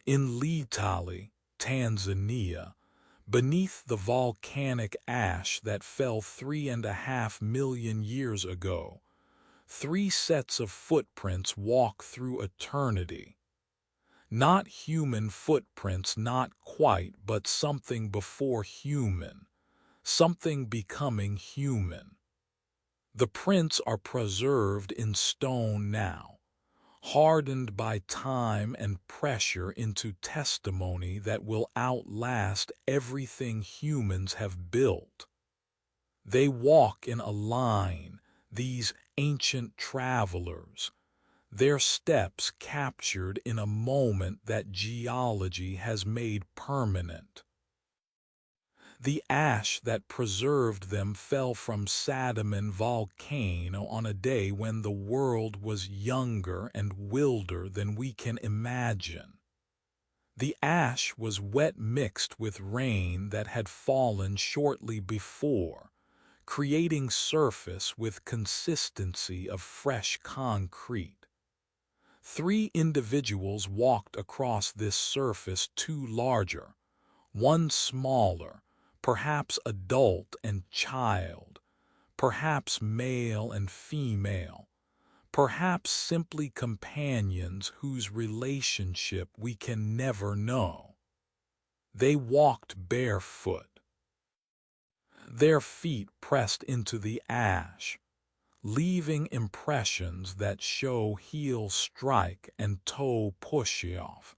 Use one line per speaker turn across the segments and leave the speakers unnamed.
In Litali, Tanzania, beneath the volcanic ash that fell 3.5 million years ago, three sets of footprints walk through eternity. Not human footprints, not quite, but something before human, something becoming human. The prints are preserved in stone now, hardened by time and pressure into testimony that will outlast everything humans have built. They walk in a line, these ancient travelers, their steps captured in a moment that geology has made permanent. The ash that preserved them fell from Sadaman volcano on a day when the world was younger and wilder than we can imagine. The ash was wet mixed with rain that had fallen shortly before, creating surface with consistency of fresh concrete. Three individuals walked across this surface, two larger, one smaller, perhaps adult and child, perhaps male and female, perhaps simply companions whose relationship we can never know. They walked barefoot, their feet pressed into the ash, leaving impressions that show heel strike and toe push-off,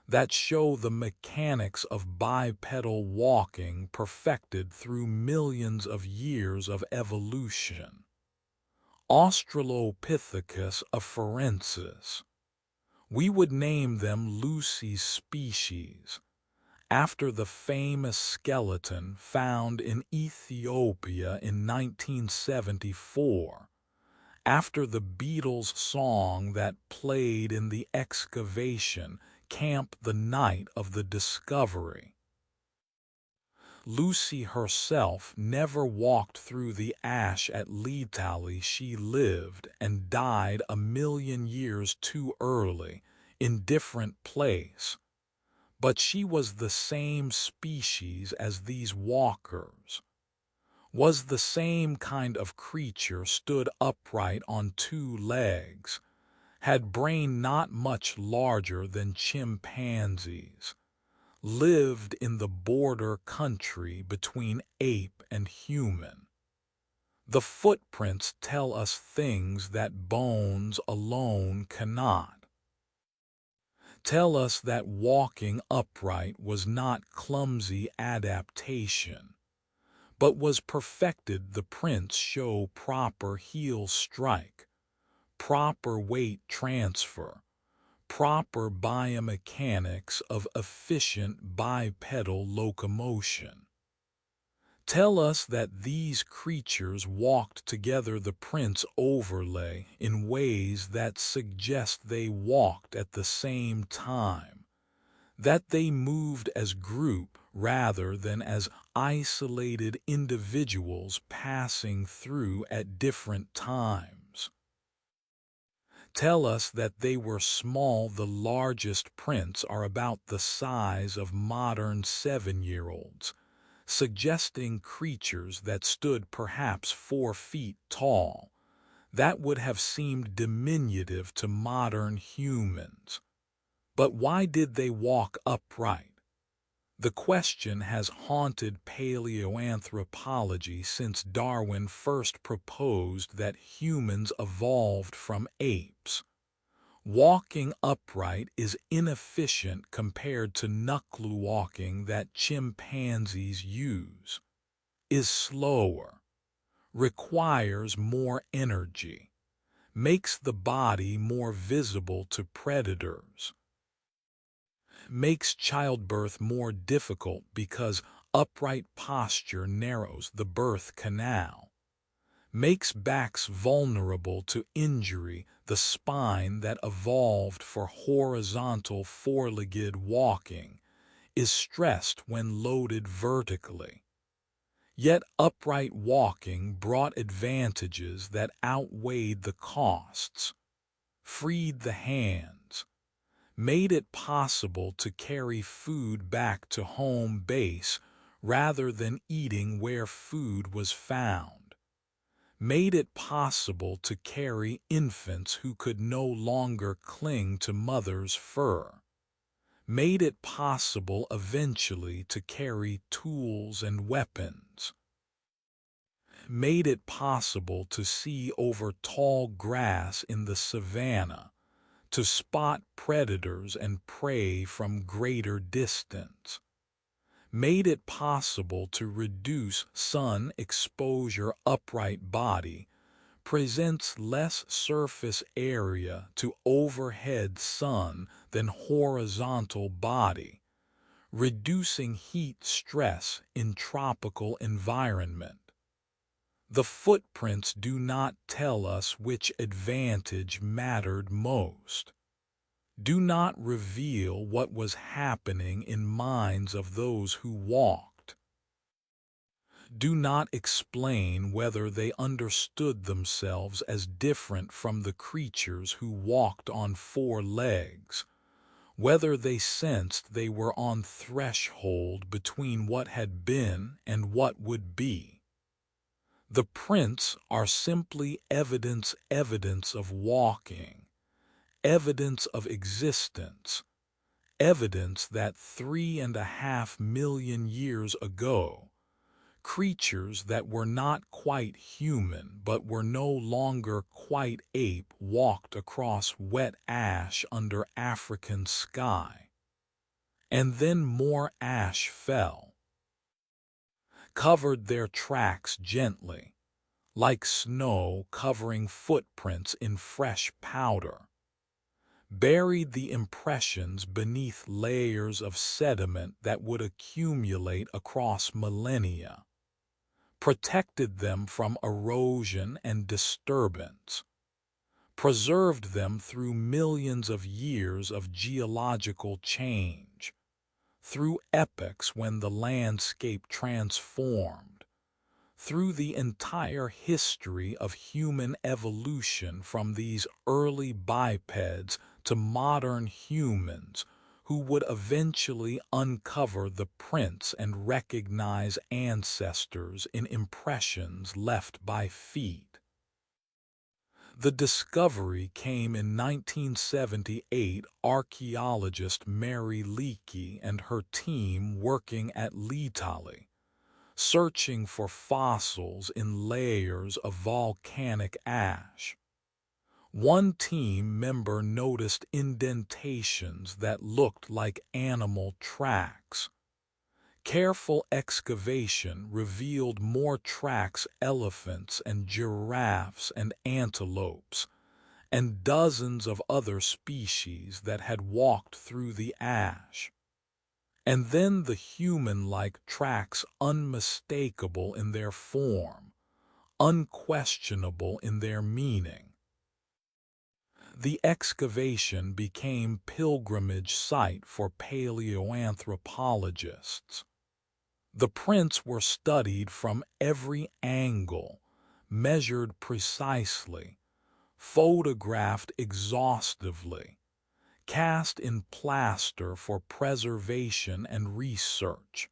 that show the mechanics of bipedal walking perfected through millions of years of evolution. Australopithecus afarensis. We would name them Lucy's species, after the famous skeleton found in Ethiopia in 1974, after the Beatles' song that played in the excavation camp the night of the discovery. Lucy herself never walked through the ash at Litali. She lived and died 1 million years too early, in different place. But she was the same species as these walkers, was the same kind of creature, stood upright on two legs, had brain not much larger than chimpanzees, lived in the border country between ape and human. The footprints tell us things that bones alone cannot. Tell us that walking upright was not clumsy adaptation, but was perfected. The prints show proper heel strike, proper weight transfer, proper biomechanics of efficient bipedal locomotion. Tell us that these creatures walked together. The prints overlay in ways that suggest they walked at the same time, that they moved as group rather than as isolated individuals passing through at different times. Tell us that they were small. The largest prints are about the size of modern 7-year-olds, suggesting creatures that stood perhaps 4 feet tall. That would have seemed diminutive to modern humans. But why did they walk upright? The question has haunted paleoanthropology since Darwin first proposed that humans evolved from apes. Walking upright is inefficient compared to knuckle walking that chimpanzees use, is slower, requires more energy, makes the body more visible to predators, makes childbirth more difficult because upright posture narrows the birth canal, makes backs vulnerable to injury. The spine that evolved for horizontal four-legged walking is stressed when loaded vertically. Yet upright walking brought advantages that outweighed the costs, freed the hands, made it possible to carry food back to home base rather than eating where food was found, made it possible to carry infants who could no longer cling to mother's fur, made it possible eventually to carry tools and weapons, made it possible to see over tall grass in the savanna, to spot predators and prey from greater distance, made it possible to reduce sun exposure. Upright body presents less surface area to overhead sun than horizontal body, reducing heat stress in tropical environment. The footprints do not tell us which advantage mattered most, do not reveal what was happening in minds of those who walked, do not explain whether they understood themselves as different from the creatures who walked on four legs, whether they sensed they were on threshold between what had been and what would be. The prints are simply evidence of walking, evidence of existence, evidence that 3.5 million years ago, creatures that were not quite human but were no longer quite ape walked across wet ash under African sky. And then more ash fell, covered their tracks gently, like snow covering footprints in fresh powder, buried the impressions beneath layers of sediment that would accumulate across millennia, protected them from erosion and disturbance, preserved them through millions of years of geological change, through epochs when the landscape transformed, through the entire history of human evolution from these early bipeds to modern humans who would eventually uncover the prints and recognize ancestors in impressions left by feet. The discovery came in 1978. Archaeologist Mary Leakey and her team working at Litali, searching for fossils in layers of volcanic ash. One team member noticed indentations that looked like animal tracks. Careful excavation revealed more tracks: elephants and giraffes and antelopes, and dozens of other species that had walked through the ash. And then the human-like tracks, unmistakable in their form, unquestionable in their meaning. The excavation became pilgrimage site for paleoanthropologists. The prints were studied from every angle, measured precisely, photographed exhaustively, cast in plaster for preservation and research.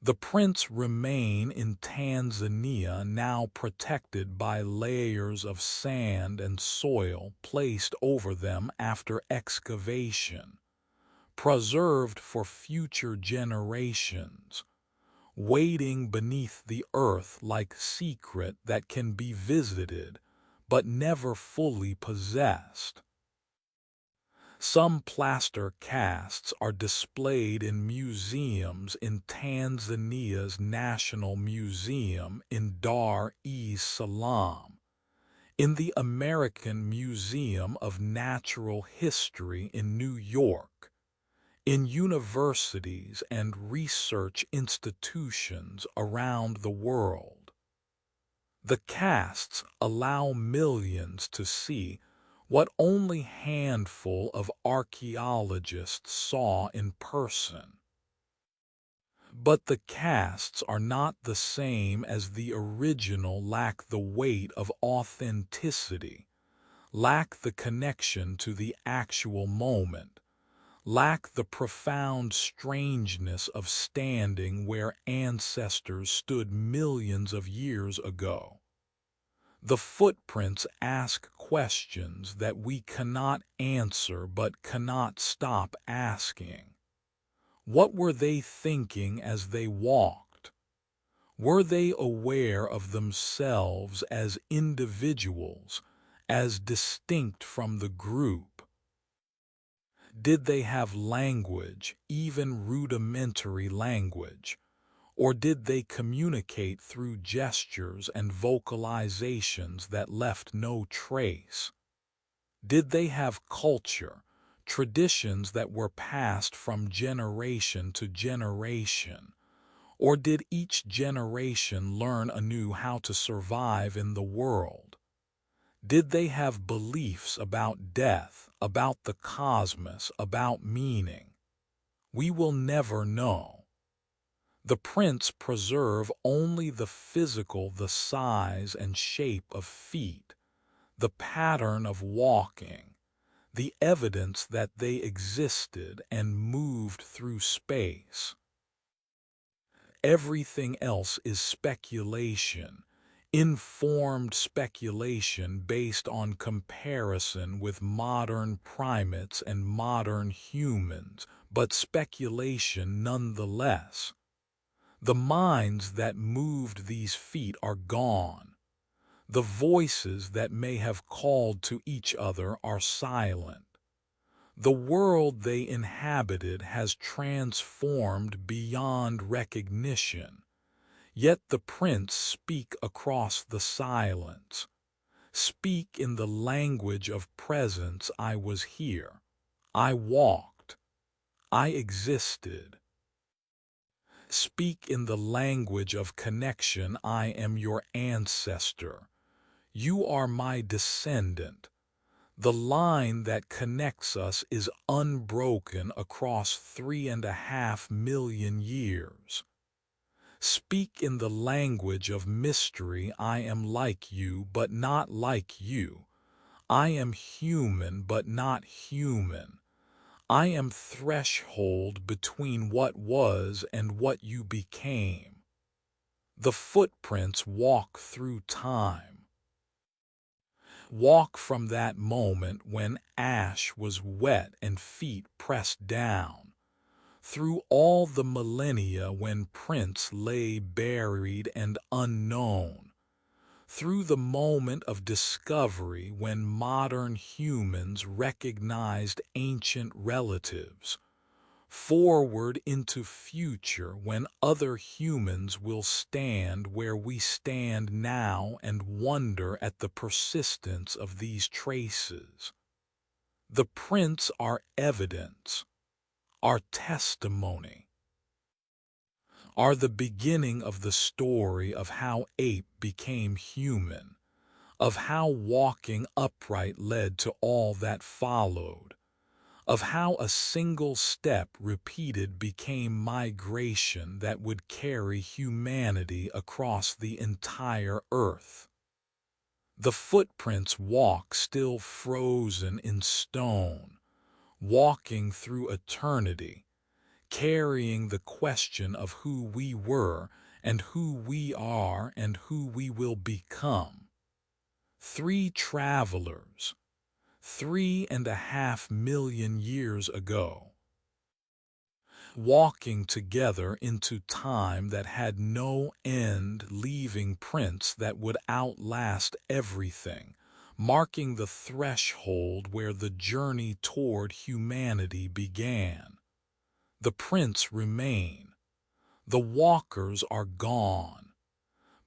The prints remain in Tanzania, now protected by layers of sand and soil placed over them after excavation, preserved for future generations, waiting beneath the earth like secret that can be visited but never fully possessed. Some plaster casts are displayed in museums in Tanzania's National Museum in Dar es Salaam, in the American Museum of Natural History in New York, in universities and research institutions around the world. The casts allow millions to see what only a handful of archaeologists saw in person. But the casts are not the same as the original, lack the weight of authenticity, lack the connection to the actual moment, lack the profound strangeness of standing where ancestors stood millions of years ago. The footprints ask questions that we cannot answer but cannot stop asking. What were they thinking as they walked? Were they aware of themselves as individuals, as distinct from the group? Did they have language, even rudimentary language? Or did they communicate through gestures and vocalizations that left no trace? Did they have culture, traditions that were passed from generation to generation? Or did each generation learn anew how to survive in the world? Did they have beliefs about death, about the cosmos, about meaning? We will never know. The prints preserve only the physical, the size and shape of feet, the pattern of walking, the evidence that they existed and moved through space. Everything else is speculation, informed speculation based on comparison with modern primates and modern humans, but speculation nonetheless. The minds that moved these feet are gone. The voices that may have called to each other are silent. The world they inhabited has transformed beyond recognition, yet the prints speak across the silence, speak in the language of presence. I was here, I walked, I existed. Speak in the language of connection. I am your ancestor. You are my descendant. The line that connects us is unbroken across 3.5 million years. Speak in the language of mystery. I am like you, but not like you. I am human, but not human. I am threshold between what was and what you became. The footprints walk through time. Walk from that moment when ash was wet and feet pressed down, through all the millennia when prints lay buried and unknown, through the moment of discovery when modern humans recognized ancient relatives, forward into future when other humans will stand where we stand now and wonder at the persistence of these traces. The prints are evidence, are testimony, are the beginning of the story of how ape became human, of how walking upright led to all that followed, of how a single step repeated became migration that would carry humanity across the entire earth. The footprints walk still frozen in stone, walking through eternity, carrying the question of who we were and who we are and who we will become. Three travelers, 3.5 million years ago, walking together into time that had no end, leaving prints that would outlast everything, marking the threshold where the journey toward humanity began. The prints remain. The walkers are gone.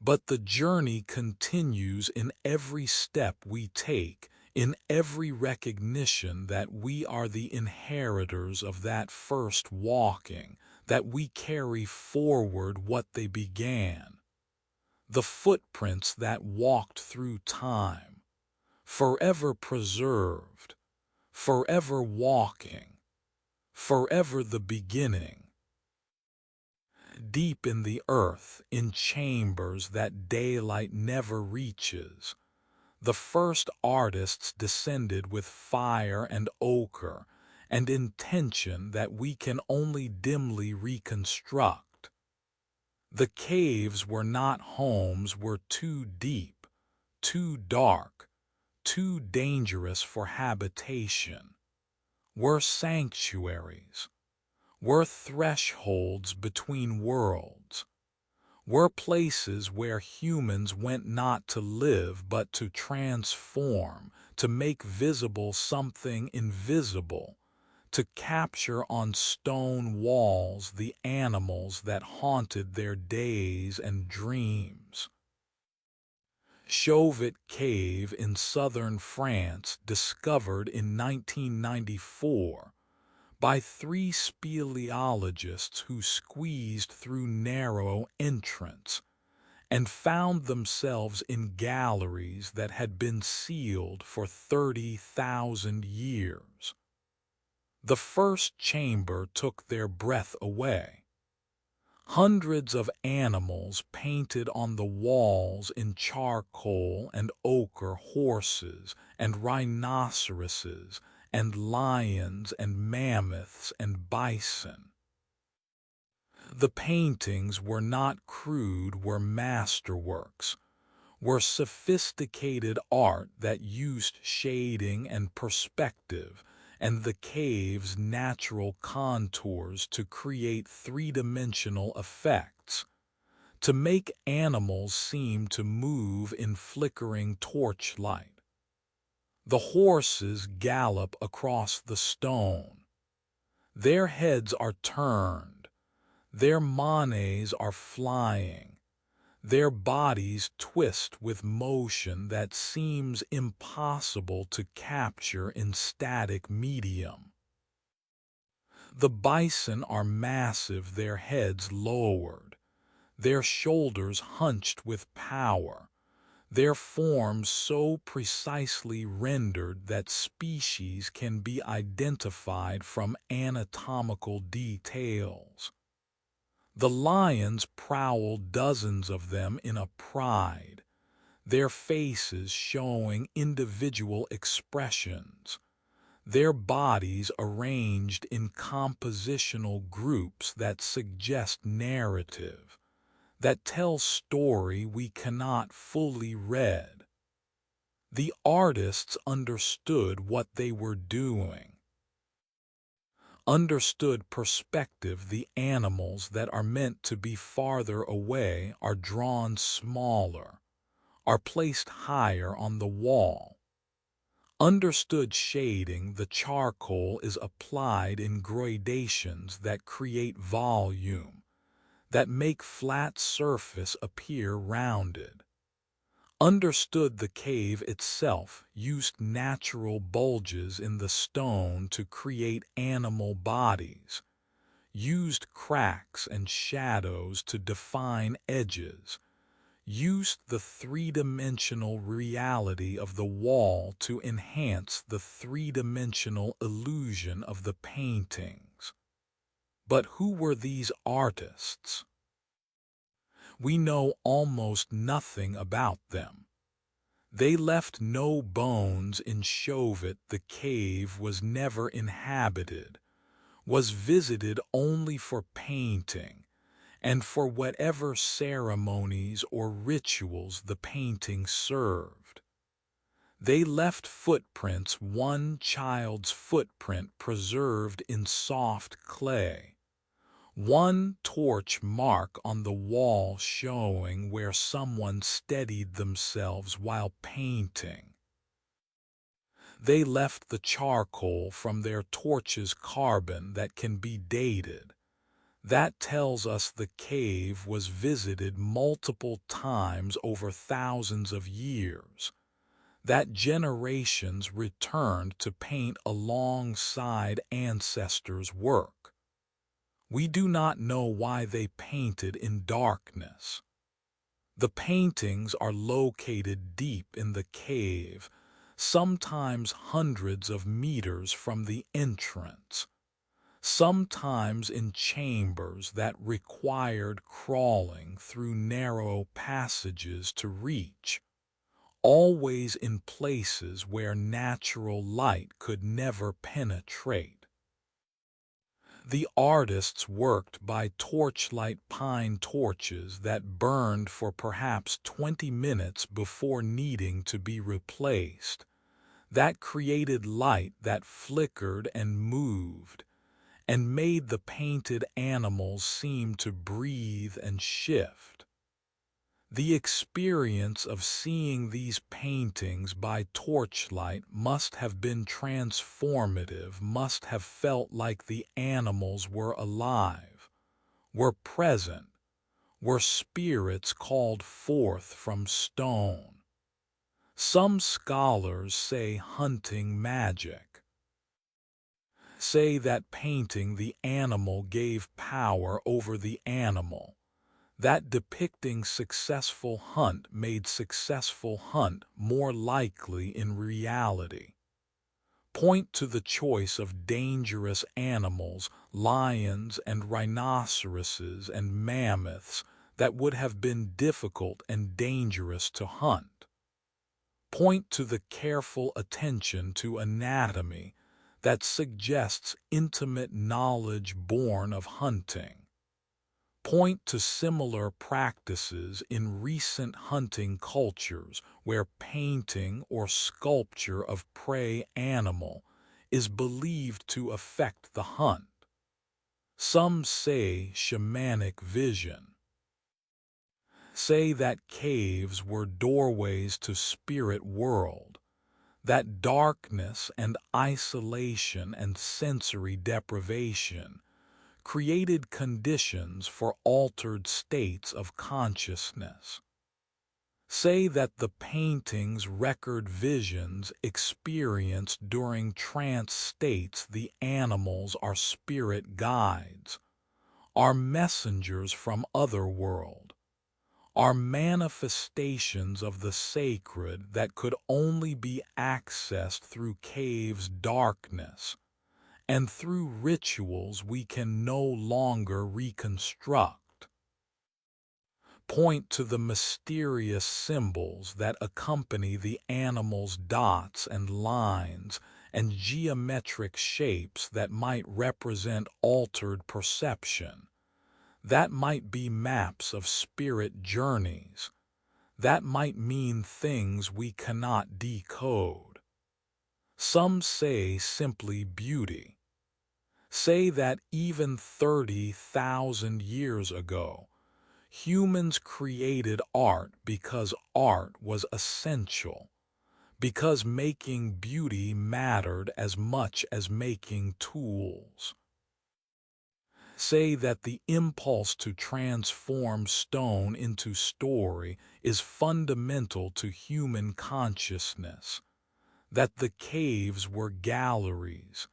But the journey continues in every step we take, in every recognition that we are the inheritors of that first walking, that we carry forward what they began. The footprints that walked through time, forever preserved, forever walking, forever the beginning. Deep in the earth, in chambers that daylight never reaches, The first artists descended with fire and ochre, and intention that we can only dimly reconstruct. The caves were not homes, were too deep, too dark, too dangerous for habitation, were sanctuaries, were thresholds between worlds, were places where humans went not to live but to transform, to make visible something invisible, to capture on stone walls the animals that haunted their days and dreams. Chauvet Cave in southern France, discovered in 1994 by three speleologists who squeezed through narrow entrance and found themselves in galleries that had been sealed for 30,000 years. The first chamber took their breath away. Hundreds of animals painted on the walls in charcoal and ochre, horses and rhinoceroses and lions and mammoths and bison. The paintings were not crude, were masterworks, were sophisticated art that used shading and perspective and the cave's natural contours to create three-dimensional effects, to make animals seem to move in flickering torchlight. The horses gallop across the stone. Their heads are turned, their manets are flying, their bodies twist with motion that seems impossible to capture in static medium. The bison are massive, their heads lowered, their shoulders hunched with power, their forms so precisely rendered that species can be identified from anatomical details. The lions prowl, dozens of them in a pride, their faces showing individual expressions, their bodies arranged in compositional groups that suggest narrative, that tell story we cannot fully read. The artists understood what they were doing, understood perspective. The animals that are meant to be farther away are drawn smaller, are placed higher on the wall. Understood shading. The charcoal is applied in gradations that create volume, that make flat surface appear rounded. Understood the cave itself used natural bulges in the stone to create animal bodies, used cracks and shadows to define edges, used the three-dimensional reality of the wall to enhance the three-dimensional illusion of the paintings. But who were these artists? We know almost nothing about them. They left no bones in Chauvet. The cave was never inhabited, was visited only for painting, and for whatever ceremonies or rituals the painting served. They left footprints, one child's footprint preserved in soft clay, one torch mark on the wall showing where someone steadied themselves while painting. They left the charcoal from their torch's carbon that can be dated. That tells us the cave was visited multiple times over thousands of years, that generations returned to paint alongside ancestors' work. We do not know why they painted in darkness. The paintings are located deep in the cave, sometimes hundreds of meters from the entrance, sometimes in chambers that required crawling through narrow passages to reach. always in places where natural light could never penetrate. The artists worked by torchlight pine torches that burned for perhaps 20 minutes before needing to be replaced, that created light that flickered and moved, and made the painted animals seem to breathe and shift. The experience of seeing these paintings by torchlight must have been transformative, must have felt like the animals were alive, were present, were spirits called forth from stone. Some scholars say hunting magic, say that painting the animal gave power over the animal, that depicting successful hunt made successful hunt more likely in reality. Point to the choice of dangerous animals, lions and rhinoceroses and mammoths, that would have been difficult and dangerous to hunt. Point to the careful attention to anatomy that suggests intimate knowledge born of hunting. Point to similar practices in recent hunting cultures where painting or sculpture of prey animal is believed to affect the hunt. Some say shamanic vision. Say that caves were doorways to spirit world, that darkness and isolation and sensory deprivation created conditions for altered states of consciousness. Say that the paintings record visions experienced during trance states. The animals are spirit guides, are messengers from other world, are manifestations of the sacred that could only be accessed through caves' darkness, and through rituals we can no longer reconstruct. Point to the mysterious symbols that accompany the animal's dots and lines and geometric shapes that might represent altered perception, that might be maps of spirit journeys, that might mean things we cannot decode. Some say simply beauty. Say that even 30,000 years ago, humans created art because art was essential, because making beauty mattered as much as making tools. Say that the impulse to transform stone into story is fundamental to human consciousness, that the caves were galleries,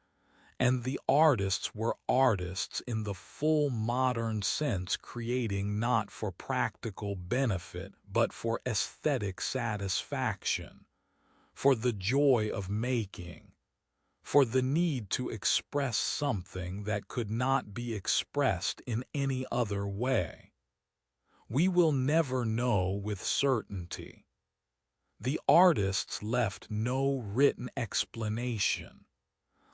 and the artists were artists in the full modern sense, creating not for practical benefit but for aesthetic satisfaction, for the joy of making, for the need to express something that could not be expressed in any other way. We will never know with certainty. The artists left no written explanation,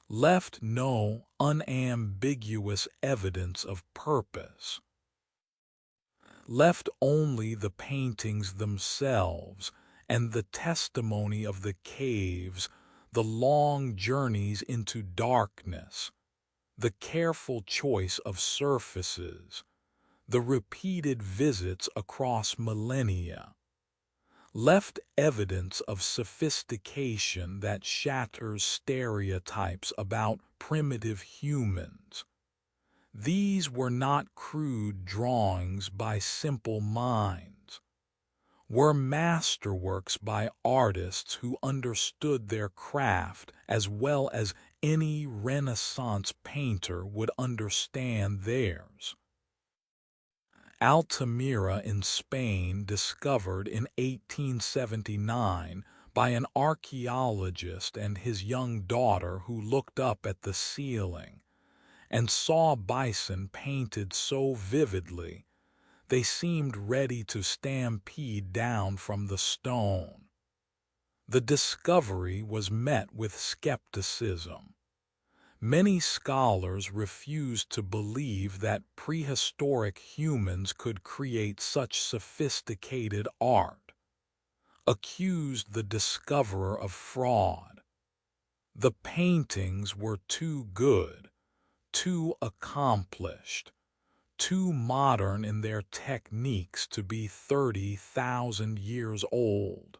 left no unambiguous evidence of purpose, left only the paintings themselves and the testimony of the caves, the long journeys into darkness, the careful choice of surfaces, the repeated visits across millennia, left evidence of sophistication that shatters stereotypes about primitive humans. These were not crude drawings by simple minds, were masterworks by artists who understood their craft as well as any Renaissance painter would understand theirs. Altamira in Spain, discovered in 1879 by an archaeologist and his young daughter who looked up at the ceiling and saw bison painted so vividly they seemed ready to stampede down from the stone. The discovery was met with skepticism. Many scholars refused to believe that prehistoric humans could create such sophisticated art, accused the discoverer of fraud. The paintings were too good, too accomplished, too modern in their techniques to be 30,000 years old.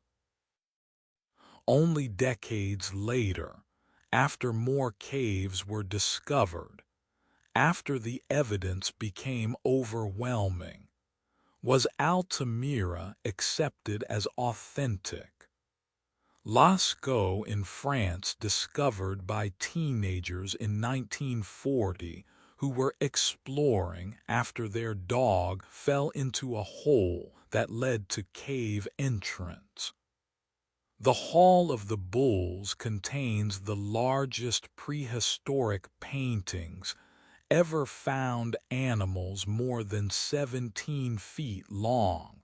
Only decades later, after more caves were discovered, after the evidence became overwhelming, was Altamira accepted as authentic. Lascaux in France, discovered by teenagers in 1940 who were exploring after their dog fell into a hole that led to cave entrance. The Hall of the Bulls contains the largest prehistoric paintings ever found, animals more than 17 feet long,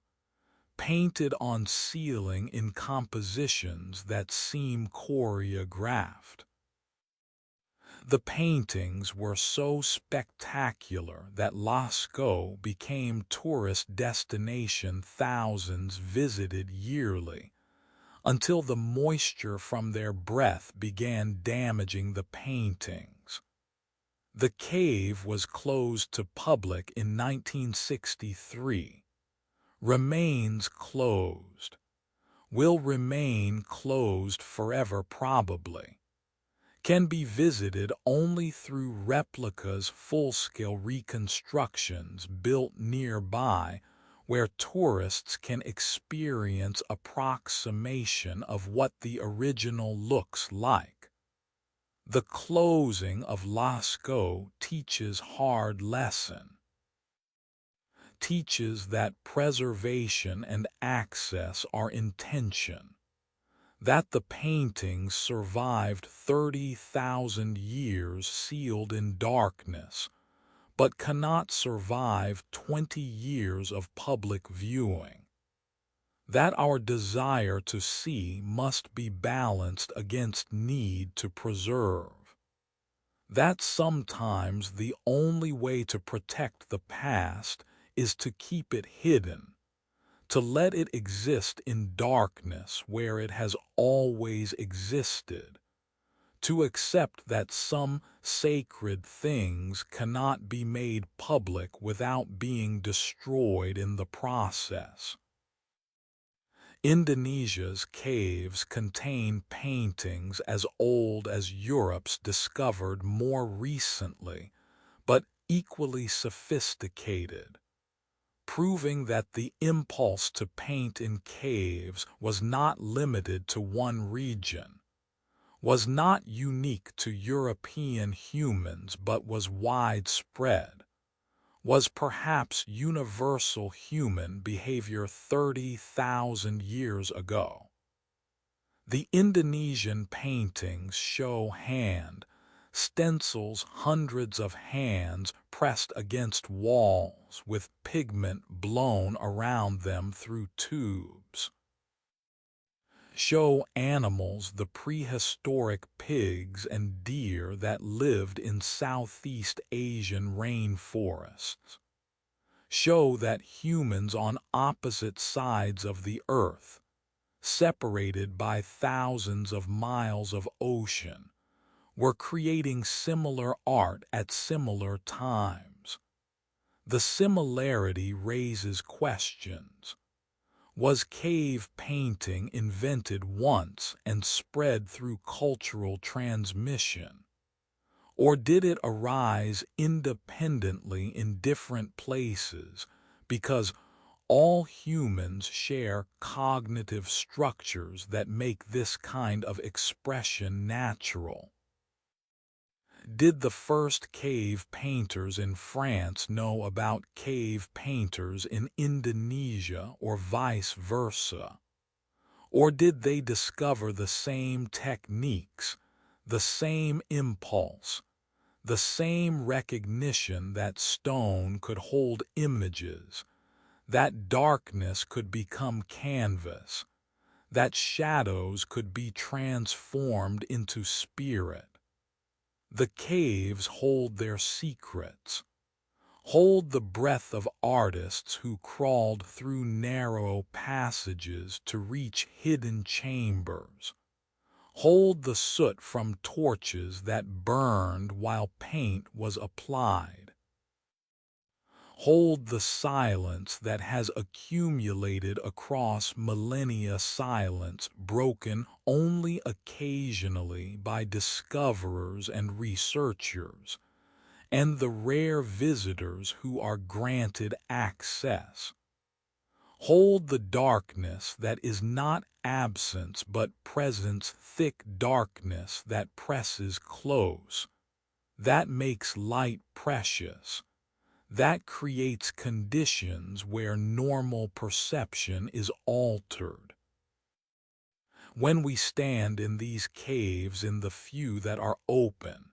painted on ceiling in compositions that seem choreographed. The paintings were so spectacular that Lascaux became tourist destination thousands visited yearly, until the moisture from their breath began damaging the paintings. The cave was closed to public in 1963. Remains closed. Will remain closed forever probably. Can be visited only through replicas, full-scale reconstructions built nearby, where tourists can experience approximation of what the original looks like. The closing of Lascaux teaches hard lesson. Teaches that preservation and access are intention, that the paintings survived 30,000 years sealed in darkness, but cannot survive 20 years of public viewing, that our desire to see must be balanced against need to preserve, that sometimes the only way to protect the past is to keep it hidden, to let it exist in darkness where it has always existed, to accept that some sacred things cannot be made public without being destroyed in the process. Indonesia's caves contain paintings as old as Europe's discovered more recently, but equally sophisticated, proving that the impulse to paint in caves was not limited to one region, was not unique to European humans but was widespread, was perhaps universal human behavior 30,000 years ago. The Indonesian paintings show stencils, hundreds of hands pressed against walls with pigment blown around them through tubes. Show animals, the prehistoric pigs and deer that lived in Southeast Asian rainforests. Show that humans on opposite sides of the earth, separated by thousands of miles of ocean, were creating similar art at similar times. The similarity raises questions. Was cave painting invented once and spread through cultural transmission? Or did it arise independently in different places because all humans share cognitive structures that make this kind of expression natural? Did the first cave painters in France know about cave painters in Indonesia or vice versa? Or did they discover the same techniques, the same impulse, the same recognition that stone could hold images, that darkness could become canvas, that shadows could be transformed into spirit. The caves hold their secrets, hold the breath of artists who crawled through narrow passages to reach hidden chambers, hold the soot from torches that burned while paint was applied, hold the silence that has accumulated across millennia, silence broken only occasionally by discoverers and researchers, and the rare visitors who are granted access. Hold the darkness that is not absence but presence, thick darkness that presses close, that makes light precious, that creates conditions where normal perception is altered. When we stand in these caves, in the few that are open,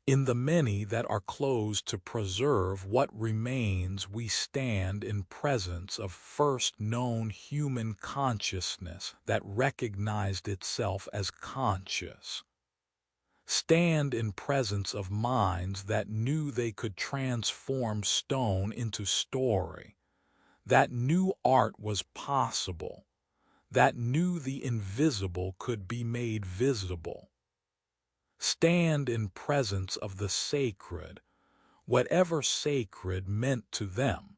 in the many that are closed to preserve what remains, we stand in presence of first known human consciousness that recognized itself as conscious. Stand in presence of minds that knew they could transform stone into story, that knew art was possible, that knew the invisible could be made visible. Stand in presence of the sacred, whatever sacred meant to them,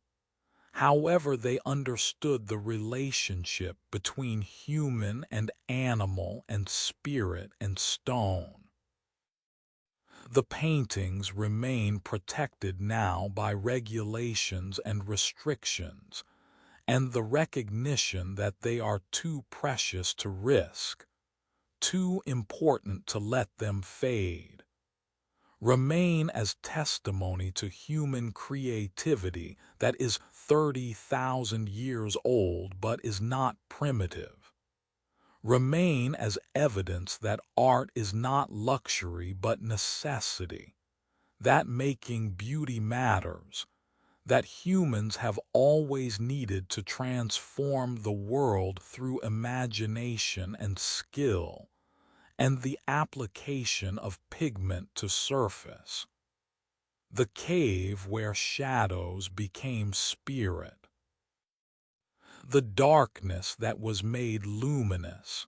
however they understood the relationship between human and animal and spirit and stone. The paintings remain protected now by regulations and restrictions, and the recognition that they are too precious to risk, too important to let them fade, remain as testimony to human creativity that is 30,000 years old but is not primitive. Remain as evidence that art is not luxury but necessity, that making beauty matters, that humans have always needed to transform the world through imagination and skill, and the application of pigment to surface. The cave where shadows became spirit. The darkness that was made luminous.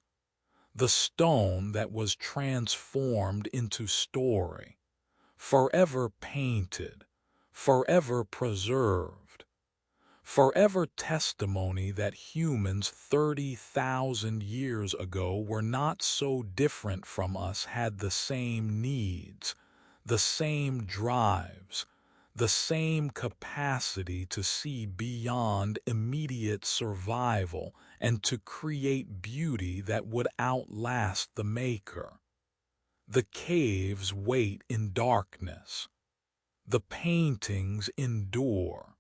The stone that was transformed into story. Forever painted, forever preserved. Forever testimony that humans 30,000 years ago were not so different from us, had the same needs, the same drives, the same capacity to see beyond immediate survival and to create beauty that would outlast the maker. The caves wait in darkness. The paintings endure.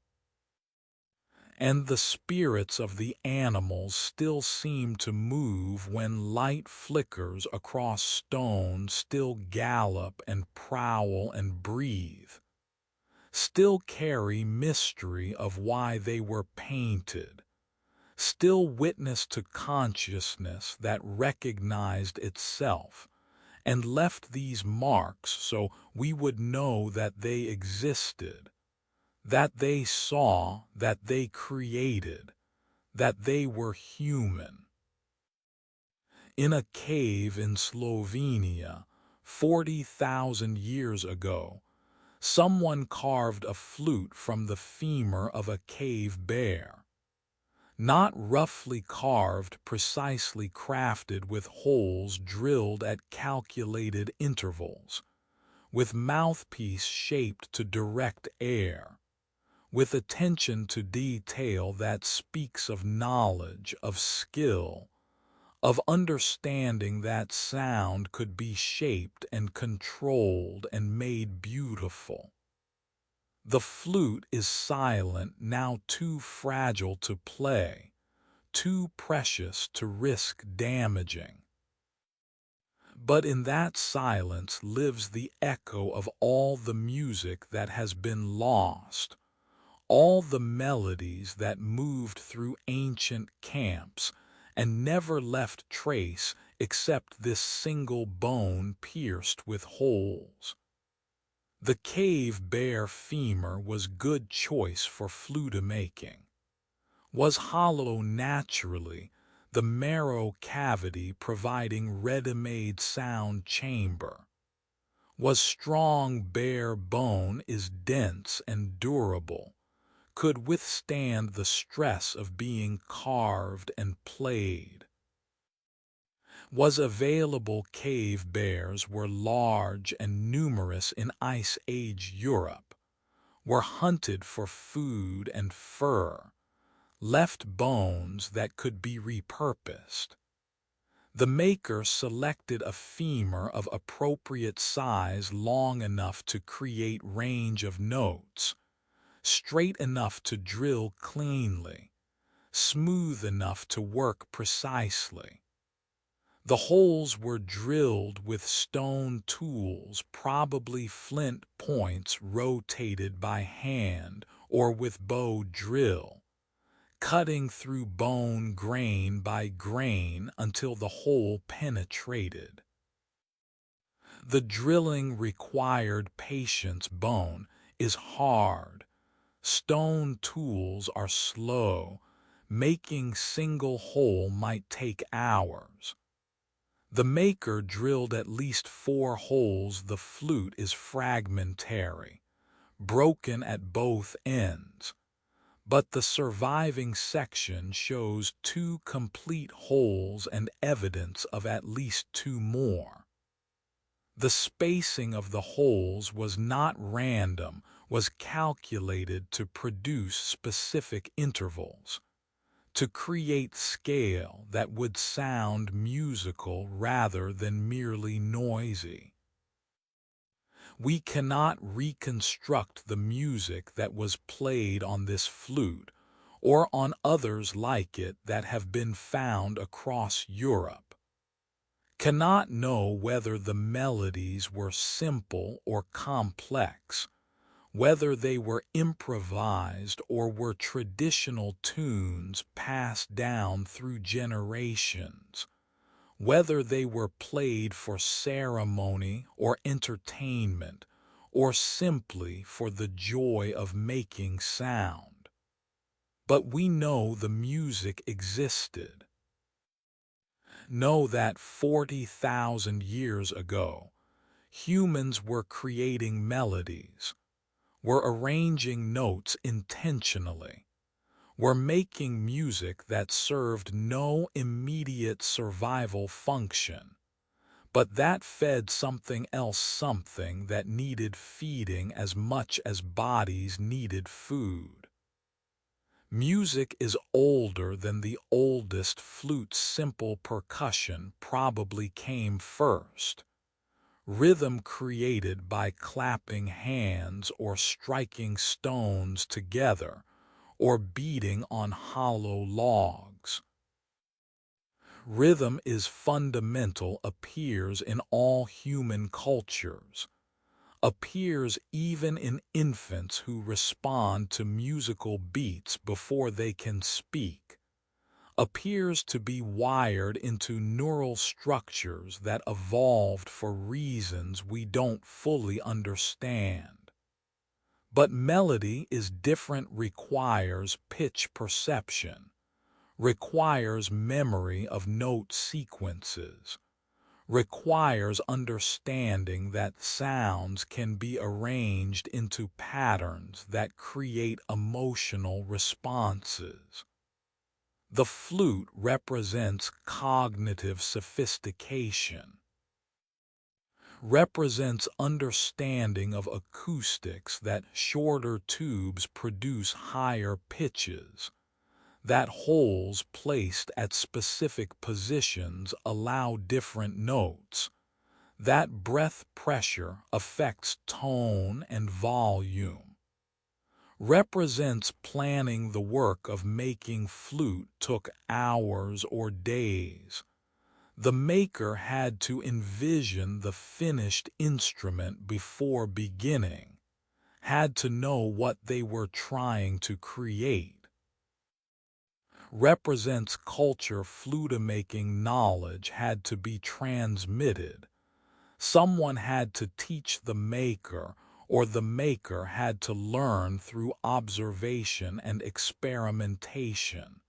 And the spirits of the animals still seem to move when light flickers across stone, still gallop and prowl and breathe, still carry mystery of why they were painted, still witness to consciousness that recognized itself and left these marks so we would know that they existed, that they saw, that they created, that they were human. In a cave in Slovenia, 40,000 years ago, someone carved a flute from the femur of a cave bear. Not roughly carved, precisely crafted with holes drilled at calculated intervals, with mouthpiece shaped to direct air, with attention to detail that speaks of knowledge, of skill, of understanding that sound could be shaped and controlled and made beautiful. The flute is silent now, too fragile to play, too precious to risk damaging. But in that silence lives the echo of all the music that has been lost, all the melodies that moved through ancient camps and never left trace except this single bone pierced with holes. The cave bear femur was good choice for flute making. Was hollow naturally, the marrow cavity providing ready-made sound chamber. Was strong bare bone is dense and durable, could withstand the stress of being carved and played. Was available cave bears were large and numerous in Ice Age Europe, were hunted for food and fur, left bones that could be repurposed. The maker selected a femur of appropriate size long enough to create range of notes, straight enough to drill cleanly, smooth enough to work precisely. The holes were drilled with stone tools, probably flint points rotated by hand or with bow drill, cutting through bone grain by grain until the hole penetrated. The drilling required patience. Bone is hard. Stone tools are slow. Making single hole might take hours. The maker drilled at least 4 holes. The flute is fragmentary, broken at both ends, but the surviving section shows 2 complete holes and evidence of at least 2 more. The spacing of the holes was not random, was calculated to produce specific intervals, to create scale that would sound musical rather than merely noisy. We cannot reconstruct the music that was played on this flute or on others like it that have been found across Europe. Cannot know whether the melodies were simple or complex, whether they were improvised or were traditional tunes passed down through generations, whether they were played for ceremony or entertainment, or simply for the joy of making sound. But we know the music existed. Know that 40,000 years ago, humans were creating melodies, were arranging notes intentionally, were making music that served no immediate survival function, but that fed something else, something that needed feeding as much as bodies needed food. Music is older than the oldest flute. Simple percussion probably came first. Rhythm created by clapping hands or striking stones together or beating on hollow logs. Rhythm is fundamental, appears in all human cultures, appears even in infants who respond to musical beats before they can speak, appears to be wired into neural structures that evolved for reasons we don't fully understand. But melody is different, requires pitch perception, requires memory of note sequences, requires understanding that sounds can be arranged into patterns that create emotional responses. The flute represents cognitive sophistication, represents understanding of acoustics, that shorter tubes produce higher pitches, that holes placed at specific positions allow different notes, that breath pressure affects tone and volume. Represents planning. The work of making flute took hours or days. The maker had to envision the finished instrument before beginning, had to know what they were trying to create. represents culture flute-making knowledge had to be transmitted. Someone had to teach the maker, or the maker had to learn through observation and experimentation.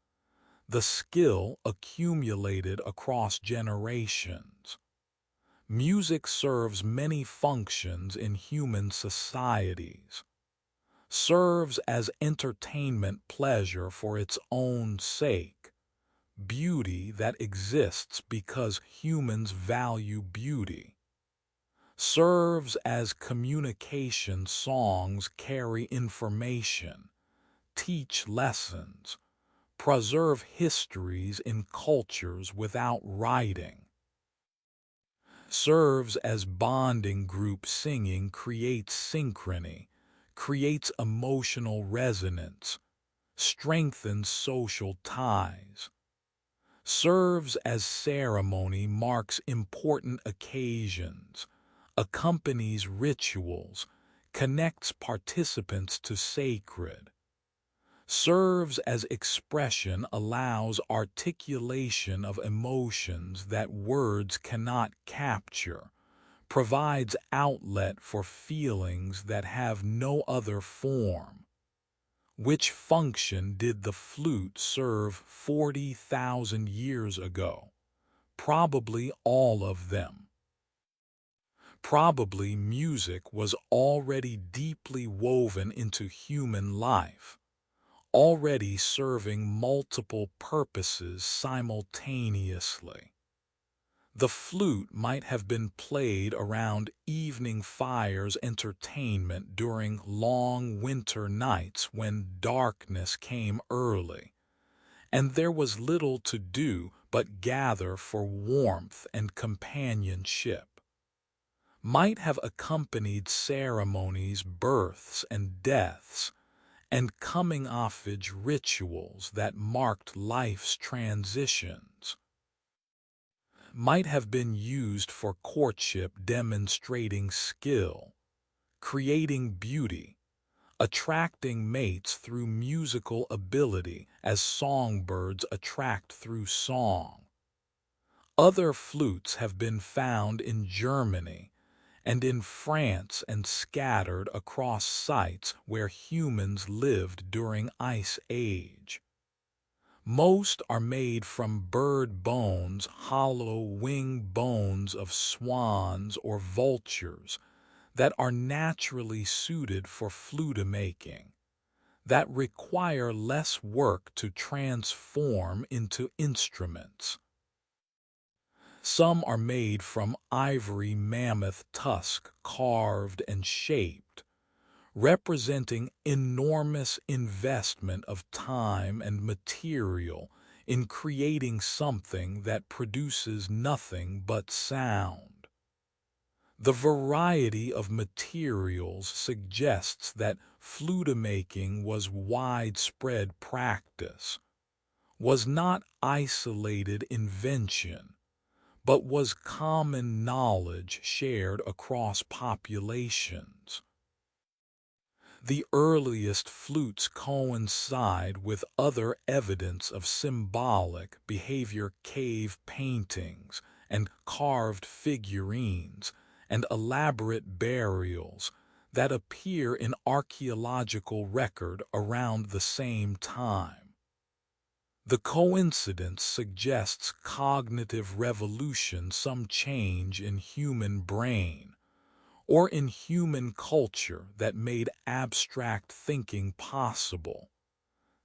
The skill accumulated across generations. Music serves many functions in human societies. Serves as entertainment pleasure for its own sake, beauty that exists because humans value beauty. Serves as communication, songs carry information, teach lessons, preserve histories in cultures without writing. Serves as bonding group, singing creates synchrony, creates emotional resonance, strengthens social ties. Serves as ceremony, marks important occasions, accompanies rituals, connects participants to sacred. Serves as expression, allows articulation of emotions that words cannot capture, provides outlet for feelings that have no other form. Which function did the flute serve 40,000 years ago? Probably all of them. Probably music was already deeply woven into human life, already serving multiple purposes simultaneously. The flute might have been played around evening fires, entertainment during long winter nights when darkness came early, and there was little to do but gather for warmth and companionship. Might have accompanied ceremonies, births and deaths, and coming-of-age rituals that marked life's transitions. Might have been used for courtship, demonstrating skill, creating beauty, attracting mates through musical ability as songbirds attract through song. Other flutes have been found in Germany and in France and scattered across sites where humans lived during Ice Age. Most are made from bird bones, hollow wing bones of swans or vultures that are naturally suited for flute making, that require less work to transform into instruments. Some are made from ivory mammoth tusk, carved and shaped, representing enormous investment of time and material in creating something that produces nothing but sound. The variety of materials suggests that flute making was widespread practice, was not isolated invention, but was common knowledge shared across populations. The earliest flutes coincide with other evidence of symbolic behavior, cave paintings and carved figurines and elaborate burials that appear in archaeological record around the same time. The coincidence suggests cognitive revolution, some change in human brain, or in human culture that made abstract thinking possible,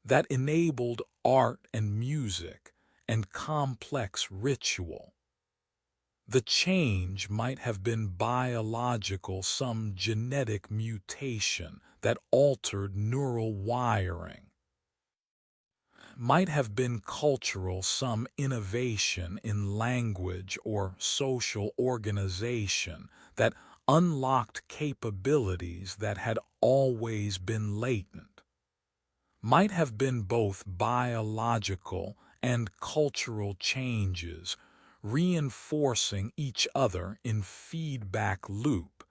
that enabled art and music and complex ritual. The change might have been biological, some genetic mutation that altered neural wiring. Might have been cultural, some innovation in language or social organization that unlocked capabilities that had always been latent. Might have been both biological and cultural changes, reinforcing each other in feedback loop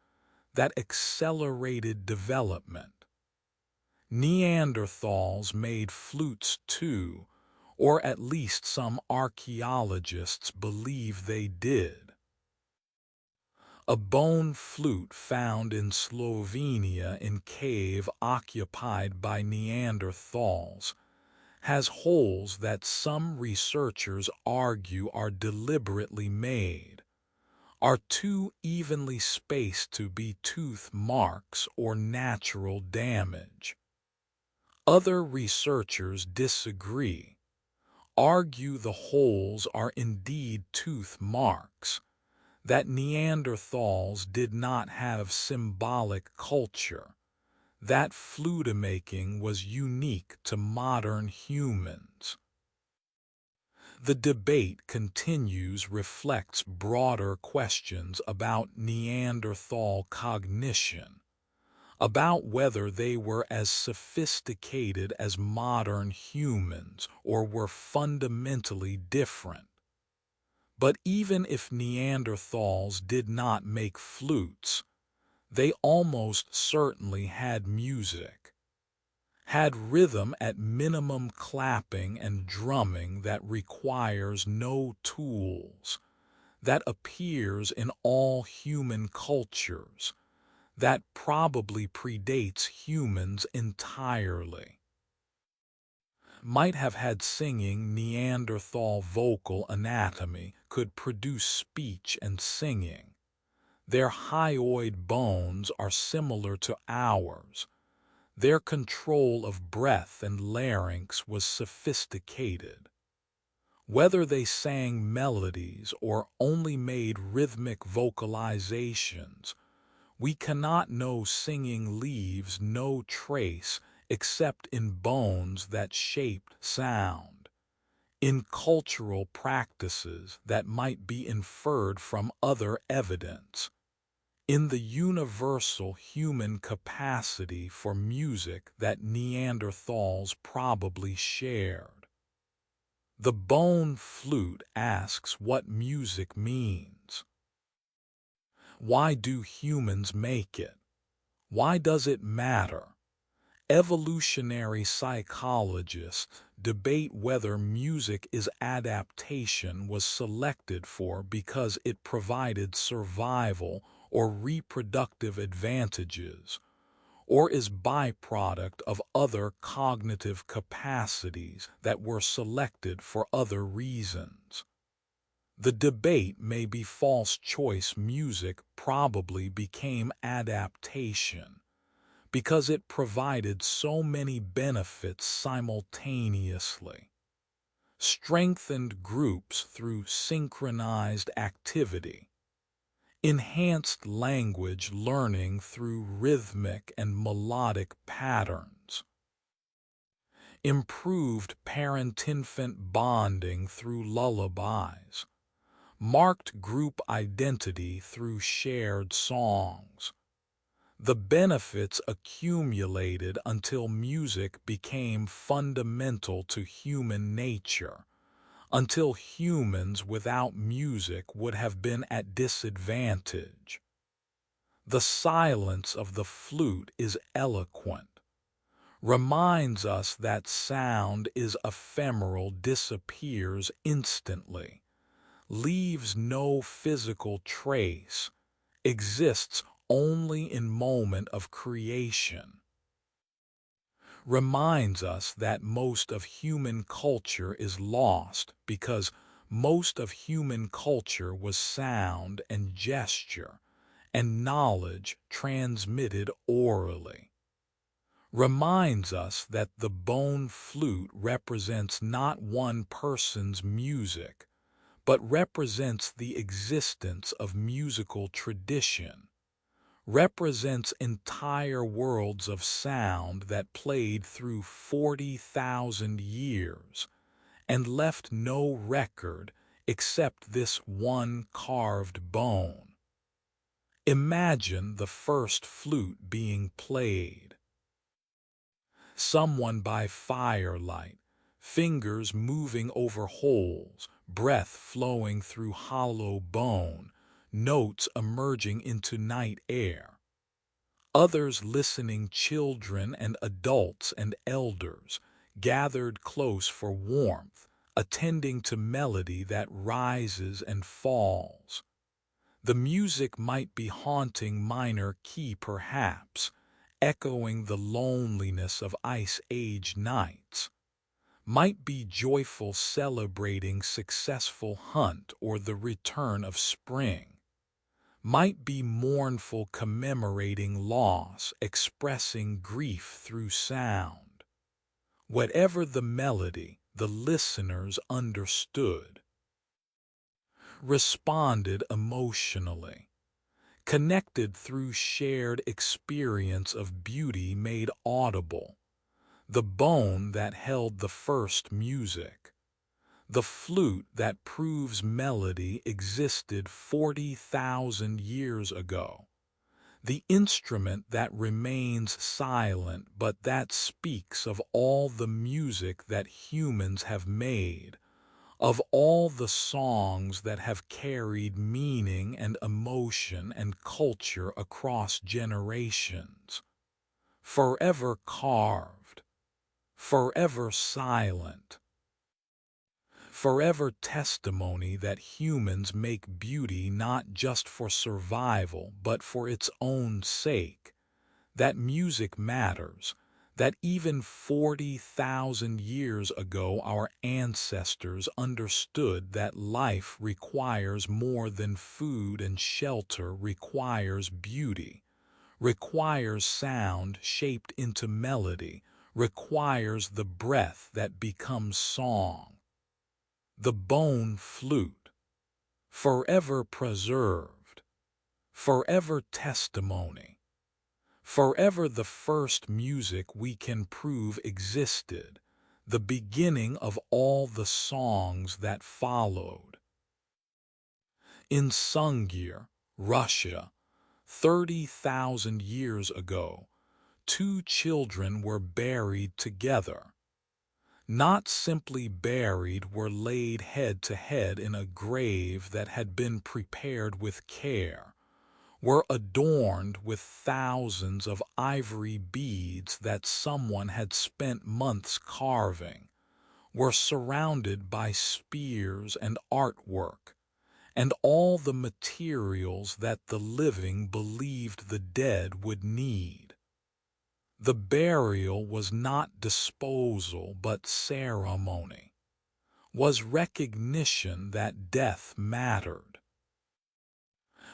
that accelerated development. Neanderthals made flutes too, or at least some archaeologists believe they did. A bone flute found in Slovenia in cave occupied by Neanderthals has holes that some researchers argue are deliberately made, are too evenly spaced to be tooth marks or natural damage. Other researchers disagree, argue the holes are indeed tooth marks, that Neanderthals did not have symbolic culture, that flute-making was unique to modern humans. The debate reflects broader questions about Neanderthal cognition, about whether they were as sophisticated as modern humans or were fundamentally different. But even if Neanderthals did not make flutes, they almost certainly had music, had rhythm at minimum, clapping and drumming that requires no tools, that appears in all human cultures, that probably predates humans entirely. Might have had singing. Neanderthal vocal anatomy could produce speech and singing. Their hyoid bones are similar to ours. Their control of breath and larynx was sophisticated. Whether they sang melodies or only made rhythmic vocalizations, we cannot know. Singing leaves no trace except in bones that shaped sound, in cultural practices that might be inferred from other evidence, in the universal human capacity for music that Neanderthals probably shared. The bone flute asks what music means. Why do humans make it? Why does it matter? Evolutionary psychologists debate whether music is adaptation was selected for because it provided survival or reproductive advantages, or is byproduct of other cognitive capacities that were selected for other reasons. The debate may be false choice. Music probably became adaptation because it provided so many benefits simultaneously. Strengthened groups through synchronized activity, enhanced language learning through rhythmic and melodic patterns, improved parent-infant bonding through lullabies, marked group identity through shared songs. The benefits accumulated until music became fundamental to human nature, until humans without music would have been at disadvantage. The silence of the flute is eloquent, reminds us that sound is ephemeral, disappears instantly, leaves no physical trace, exists only in moment of creation. Reminds us that most of human culture is lost because most of human culture was sound and gesture, and knowledge transmitted orally. Reminds us that the bone flute represents not one person's music, but represents the existence of musical tradition, represents entire worlds of sound that played through 40,000 years and left no record except this one carved bone. Imagine the first flute being played. Someone by firelight, fingers moving over holes, breath flowing through hollow bone, notes emerging into night air. Others listening, children and adults and elders, gathered close for warmth, attending to melody that rises and falls. The music might be haunting minor key perhaps, echoing the loneliness of Ice Age nights, might be joyful celebrating successful hunt or the return of spring, might be mournful commemorating loss, expressing grief through sound. Whatever the melody, the listeners understood, responded emotionally, connected through shared experience of beauty made audible, the bone that held the first music, the flute that proves melody existed 40,000 years ago, the instrument that remains silent but that speaks of all the music that humans have made, of all the songs that have carried meaning and emotion and culture across generations, forever carved, forever silent, forever testimony that humans make beauty not just for survival but for its own sake, that music matters, that even 40,000 years ago our ancestors understood that life requires more than food and shelter, requires beauty, requires sound shaped into melody, requires the breath that becomes song. The bone flute, forever preserved, forever testimony, forever the first music we can prove existed, the beginning of all the songs that followed. In Sungir, Russia, 30,000 years ago, two children were buried together. Not simply buried, were laid head to head in a grave that had been prepared with care, were adorned with thousands of ivory beads that someone had spent months carving, were surrounded by spears and artwork, and all the materials that the living believed the dead would need. The burial was not disposal but ceremony, was recognition that death mattered,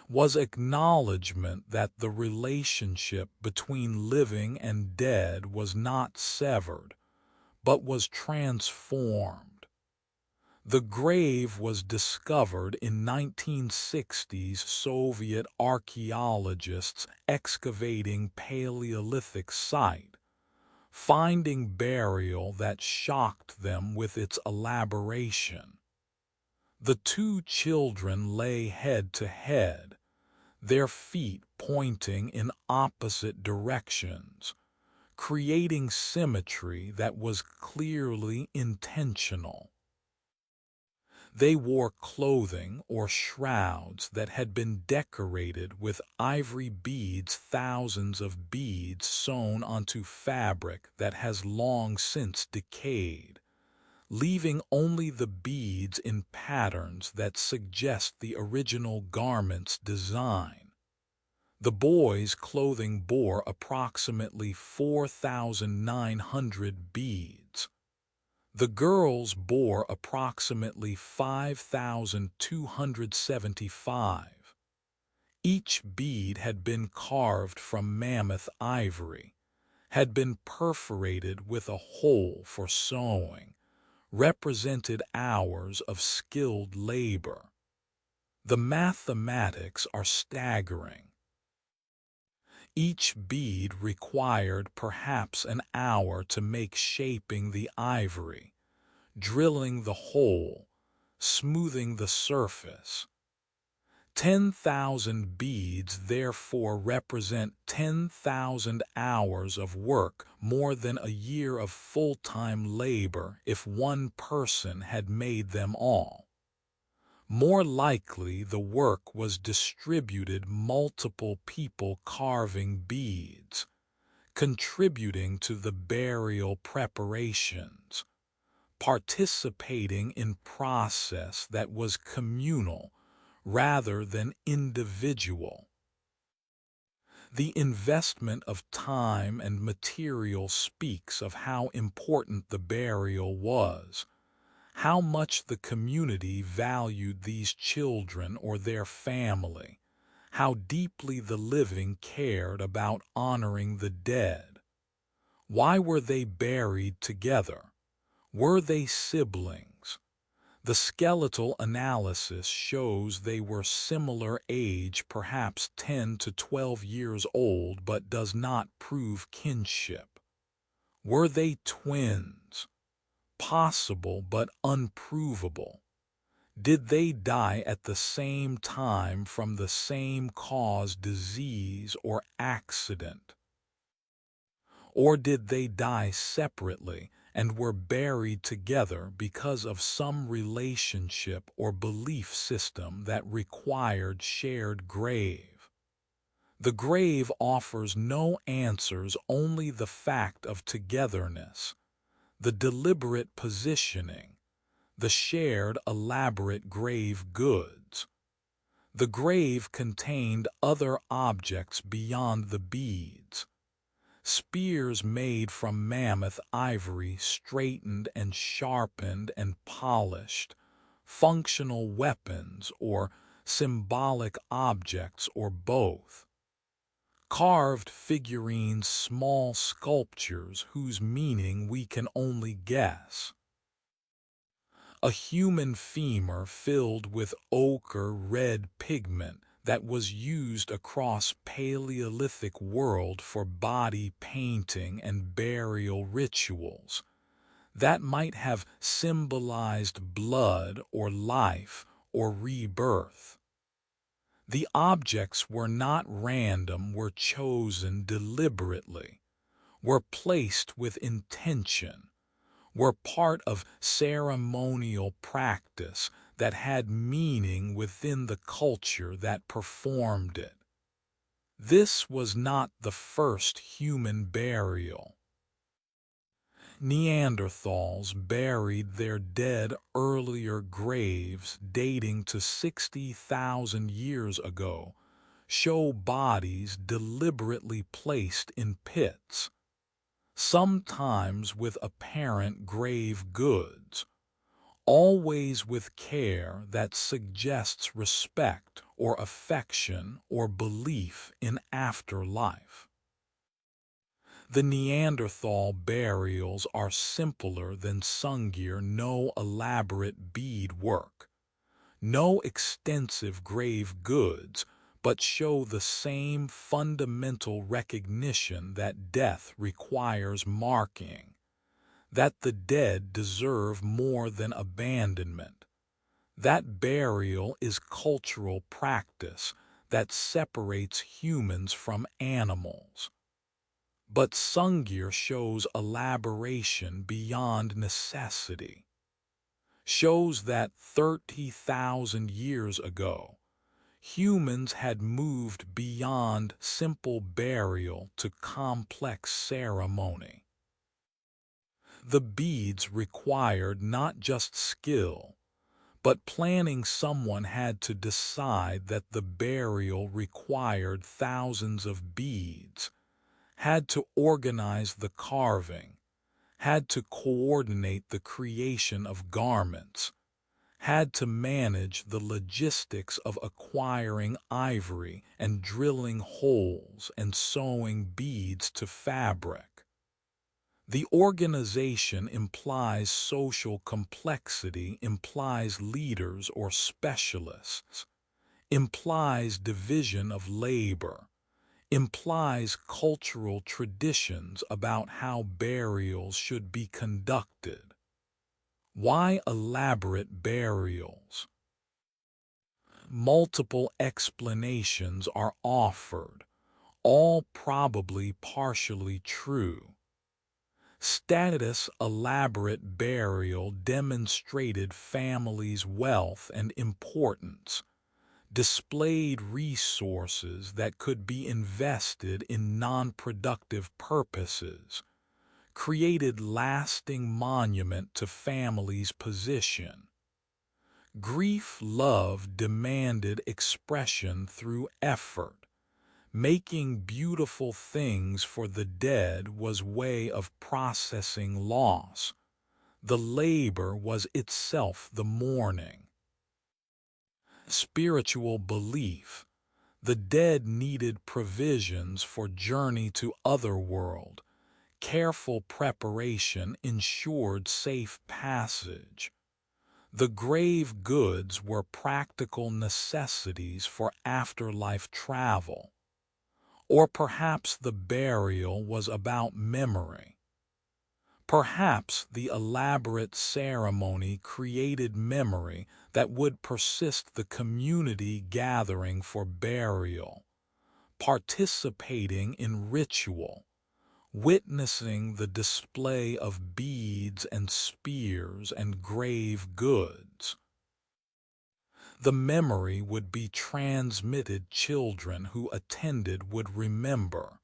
was acknowledgement that the relationship between living and dead was not severed, but was transformed. The grave was discovered in 1960s Soviet archaeologists excavating Paleolithic site, finding burial that shocked them with its elaboration. The two children lay head to head, their feet pointing in opposite directions, creating symmetry that was clearly intentional. They wore clothing or shrouds that had been decorated with ivory beads, thousands of beads sewn onto fabric that has long since decayed, leaving only the beads in patterns that suggest the original garment's design. The boys' clothing bore approximately 4,900 beads. The girls bore approximately 5,275. Each bead had been carved from mammoth ivory, had been perforated with a hole for sewing, represented hours of skilled labor. The mathematics are staggering. Each bead required perhaps an hour to make, shaping the ivory, drilling the hole, smoothing the surface. 10,000 beads therefore represent 10,000 hours of work, more than a year of full-time labor if one person had made them all. More likely the work was distributed, multiple people carving beads, contributing to the burial preparations, participating in process that was communal rather than individual. The investment of time and material speaks of how important the burial was, how much the community valued these children or their family, how deeply the living cared about honoring the dead. Why were they buried together? Were they siblings? The skeletal analysis shows they were similar age, perhaps 10 to 12 years old, but does not prove kinship. Were they twins? Possible but unprovable. Did they die at the same time from the same cause, disease, or accident? Or did they die separately and were buried together because of some relationship or belief system that required shared grave? The grave offers no answers, only the fact of togetherness, the deliberate positioning, the shared elaborate grave goods. The grave contained other objects beyond the beads. Spears made from mammoth ivory, straightened and sharpened and polished, functional weapons or symbolic objects or both. Carved figurines, small sculptures whose meaning we can only guess. A human femur filled with ochre red pigment that was used across Paleolithic world for body painting and burial rituals, that might have symbolized blood or life or rebirth. The objects were not random, were chosen deliberately, were placed with intention, were part of ceremonial practice that had meaning within the culture that performed it. This was not the first human burial. Neanderthals buried their dead earlier, graves dating to 60,000 years ago show bodies deliberately placed in pits, sometimes with apparent grave goods, always with care that suggests respect or affection or belief in afterlife. The Neanderthal burials are simpler than Sungir, no elaborate beadwork, no extensive grave goods, but show the same fundamental recognition that death requires marking, that the dead deserve more than abandonment, that burial is cultural practice that separates humans from animals. But Sungir shows elaboration beyond necessity, shows that 30,000 years ago, humans had moved beyond simple burial to complex ceremony. The beads required not just skill, but planning. Someone had to decide that the burial required thousands of beads, had to organize the carving, had to coordinate the creation of garments, had to manage the logistics of acquiring ivory and drilling holes and sewing beads to fabric. The organization implies social complexity, implies leaders or specialists, implies division of labor, implies cultural traditions about how burials should be conducted. Why elaborate burials? Multiple explanations are offered, all probably partially true. Status: elaborate burial demonstrated families' wealth and importance, displayed resources that could be invested in non-productive purposes, created lasting monument to family's position. Grief love demanded expression through effort. Making beautiful things for the dead was way of processing loss. The labor was itself the mourning. Spiritual belief. The dead needed provisions for journey to otherworld. Careful preparation ensured safe passage. The grave goods were practical necessities for afterlife travel. Or perhaps the burial was about memory. Perhaps the elaborate ceremony created memory that would persist, the community gathering for burial, participating in ritual, witnessing the display of beads and spears and grave goods. The memory would be transmitted. Children who attended would remember,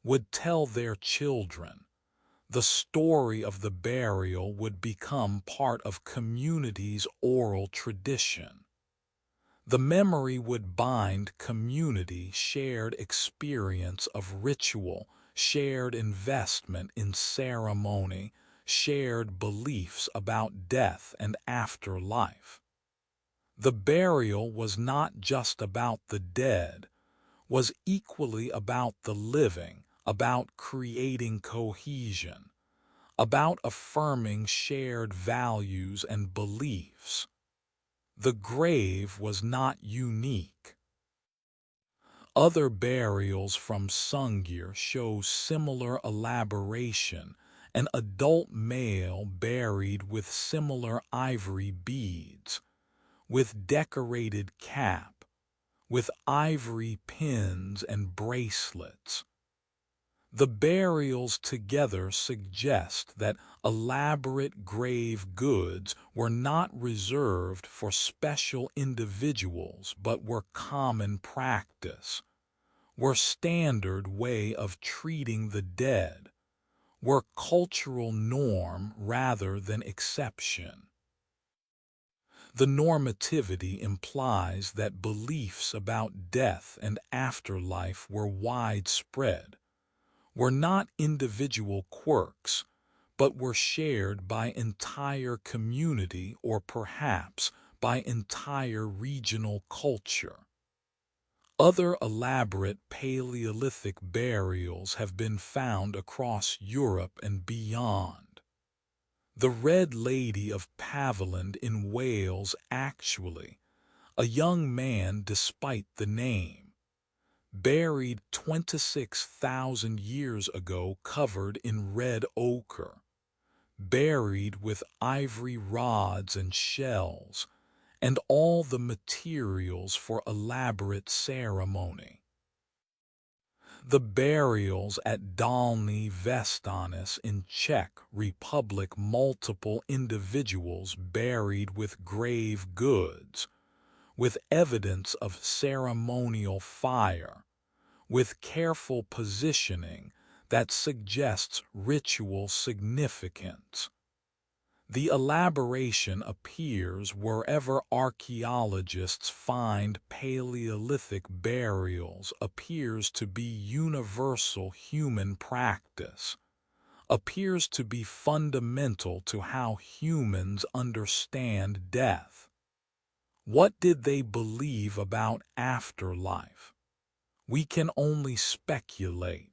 would tell their children. The story of the burial would become part of community's oral tradition. The memory would bind community, shared experience of ritual, shared investment in ceremony, shared beliefs about death and afterlife. The burial was not just about the dead, was equally about the living, about creating cohesion, about affirming shared values and beliefs. The grave was not unique. Other burials from Sungir show similar elaboration, an adult male buried with similar ivory beads, with decorated cap, with ivory pins and bracelets. The burials together suggest that elaborate grave goods were not reserved for special individuals but were common practice, were standard way of treating the dead, were cultural norm rather than exception. The normativity implies that beliefs about death and afterlife were widespread, were not individual quirks, but were shared by entire community or perhaps by entire regional culture. Other elaborate Paleolithic burials have been found across Europe and beyond. The Red Lady of Paviland in Wales, actually, a young man despite the name, buried 26,000 years ago, covered in red ochre, buried with ivory rods and shells, and all the materials for elaborate ceremony. The burials at Dolní Věstonice in Czech Republic, multiple individuals buried with grave goods, with evidence of ceremonial fire, with careful positioning that suggests ritual significance. The elaboration appears wherever archaeologists find Paleolithic burials, appears to be universal human practice, appears to be fundamental to how humans understand death. What did they believe about afterlife? We can only speculate.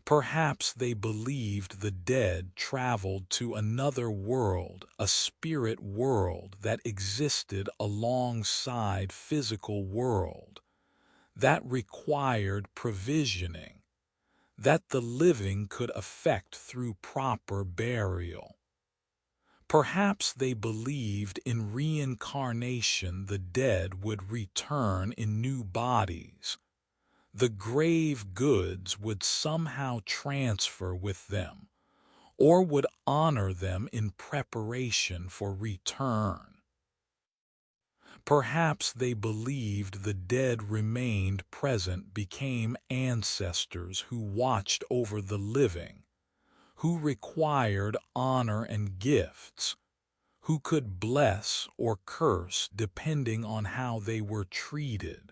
Perhaps they believed the dead traveled to another world, a spirit world that existed alongside physical world, that required provisioning, that the living could effect through proper burial. Perhaps they believed in reincarnation, the dead would return in new bodies. The grave goods would somehow transfer with them, or would honor them in preparation for return. Perhaps they believed the dead remained present, became ancestors who watched over the living, who required honor and gifts, who could bless or curse depending on how they were treated.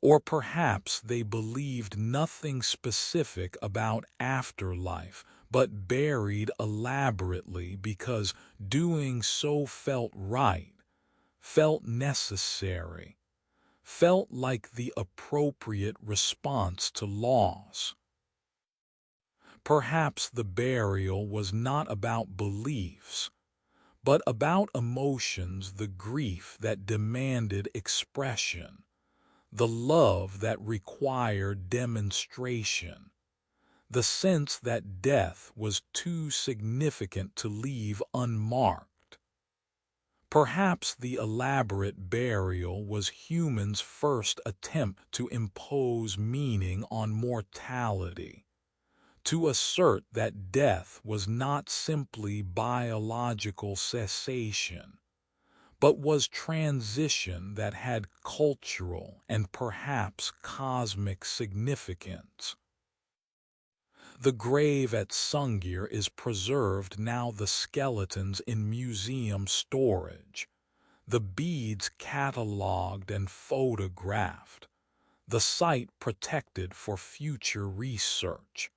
Or perhaps they believed nothing specific about afterlife, but buried elaborately because doing so felt right, felt necessary, felt like the appropriate response to loss. Perhaps the burial was not about beliefs, but about emotions, the grief that demanded expression, the love that required demonstration, the sense that death was too significant to leave unmarked. Perhaps the elaborate burial was humans' first attempt to impose meaning on mortality, to assert that death was not simply biological cessation, but was transition that had cultural and perhaps cosmic significance. The grave at Sungir is preserved now, the skeletons in museum storage, the beads catalogued and photographed, the site protected for future research.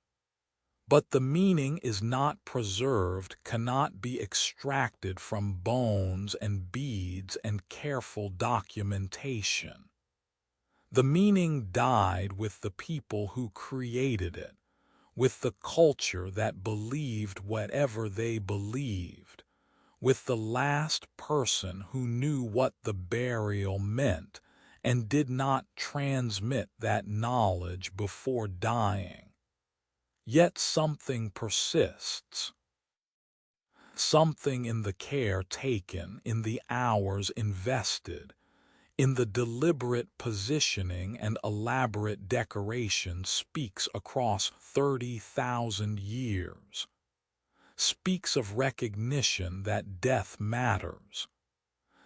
But the meaning is not preserved, cannot be extracted from bones and beads and careful documentation. The meaning died with the people who created it, with the culture that believed whatever they believed, with the last person who knew what the burial meant and did not transmit that knowledge before dying. Yet something persists. Something in the care taken, in the hours invested, in the deliberate positioning and elaborate decoration speaks across 30,000 years, speaks of recognition that death matters,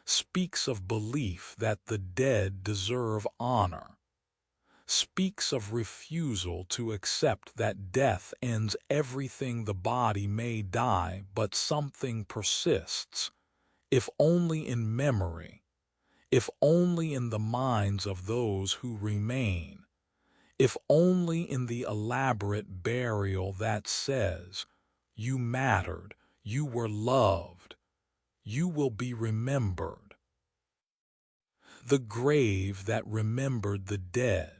speaks of belief that the dead deserve honor, speaks of refusal to accept that death ends everything. The body may die, but something persists, if only in memory, if only in the minds of those who remain, if only in the elaborate burial that says, "You mattered, you were loved, you will be remembered." The grave that remembered the dead,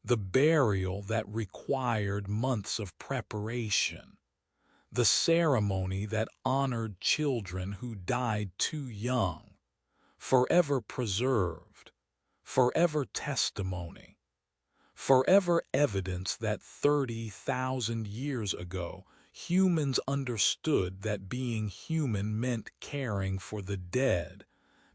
the burial that required months of preparation, the ceremony that honored children who died too young, forever preserved, forever testimony, forever evidence that 30,000 years ago humans understood that being human meant caring for the dead,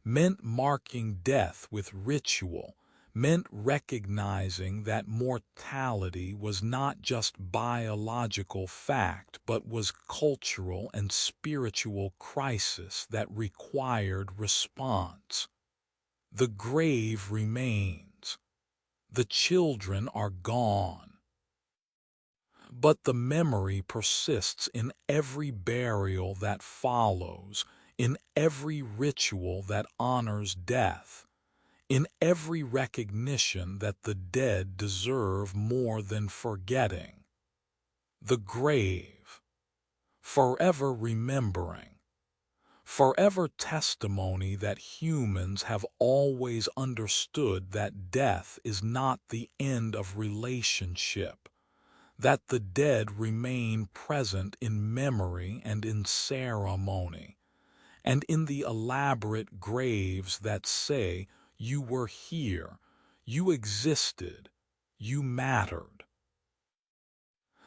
meant marking death with ritual, meant recognizing that mortality was not just biological fact but was cultural and spiritual crisis that required response. The grave remains. The children are gone. But the memory persists in every burial that follows, in every ritual that honors death, in every recognition that the dead deserve more than forgetting. The grave, forever remembering, forever testimony that humans have always understood that death is not the end of relationship, that the dead remain present in memory and in ceremony, and in the elaborate graves that say, "You were here, you existed, you mattered."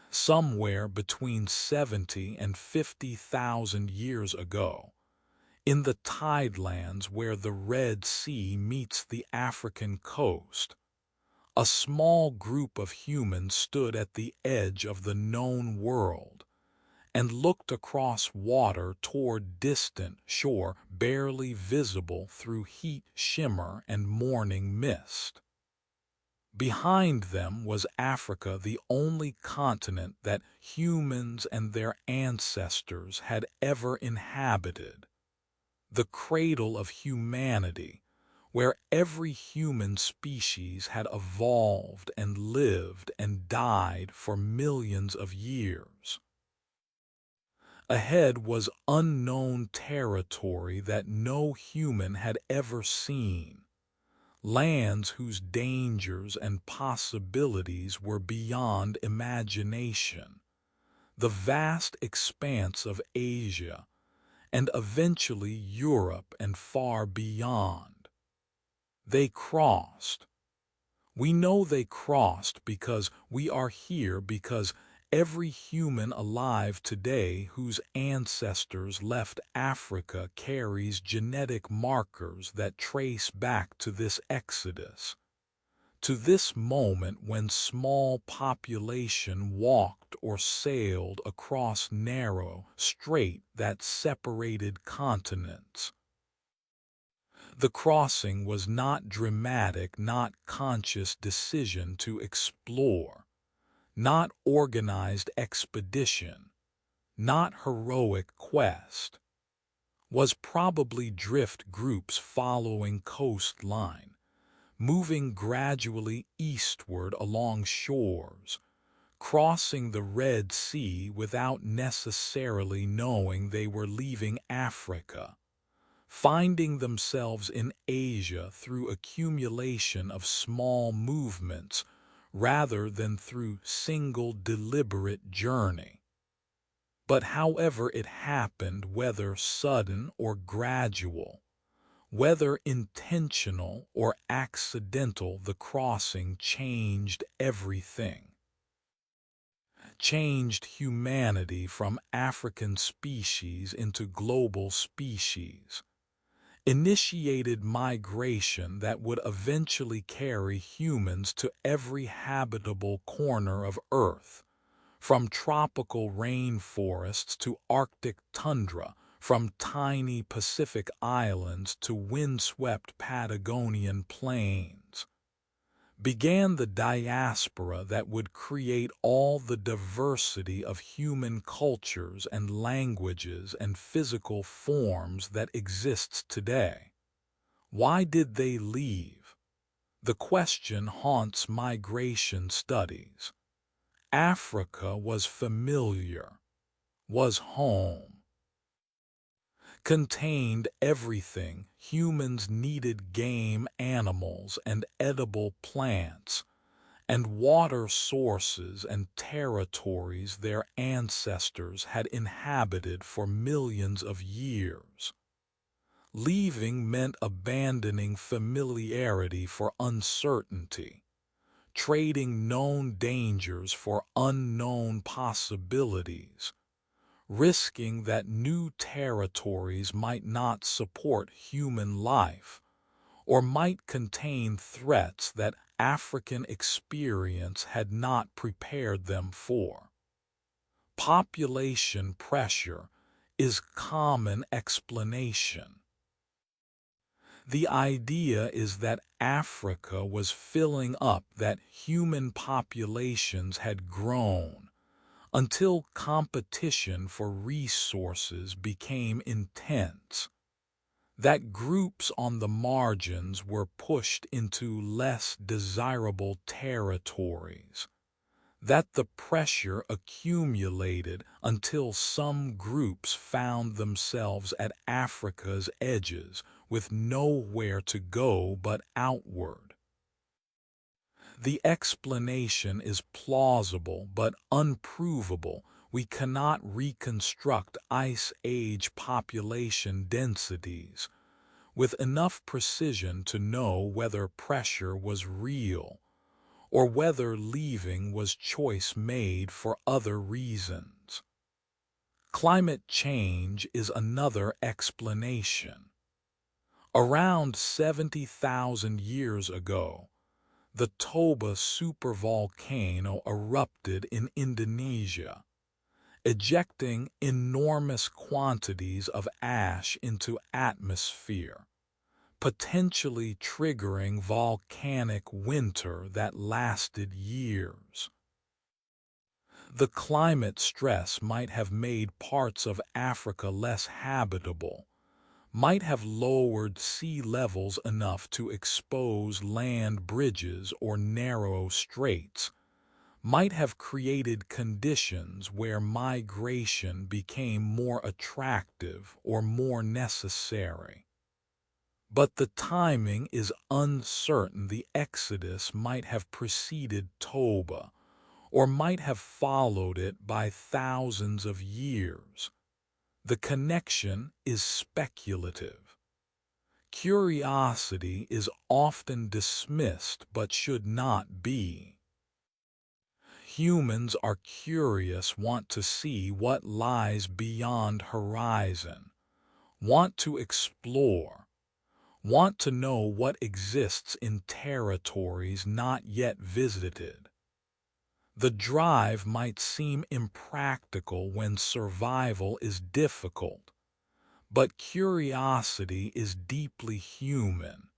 Somewhere between 70 and 50,000 years ago, in the tidelands where the Red Sea meets the African coast, a small group of humans stood at the edge of the known world and looked across water toward distant shore barely visible through heat, shimmer, and morning mist. Behind them was Africa, the only continent that humans and their ancestors had ever inhabited, the cradle of humanity, where every human species had evolved and lived and died for millions of years. Ahead was unknown territory that no human had ever seen, lands whose dangers and possibilities were beyond imagination, the vast expanse of Asia, and eventually Europe and far beyond. They crossed. We know they crossed because we are here, because every human alive today whose ancestors left Africa carries genetic markers that trace back to this exodus, to this moment when small population walked or sailed across narrow strait that separated continents. The crossing was not dramatic, not conscious decision to explore, not organized expedition, not heroic quest. Was probably drift groups following coastline, moving gradually eastward along shores, crossing the Red Sea without necessarily knowing they were leaving Africa, finding themselves in Asia through accumulation of small movements rather than through single deliberate journey. But however it happened, whether sudden or gradual, whether intentional or accidental, the crossing changed everything. Changed humanity from African species into global species. Initiated migration that would eventually carry humans to every habitable corner of Earth, from tropical rainforests to Arctic tundra, from tiny Pacific islands to windswept Patagonian plains. Began the diaspora that would create all the diversity of human cultures and languages and physical forms that exists today. Why did they leave? The question haunts migration studies. Africa was familiar, was home. Contained everything humans needed: game animals and edible plants, and water sources and territories their ancestors had inhabited for millions of years. Leaving meant abandoning familiarity for uncertainty, trading known dangers for unknown possibilities, risking that new territories might not support human life, or might contain threats that African experience had not prepared them for. Population pressure is common explanation. The idea is that Africa was filling up, that human populations had grown, until competition for resources became intense, that groups on the margins were pushed into less desirable territories, that the pressure accumulated until some groups found themselves at Africa's edges with nowhere to go but outward. The explanation is plausible but unprovable. We cannot reconstruct Ice Age population densities with enough precision to know whether pressure was real, or whether leaving was choice made for other reasons. Climate change is another explanation. Around 70,000 years ago, the Toba supervolcano erupted in Indonesia, ejecting enormous quantities of ash into atmosphere, potentially triggering volcanic winter that lasted years. The climate stress might have made parts of Africa less habitable, might have lowered sea levels enough to expose land bridges or narrow straits, might have created conditions where migration became more attractive or more necessary. But the timing is uncertain. The Exodus might have preceded Toba, or might have followed it by thousands of years. The connection is speculative. Curiosity is often dismissed but should not be. Humans are curious, want to see what lies beyond horizon, want to explore, want to know what exists in territories not yet visited. The drive might seem impractical when survival is difficult, but curiosity is deeply human,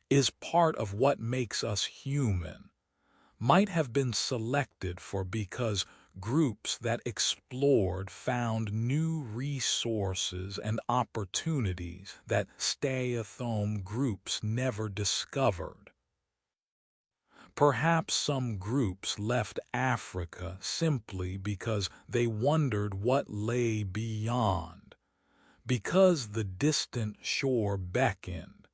is part of what makes us human, might have been selected for because groups that explored found new resources and opportunities that stay-at-home groups never discovered. Perhaps some groups left Africa simply because they wondered what lay beyond, because the distant shore beckoned,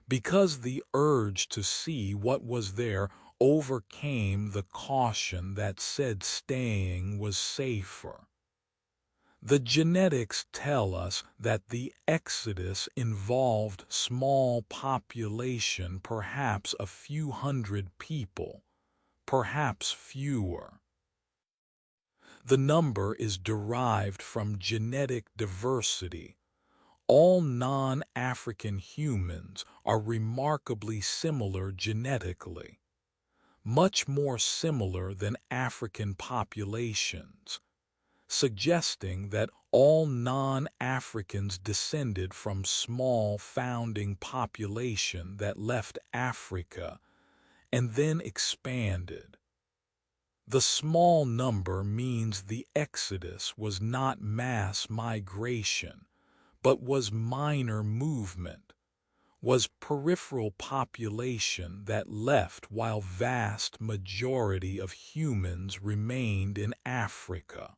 because the urge to see what was there overcame the caution that said staying was safer. The genetics tell us that the exodus involved small population, perhaps a few hundred people, perhaps fewer. The number is derived from genetic diversity. All non-African humans are remarkably similar genetically, much more similar than African populations, suggesting that all non-Africans descended from small founding population that left Africa and then expanded. The small number means the exodus was not mass migration, but was minor movement, was peripheral population that left while vast majority of humans remained in Africa.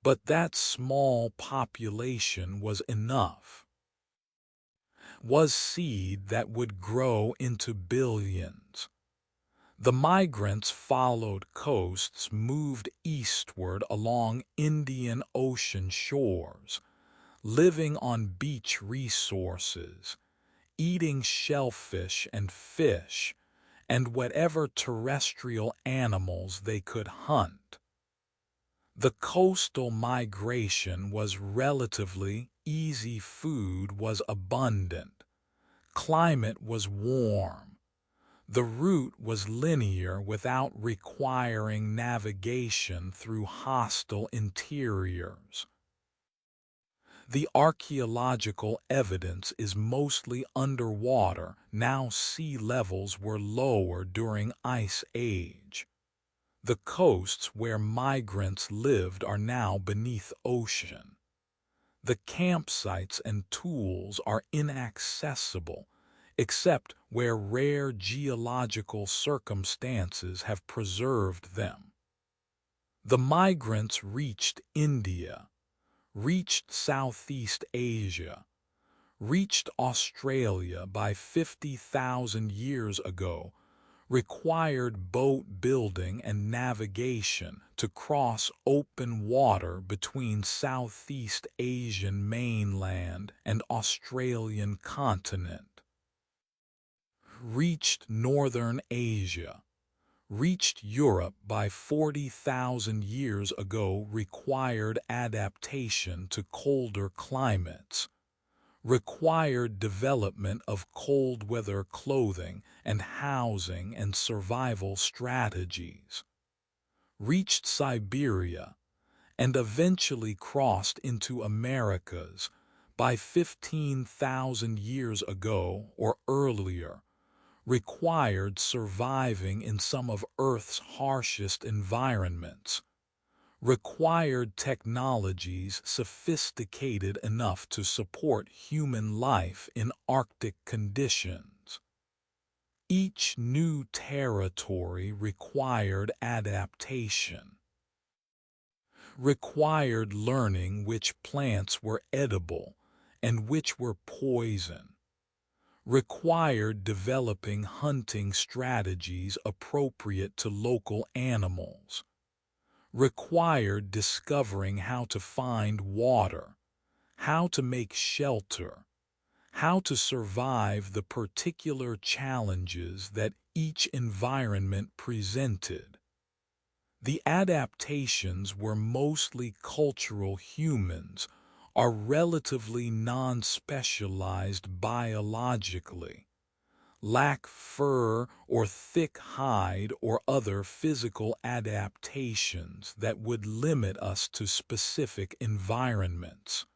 But that small population was enough, was seed that would grow into billions. The migrants followed coasts, moved eastward along Indian Ocean shores, living on beach resources, eating shellfish and fish, and whatever terrestrial animals they could hunt. The coastal migration was relatively easy, food was abundant, climate was warm, the route was linear without requiring navigation through hostile interiors. The archaeological evidence is mostly underwater. Now sea levels were lower during Ice Age. The coasts where migrants lived are now beneath ocean. The campsites and tools are inaccessible, except where rare geological circumstances have preserved them. The migrants reached India, reached Southeast Asia, reached Australia by 50,000 years ago, required boat building and navigation to cross open water between Southeast Asian mainland and Australian continent, reached Northern Asia, reached Europe by 40,000 years ago, required adaptation to colder climates, required development of cold weather clothing and housing and survival strategies, reached Siberia, and eventually crossed into Americas, by 15,000 years ago or earlier, required surviving in some of Earth's harshest environments, required technologies sophisticated enough to support human life in Arctic conditions. Each new territory required adaptation, required learning which plants were edible and which were poison, required developing hunting strategies appropriate to local animals, required discovering how to find water, how to make shelter, how to survive the particular challenges that each environment presented. The adaptations were mostly cultural. Humans are relatively non-specialized biologically, lack fur or thick hide or other physical adaptations that would limit us to specific environments.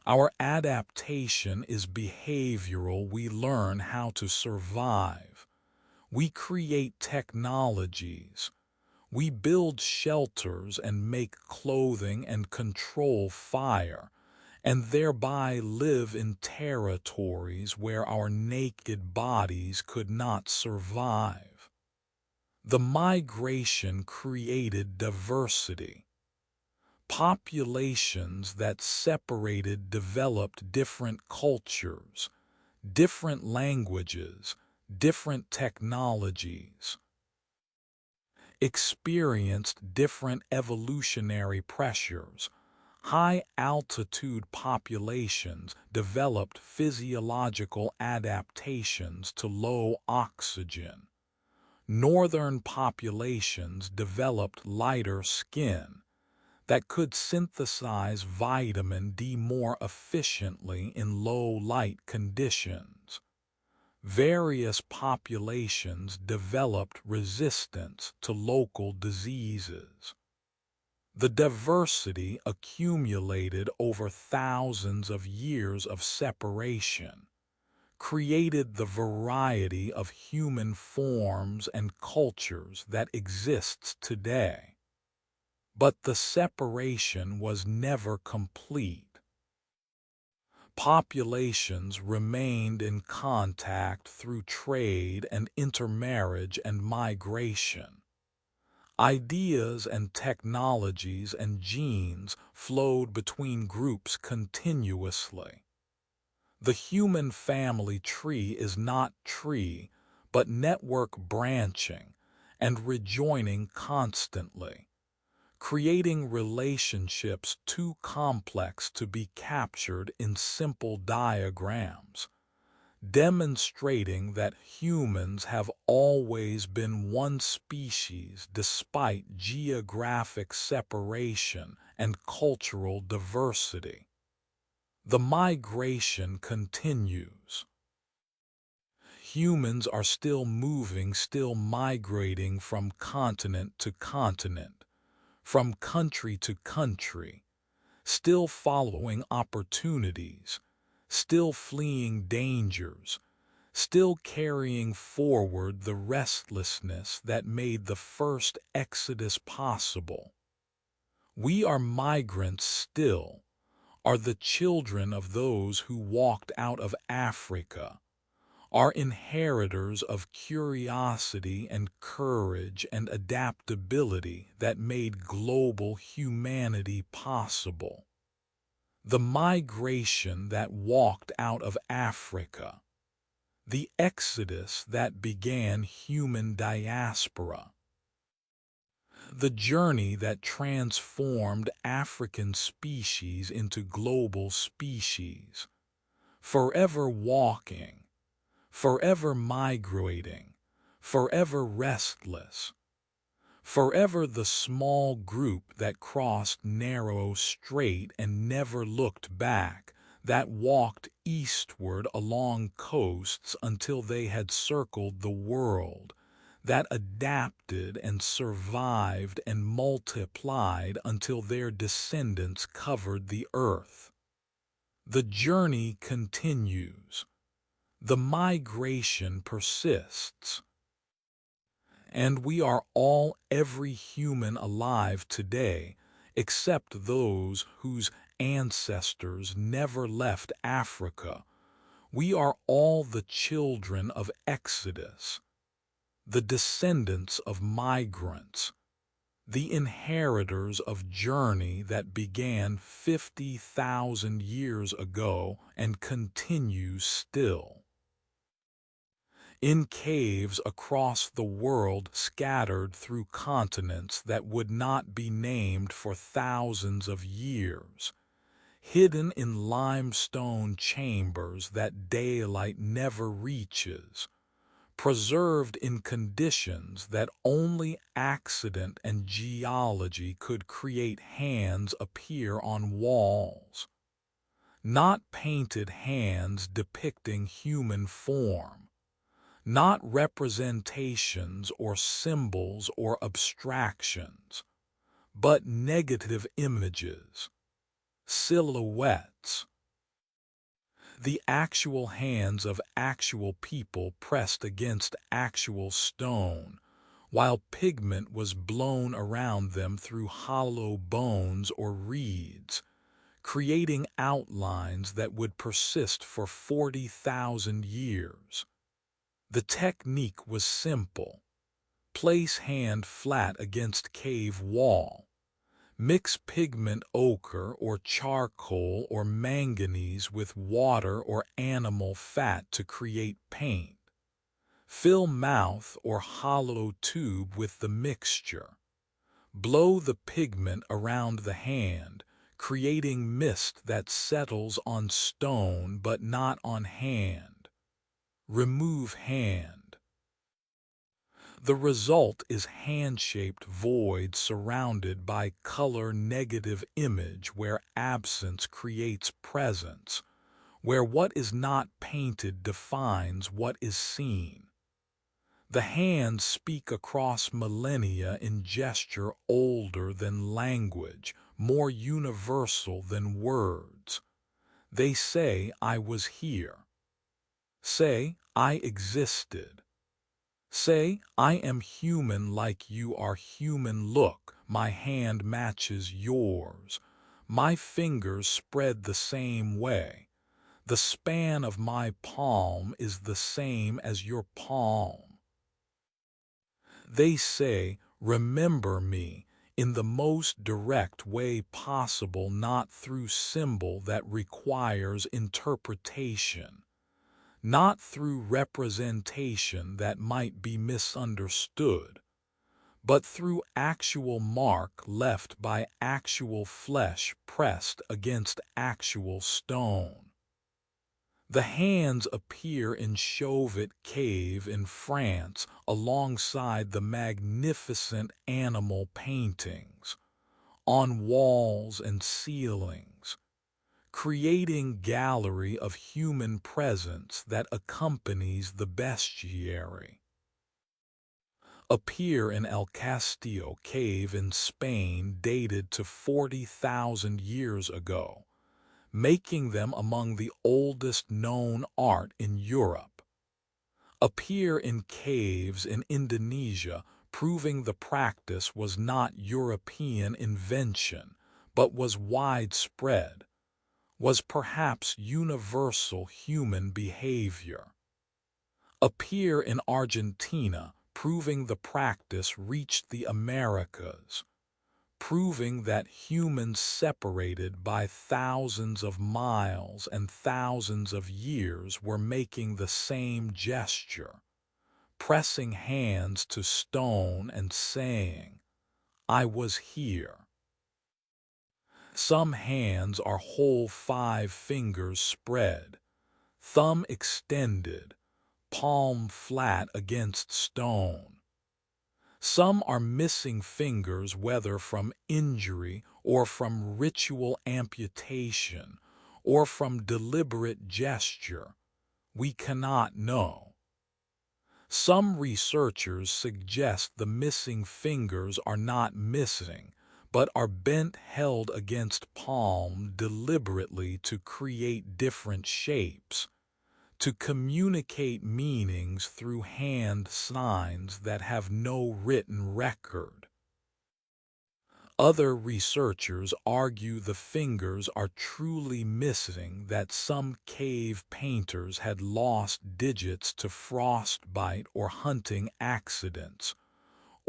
Our adaptation is behavioral. We learn how to survive. We create technologies. We build shelters and make clothing and control fire, and thereby live in territories where our naked bodies could not survive. The migration created diversity. Populations that separated developed different cultures, different languages, different technologies, experienced different evolutionary pressures. High-altitude populations developed physiological adaptations to low oxygen. Northern populations developed lighter skin that could synthesize vitamin D more efficiently in low-light conditions. Various populations developed resistance to local diseases. The diversity accumulated over thousands of years of separation, created the variety of human forms and cultures that exists today. But the separation was never complete. Populations remained in contact through trade and intermarriage and migration. Ideas and technologies and genes flowed between groups continuously. The human family tree is not tree, but network branching and rejoining constantly, creating relationships too complex to be captured in simple diagrams, demonstrating that humans have always been one species despite geographic separation and cultural diversity. The migration continues. Humans are still moving, still migrating from continent to continent, from country to country, still following opportunities, still fleeing dangers, still carrying forward the restlessness that made the first exodus possible. We are migrants still, are the children of those who walked out of Africa, are inheritors of curiosity and courage and adaptability that made global humanity possible. The migration that walked out of Africa, the exodus that began human diaspora, the journey that transformed African species into global species, forever walking, forever migrating, forever restless, forever the small group that crossed narrow strait and never looked back, that walked eastward along coasts until they had circled the world, that adapted and survived and multiplied until their descendants covered the earth. The journey continues. The migration persists. And we are all every human alive today, except those whose ancestors never left Africa. We are all the children of Exodus, the descendants of migrants, the inheritors of journey that began 50,000 years ago and continues still. In caves across the world scattered through continents that would not be named for thousands of years, hidden in limestone chambers that daylight never reaches, preserved in conditions that only accident and geology could create, hands appear on walls. Not painted hands depicting human form, not representations or symbols or abstractions, but negative images, silhouettes. The actual hands of actual people pressed against actual stone, while pigment was blown around them through hollow bones or reeds, creating outlines that would persist for 40,000 years. The technique was simple. Place hand flat against cave wall. Mix pigment ochre or charcoal or manganese with water or animal fat to create paint. Fill mouth or hollow tube with the mixture. Blow the pigment around the hand, creating mist that settles on stone but not on hand. Remove hand. The result is hand-shaped void surrounded by color-negative image where absence creates presence, where what is not painted defines what is seen. The hands speak across millennia in gesture older than language, more universal than words. They say, "I was here." Say, "I existed." Say, "I am human like you are human. Look, my hand matches yours. My fingers spread the same way. The span of my palm is the same as your palm." They say, "Remember me," in the most direct way possible, not through symbol that requires interpretation, not through representation that might be misunderstood, but through actual mark left by actual flesh pressed against actual stone. The hands appear in Chauvet Cave in France alongside the magnificent animal paintings, on walls and ceilings, creating gallery of human presence that accompanies the bestiary. Appear in El Castillo Cave in Spain dated to 40,000 years ago, making them among the oldest known art in Europe. Appear in caves in Indonesia, proving the practice was not European invention, but was widespread, was perhaps universal human behavior. Appear in Argentina, proving the practice reached the Americas, proving that humans separated by thousands of miles and thousands of years were making the same gesture, pressing hands to stone and saying, "I was here." Some hands are whole 5 fingers spread, thumb extended, palm flat against stone. Some are missing fingers, whether from injury or from ritual amputation or from deliberate gesture. We cannot know. Some researchers suggest the missing fingers are not missing, but are bent held against palm deliberately to create different shapes, to communicate meanings through hand signs that have no written record. Other researchers argue the fingers are truly missing, that some cave painters had lost digits to frostbite or hunting accidents,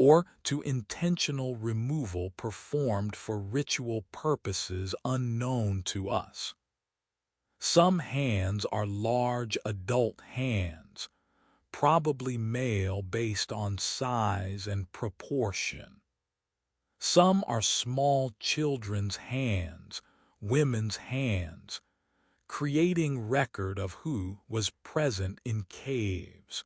or to intentional removal performed for ritual purposes unknown to us. Some hands are large adult hands, probably male based on size and proportion. Some are small children's hands, women's hands, creating record of who was present in caves,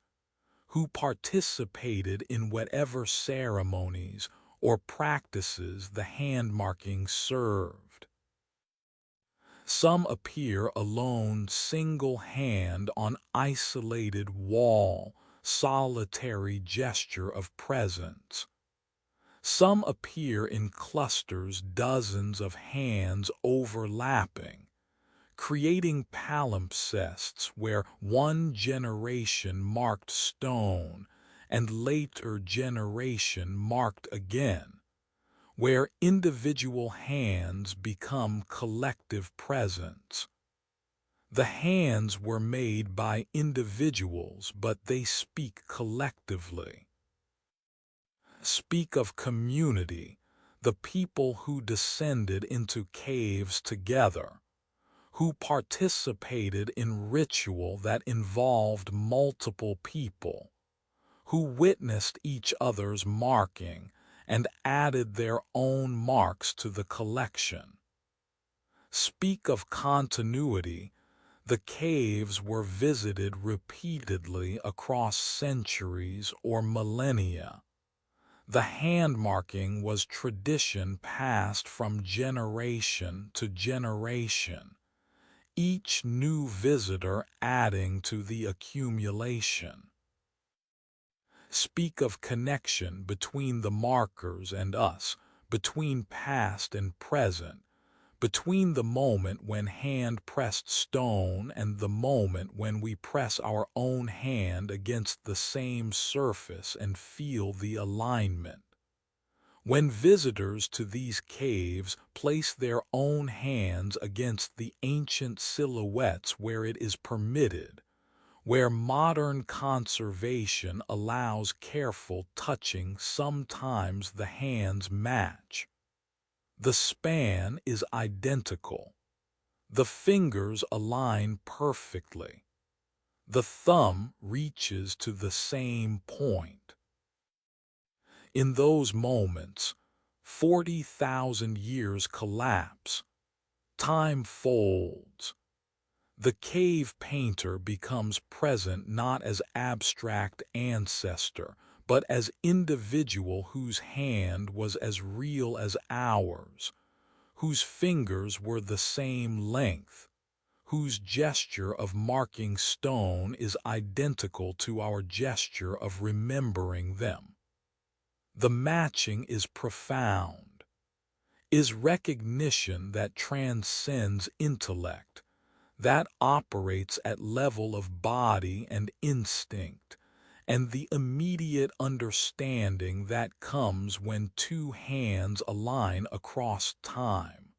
who participated in whatever ceremonies or practices the hand marking served. Some appear alone, single hand on isolated wall, solitary gesture of presence. Some appear in clusters, dozens of hands overlapping, creating palimpsests where one generation marked stone and later generation marked again, where individual hands become collective presence. The hands were made by individuals, but they speak collectively. Speak of community, the people who descended into caves together, who participated in ritual that involved multiple people, who witnessed each other's marking and added their own marks to the collection. Speak of continuity, the caves were visited repeatedly across centuries or millennia. The hand marking was tradition passed from generation to generation, each new visitor adding to the accumulation. Speak of connection between the markers and us, between past and present, between the moment when hand pressed stone and the moment when we press our own hand against the same surface and feel the alignment. When visitors to these caves place their own hands against the ancient silhouettes where it is permitted, where modern conservation allows careful touching, sometimes the hands match. The span is identical. The fingers align perfectly. The thumb reaches to the same point. In those moments, 40,000 years collapse. Time folds. The cave painter becomes present not as abstract ancestor, but as individual whose hand was as real as ours, whose fingers were the same length, whose gesture of marking stone is identical to our gesture of remembering them. The matching is profound, is recognition that transcends intellect, that operates at level of body and instinct, and the immediate understanding that comes when two hands align across time.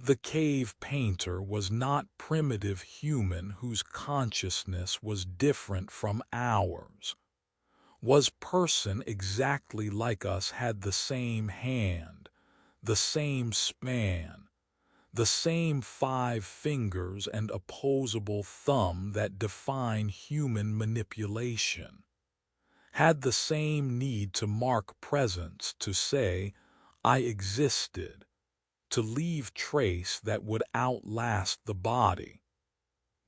The cave painter was not primitive human whose consciousness was different from ours. Was person exactly like us, had the same hand, the same span, the same 5 fingers and opposable thumb that define human manipulation, had the same need to mark presence, to say, I existed, to leave trace that would outlast the body.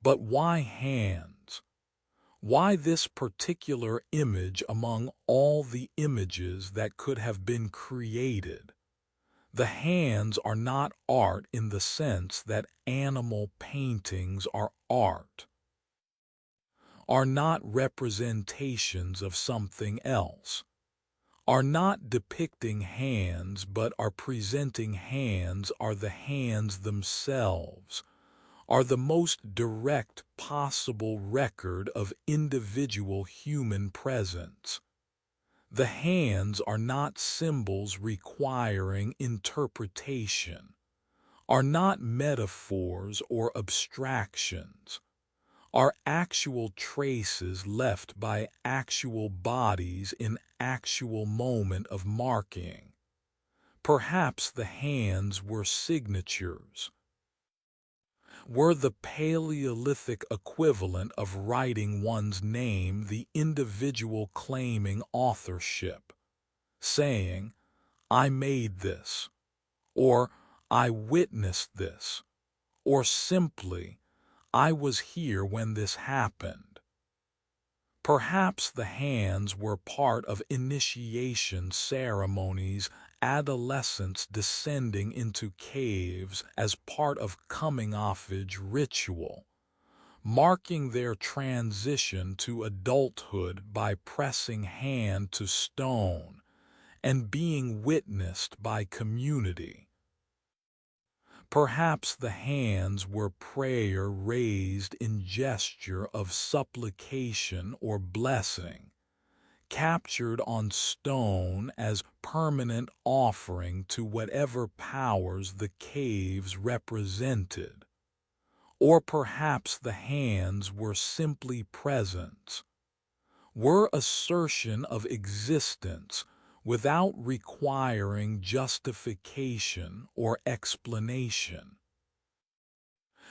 But why hands? Why this particular image among all the images that could have been created? The hands are not art in the sense that animal paintings are art, are not representations of something else, are not depicting hands but are presenting hands, are the hands themselves, are the most direct possible record of individual human presence. The hands are not symbols requiring interpretation, are not metaphors or abstractions, are actual traces left by actual bodies in actual moment of marking. Perhaps the hands were signatures, were the Paleolithic equivalent of writing one's name, the individual claiming authorship, saying, "I made this," or "I witnessed this," or simply, "I was here when this happened." Perhaps the hands were part of initiation ceremonies, adolescents descending into caves as part of coming-of-age ritual, marking their transition to adulthood by pressing hand to stone and being witnessed by community. Perhaps the hands were prayer raised in gesture of supplication or blessing, captured on stone as permanent offering to whatever powers the caves represented. Or perhaps the hands were simply presence, were assertion of existence without requiring justification or explanation.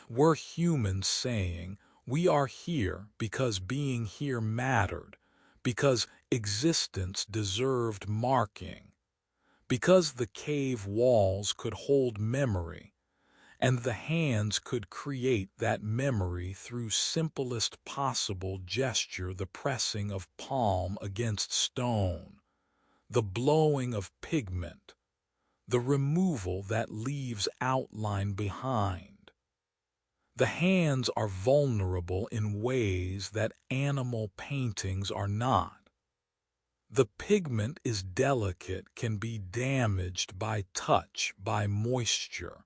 Were humans saying, "We are here because being here mattered, because existence deserved marking, because the cave walls could hold memory, and the hands could create that memory through simplest possible gesture, the pressing of palm against stone, the blowing of pigment, the removal that leaves outline behind." The hands are vulnerable in ways that animal paintings are not. The pigment is delicate, can be damaged by touch, by moisture,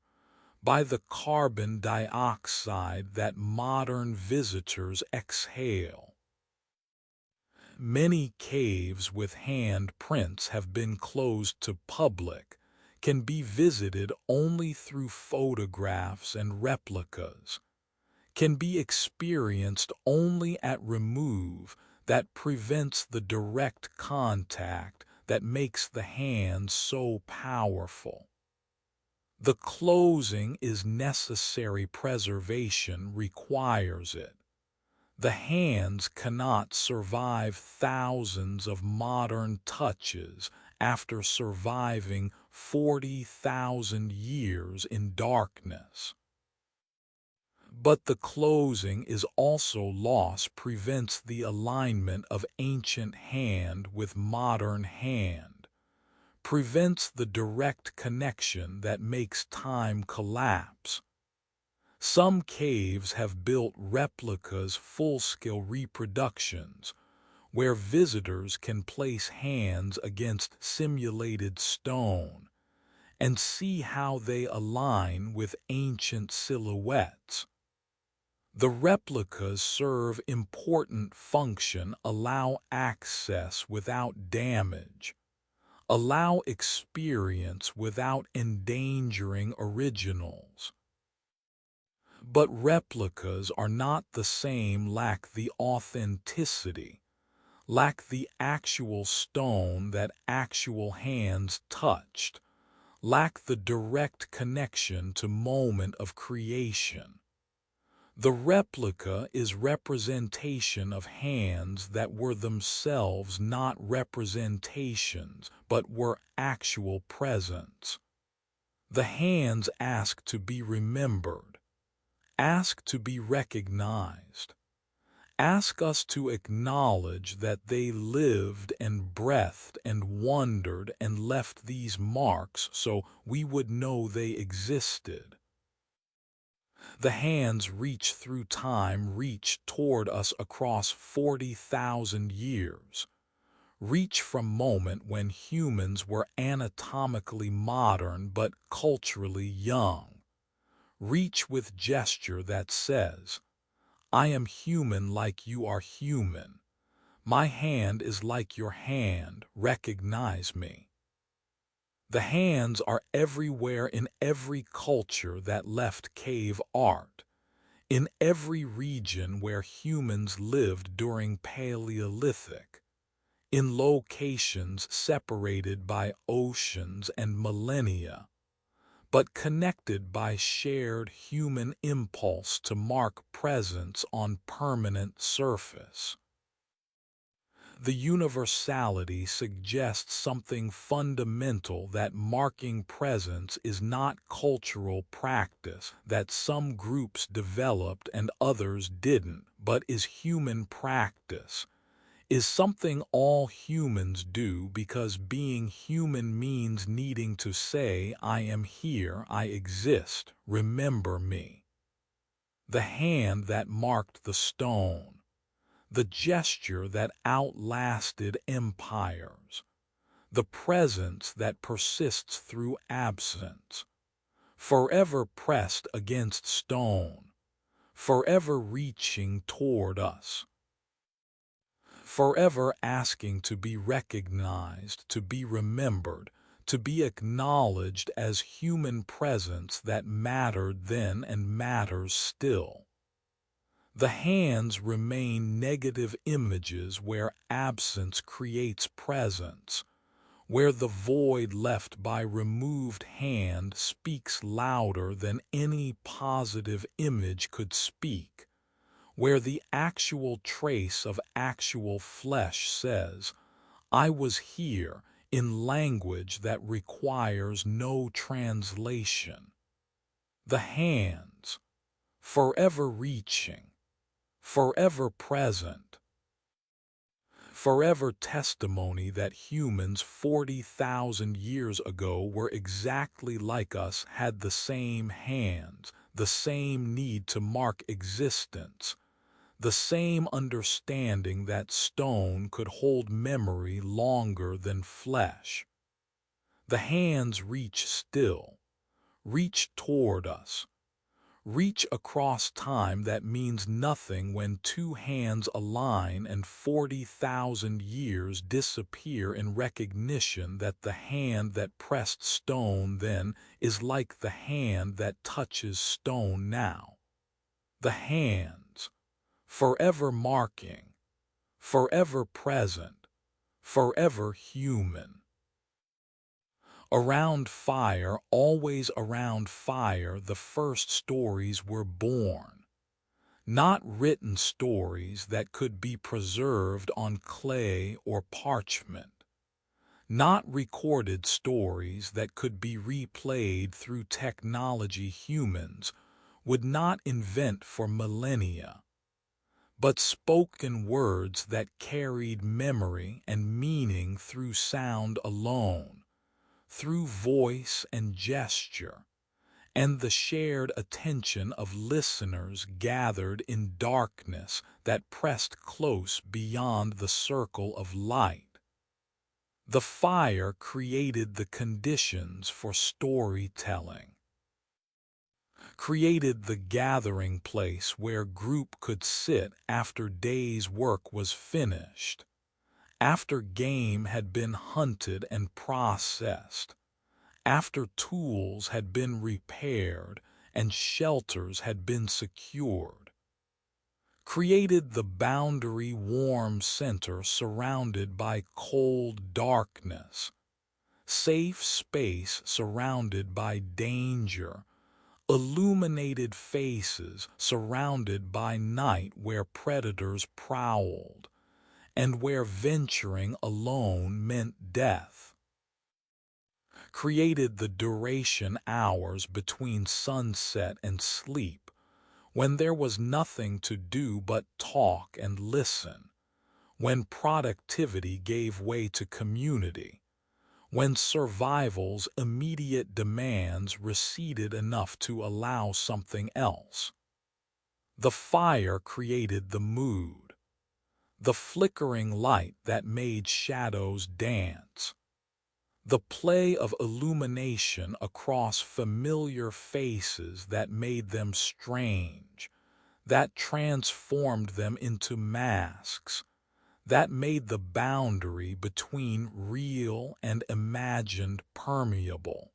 by the carbon dioxide that modern visitors exhale. Many caves with hand prints have been closed to public, can be visited only through photographs and replicas, can be experienced only at remove that prevents the direct contact that makes the hand so powerful. The closing is necessary, preservation requires it. The hands cannot survive thousands of modern touches after surviving 40,000 years in darkness. But the closing is also loss, prevents the alignment of ancient hand with modern hand, prevents the direct connection that makes time collapse. Some caves have built replicas, full-scale reproductions, where visitors can place hands against simulated stone and see how they align with ancient silhouettes. The replicas serve important function, allow access without damage, allow experience without endangering originals. But replicas are not the same, lack the authenticity, lack the actual stone that actual hands touched, lack the direct connection to moment of creation. The replica is representation of hands that were themselves not representations, but were actual presence. The hands ask to be remembered, ask to be recognized, ask us to acknowledge that they lived and breathed and wondered and left these marks so we would know they existed. The hands reach through time, reach toward us across 40,000 years, Reach from moment when humans were anatomically modern but culturally young. Reach with gesture that says, I am human like you are human. My hand is like your hand, recognize me. The hands are everywhere in every culture that left cave art, in every region where humans lived during Paleolithic, in locations separated by oceans and millennia, but connected by shared human impulse to mark presence on permanent surface. The universality suggests something fundamental, that marking presence is not cultural practice that some groups developed and others didn't, but is human practice, is something all humans do because being human means needing to say, I am here, I exist, remember me. The hand that marked the stone, the gesture that outlasted empires, the presence that persists through absence, forever pressed against stone, forever reaching toward us, forever asking to be recognized, to be remembered, to be acknowledged as human presence that mattered then and matters still. The hands remain negative images where absence creates presence, where the void left by removed hand speaks louder than any positive image could speak, where the actual trace of actual flesh says, I was here, in language that requires no translation. The hands, forever reaching, forever present, forever testimony that humans 40,000 years ago were exactly like us, had the same hands, the same need to mark existence, the same understanding that stone could hold memory longer than flesh. The hands reach still, reach toward us, reach across time that means nothing when two hands align and 40,000 years disappear in recognition that the hand that pressed stone then is like the hand that touches stone now. The hands, forever marking, forever present, forever human. Around fire, always around fire, the first stories were born. Not written stories that could be preserved on clay or parchment. Not recorded stories that could be replayed through technology humans would not invent for millennia, but spoken words that carried memory and meaning through sound alone, through voice and gesture, and the shared attention of listeners gathered in darkness that pressed close beyond the circle of light. The fire created the conditions for storytelling, created the gathering place where group could sit after day's work was finished, after game had been hunted and processed, after tools had been repaired and shelters had been secured, created the boundary warm center surrounded by cold darkness, safe space surrounded by danger, illuminated faces surrounded by night where predators prowled, and where venturing alone meant death. Created the duration hours between sunset and sleep, when there was nothing to do but talk and listen, when productivity gave way to community, when survival's immediate demands receded enough to allow something else. The fire created the mood, the flickering light that made shadows dance, the play of illumination across familiar faces that made them strange, that transformed them into masks, that made the boundary between real and imagined permeable.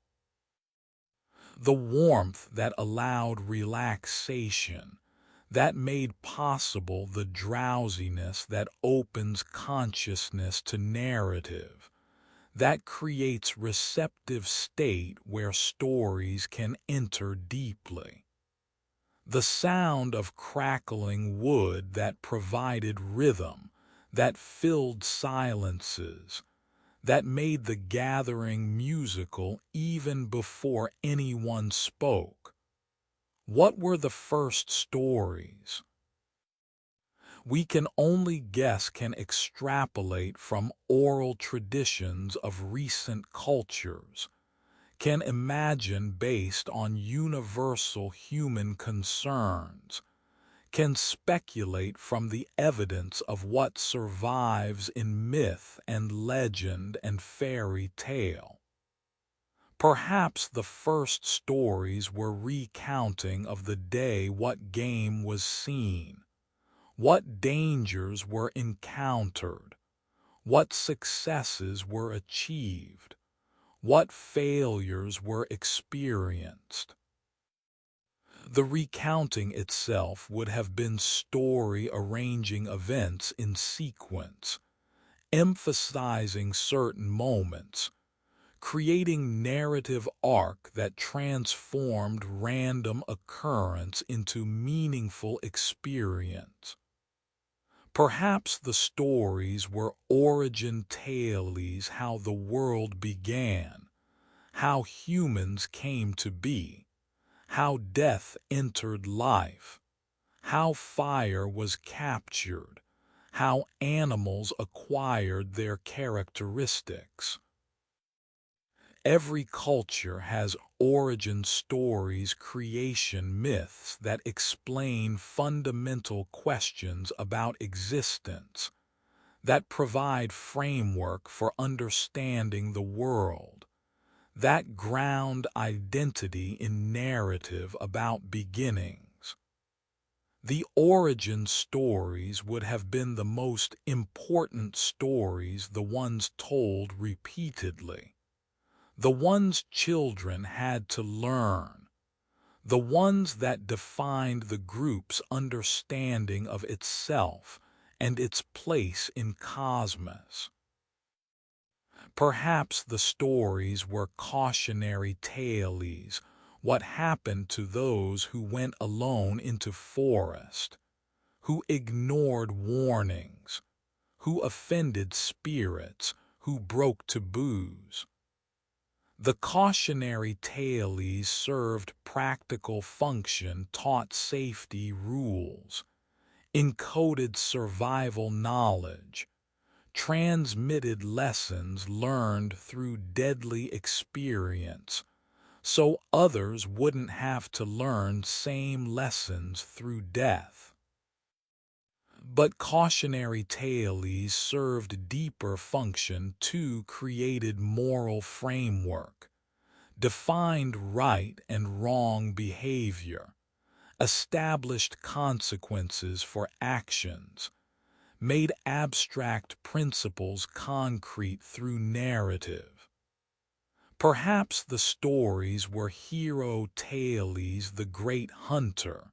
The warmth that allowed relaxation, that made possible the drowsiness that opens consciousness to narrative, that creates receptive state where stories can enter deeply. The sound of crackling wood that provided rhythm, that filled silences, that made the gathering musical even before anyone spoke. What were the first stories? We can only guess, can extrapolate from oral traditions of recent cultures, can imagine based on universal human concerns, can speculate from the evidence of what survives in myth and legend and fairy tale. Perhaps the first stories were recounting of the day what game was seen, what dangers were encountered, what successes were achieved, what failures were experienced. The recounting itself would have been story arranging events in sequence, emphasizing certain moments, creating narrative arc that transformed random occurrence into meaningful experience. Perhaps the stories were origin tales, how the world began, how humans came to be, how death entered life, how fire was captured, how animals acquired their characteristics. Every culture has origin stories, creation myths that explain fundamental questions about existence, that provide framework for understanding the world, that ground identity in narrative about beginnings. The origin stories would have been the most important stories, the ones told repeatedly, the ones children had to learn, the ones that defined the group's understanding of itself and its place in cosmos. Perhaps the stories were cautionary tales, what happened to those who went alone into forest, who ignored warnings, who offended spirits, who broke taboos. The cautionary tales served practical function, taught safety rules, encoded survival knowledge, transmitted lessons learned through deadly experience, so others wouldn't have to learn same lessons through death. But cautionary tales served deeper function too, created moral framework, defined right and wrong behavior, established consequences for actions, made abstract principles concrete through narrative. Perhaps the stories were hero tales, the great hunter,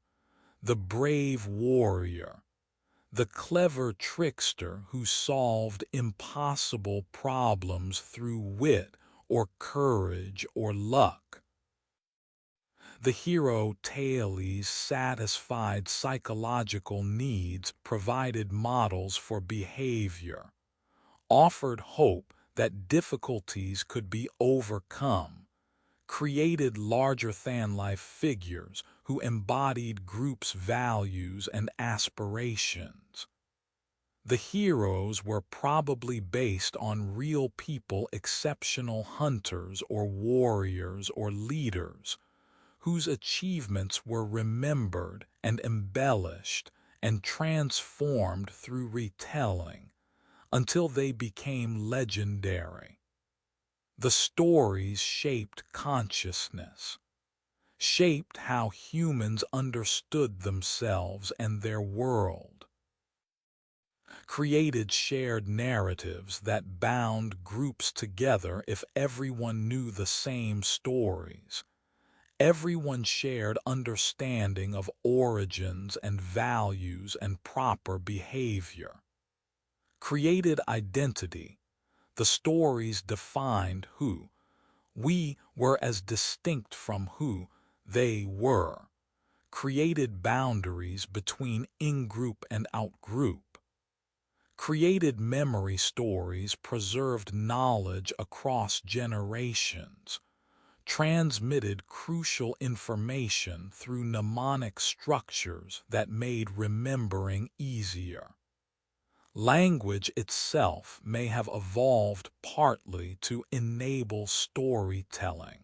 the brave warrior, the clever trickster who solved impossible problems through wit or courage or luck. The hero tales satisfied psychological needs, provided models for behavior, offered hope that difficulties could be overcome, created larger-than-life figures who embodied groups' values and aspirations. The heroes were probably based on real people, exceptional hunters or warriors or leaders, whose achievements were remembered and embellished and transformed through retelling until they became legendary. The stories shaped consciousness, shaped how humans understood themselves and their world, created shared narratives that bound groups together. If everyone knew the same stories, everyone shared understanding of origins and values and proper behavior. Created identity. The stories defined who we were as distinct from who they were. Created boundaries between in-group and out-group. Created memory stories, preserved knowledge across generations, transmitted crucial information through mnemonic structures that made remembering easier. Language itself may have evolved partly to enable storytelling.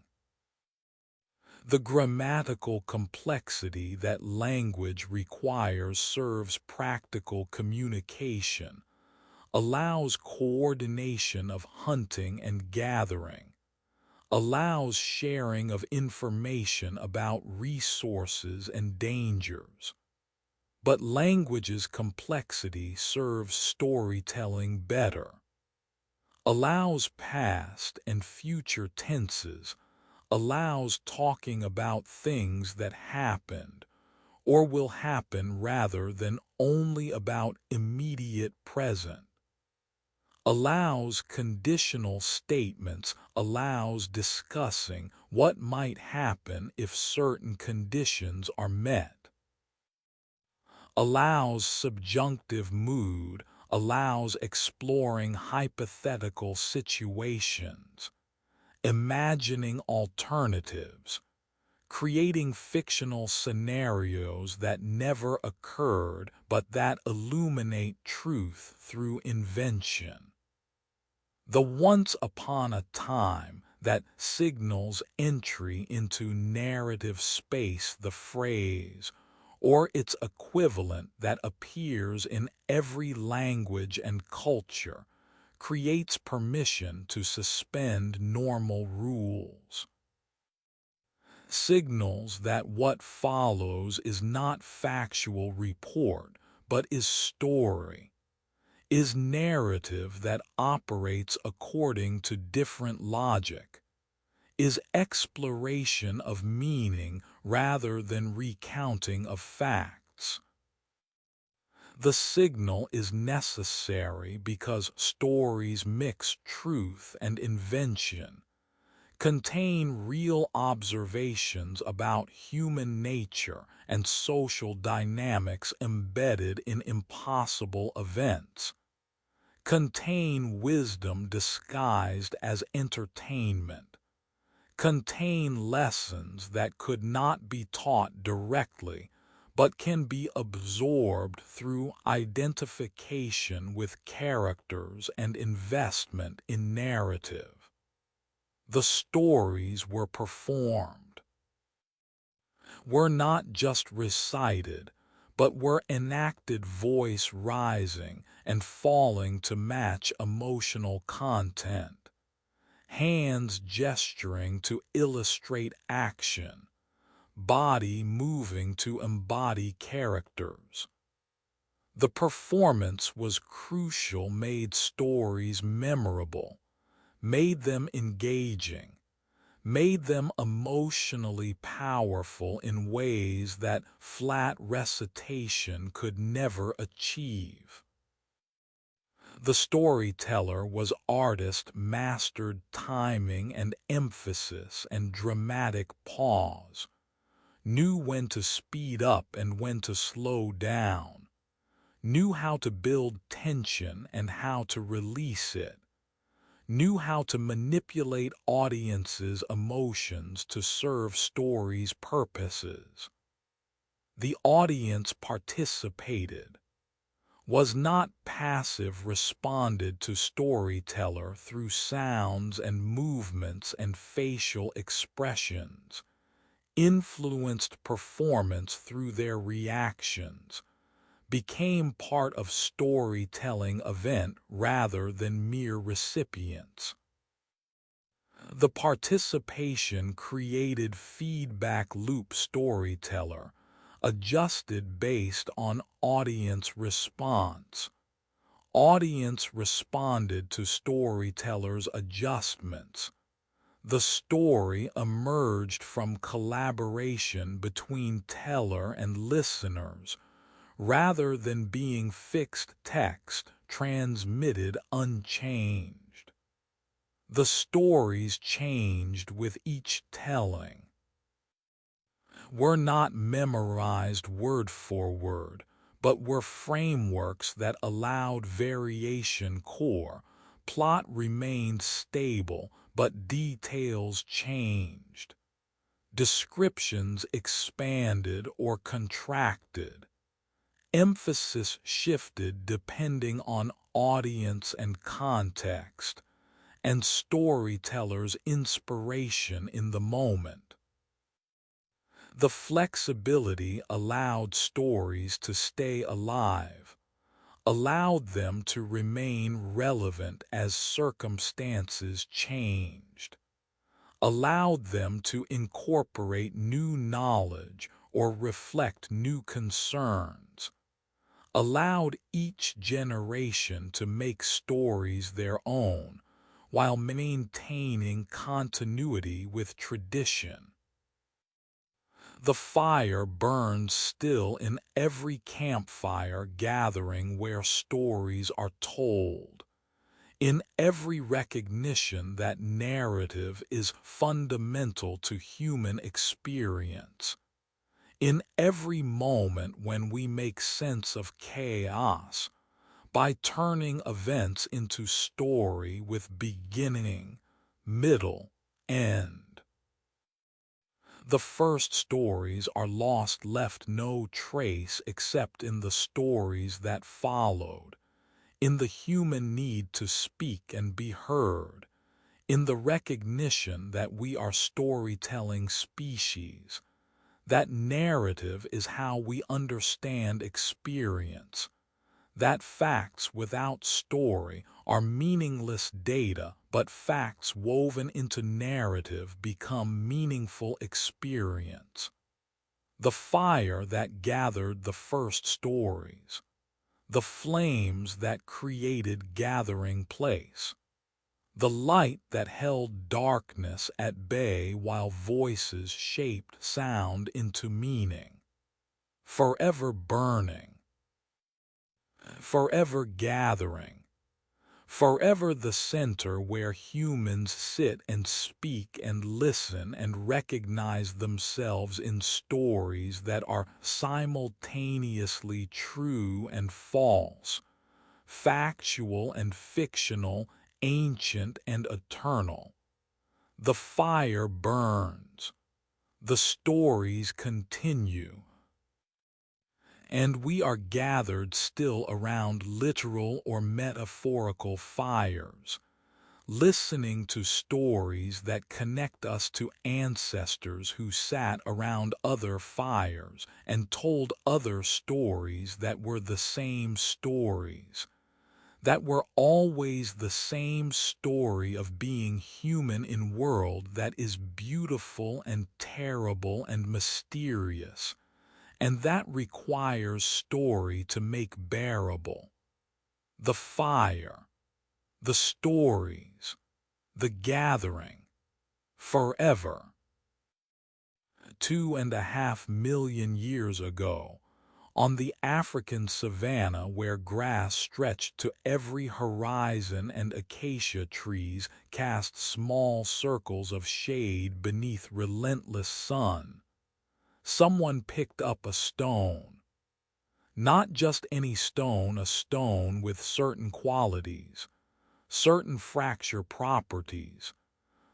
The grammatical complexity that language requires serves practical communication, allows coordination of hunting and gathering, allows sharing of information about resources and dangers. But language's complexity serves storytelling better, allows past and future tenses, allows talking about things that happened or will happen rather than only about immediate present, allows conditional statements, allows discussing what might happen if certain conditions are met, allows subjunctive mood, allows exploring hypothetical situations, imagining alternatives, creating fictional scenarios that never occurred but that illuminate truth through invention. The once upon a time that signals entry into narrative space, the phrase, or its equivalent that appears in every language and culture, creates permission to suspend normal rules. Signals that what follows is not factual report, but is story, is narrative that operates according to different logic, is exploration of meaning rather than recounting of facts. The signal is necessary because stories mix truth and invention, contain real observations about human nature and social dynamics embedded in impossible events, contain wisdom disguised as entertainment, contain lessons that could not be taught directly but can be absorbed through identification with characters and investment in narrative. The stories were performed, were not just recited, but were enacted, voice rising and falling to match emotional content, hands gesturing to illustrate action, body moving to embody characters. The performance was crucial, made stories memorable, made them engaging, made them emotionally powerful in ways that flat recitation could never achieve. The storyteller was artist, mastered timing and emphasis and dramatic pause, knew when to speed up and when to slow down, knew how to build tension and how to release it, knew how to manipulate audiences' emotions to serve stories' purposes. The audience participated, was not passive, responded to storyteller through sounds and movements and facial expressions, influenced performance through their reactions, became part of storytelling event rather than mere recipients. The participation created feedback loop storyteller, adjusted based on audience response. Audience responded to storyteller's adjustments. The story emerged from collaboration between teller and listeners, rather than being fixed text transmitted unchanged. The stories changed with each telling. Were not memorized word for word, but were frameworks that allowed variation. Core plot remained stable, but details changed. Descriptions expanded or contracted. Emphasis shifted depending on audience and context, and storyteller's inspiration in the moment. The flexibility allowed stories to stay alive, allowed them to remain relevant as circumstances changed, allowed them to incorporate new knowledge or reflect new concerns, allowed each generation to make stories their own while maintaining continuity with tradition. The fire burns still in every campfire gathering where stories are told, in every recognition that narrative is fundamental to human experience, in every moment when we make sense of chaos by turning events into story with beginning, middle, end. The first stories are lost, left no trace except in the stories that followed, in the human need to speak and be heard, in the recognition that we are storytelling species, that narrative is how we understand experience, that facts without story are meaningless data, but facts woven into narrative become meaningful experience. The fire that gathered the first stories, the flames that created gathering place, the light that held darkness at bay while voices shaped sound into meaning, forever burning, forever gathering, forever the center where humans sit and speak and listen and recognize themselves in stories that are simultaneously true and false, factual and fictional, ancient and eternal. The fire burns. The stories continue. And we are gathered still around literal or metaphorical fires, listening to stories that connect us to ancestors who sat around other fires and told other stories that were the same stories, that were always the same story of being human in a world that is beautiful and terrible and mysterious, and that requires story to make bearable. The fire, the stories, the gathering, forever. 2.5 million years ago, on the African savanna where grass stretched to every horizon and acacia trees cast small circles of shade beneath relentless sun, someone picked up a stone. Not just any stone, a stone with certain qualities, certain fracture properties,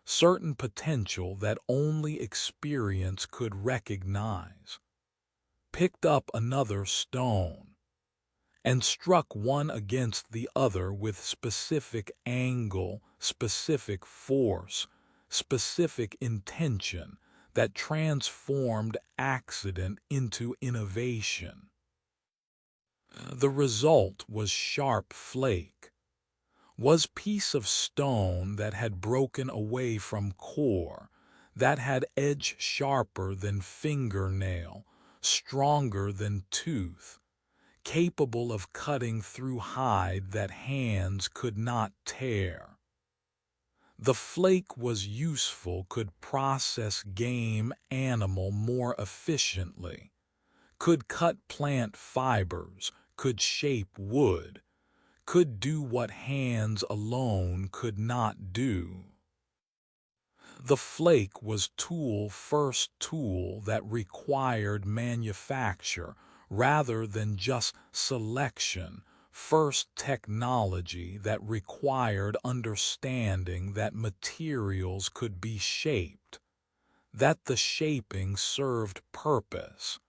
certain potential that only experience could recognize. Picked up another stone, and struck one against the other with specific angle, specific force, specific intention that transformed accident into innovation. The result was sharp flake, was piece of stone that had broken away from core, that had edge sharper than fingernail, stronger than tooth, capable of cutting through hide that hands could not tear. The flake was useful, could process game animal more efficiently, could cut plant fibers, could shape wood, could do what hands alone could not do. The flake was first tool that required manufacture rather than just selection, first technology that required understanding that materials could be shaped, that the shaping served purpose,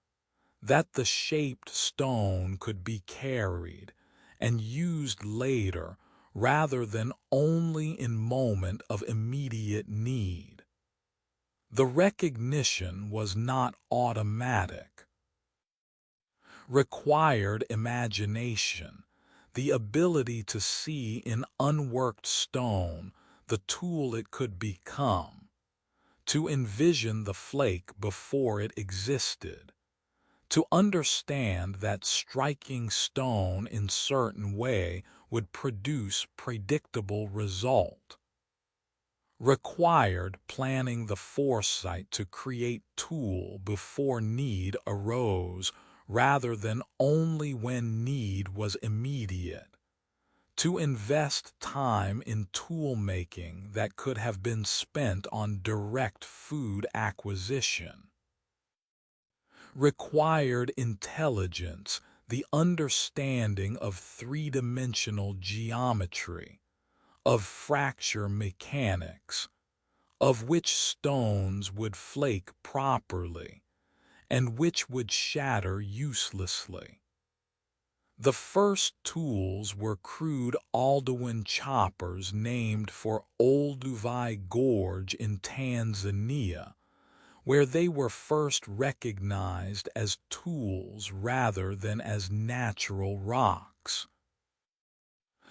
that the shaped stone could be carried and used later rather than only in moment of immediate need. The recognition was not automatic. Required imagination, the ability to see in unworked stone the tool it could become, to envision the flake before it existed, to understand that striking stone in certain way would produce predictable result. Required planning the foresight to create tool before need arose rather than only when need was immediate. To invest time in tool making that could have been spent on direct food acquisition. Required intelligence, the understanding of three-dimensional geometry, of fracture mechanics, of which stones would flake properly, and which would shatter uselessly. The first tools were crude Alduin choppers named for Olduvai Gorge in Tanzania, where they were first recognized as tools rather than as natural rocks.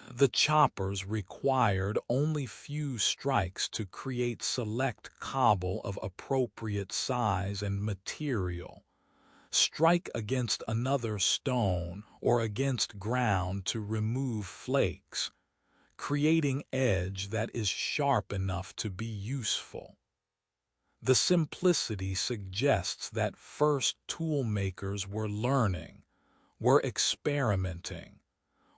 The choppers required only few strikes to create select cobble of appropriate size and material. Strike against another stone or against ground to remove flakes, creating edge that is sharp enough to be useful. The simplicity suggests that first tool makers were learning, were experimenting,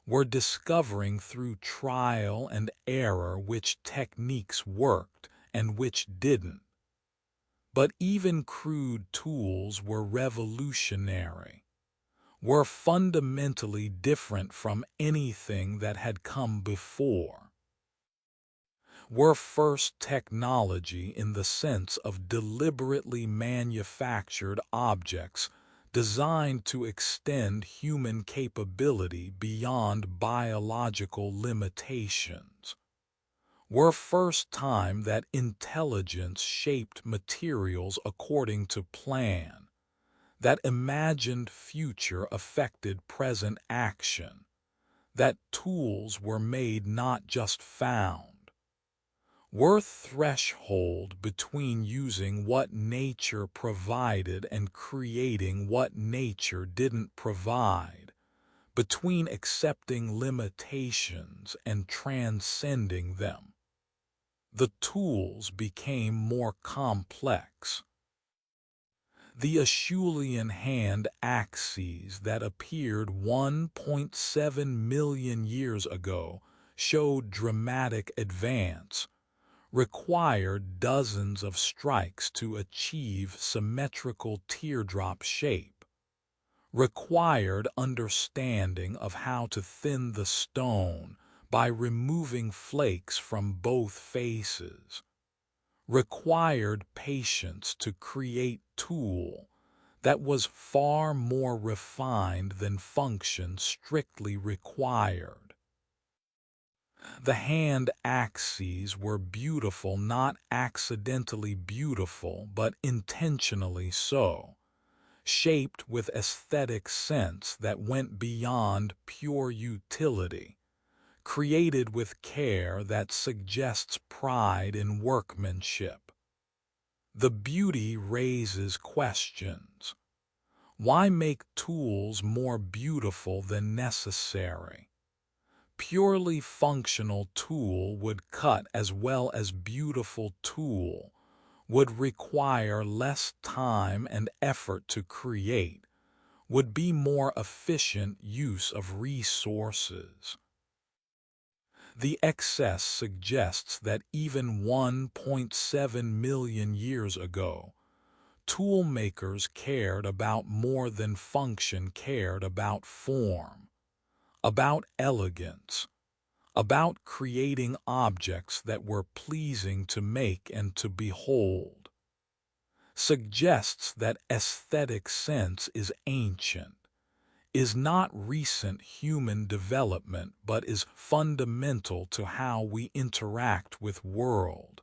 were discovering through trial and error which techniques worked and which didn't. But even crude tools were revolutionary, were fundamentally different from anything that had come before. Were first technology in the sense of deliberately manufactured objects designed to extend human capability beyond biological limitations. Were first time that intelligence shaped materials according to plan, that imagined future affected present action, that tools were made not just found. Were threshold between using what nature provided and creating what nature didn't provide, between accepting limitations and transcending them. The tools became more complex. The Acheulean hand axes that appeared 1.7 million years ago showed dramatic advance, required dozens of strikes to achieve symmetrical teardrop shape, required understanding of how to thin the stone by removing flakes from both faces, required patience to create tool that was far more refined than function strictly required. The hand axes were beautiful, not accidentally beautiful, but intentionally so, shaped with aesthetic sense that went beyond pure utility, created with care that suggests pride in workmanship. The beauty raises questions. Why make tools more beautiful than necessary? Purely functional tool would cut as well as beautiful tool, would require less time and effort to create, would be more efficient use of resources. The excess suggests that even 1.7 million years ago, tool makers cared about more than function, cared about form, about elegance, about creating objects that were pleasing to make and to behold. Suggests that aesthetic sense is ancient, is not recent human development, but is fundamental to how we interact with world,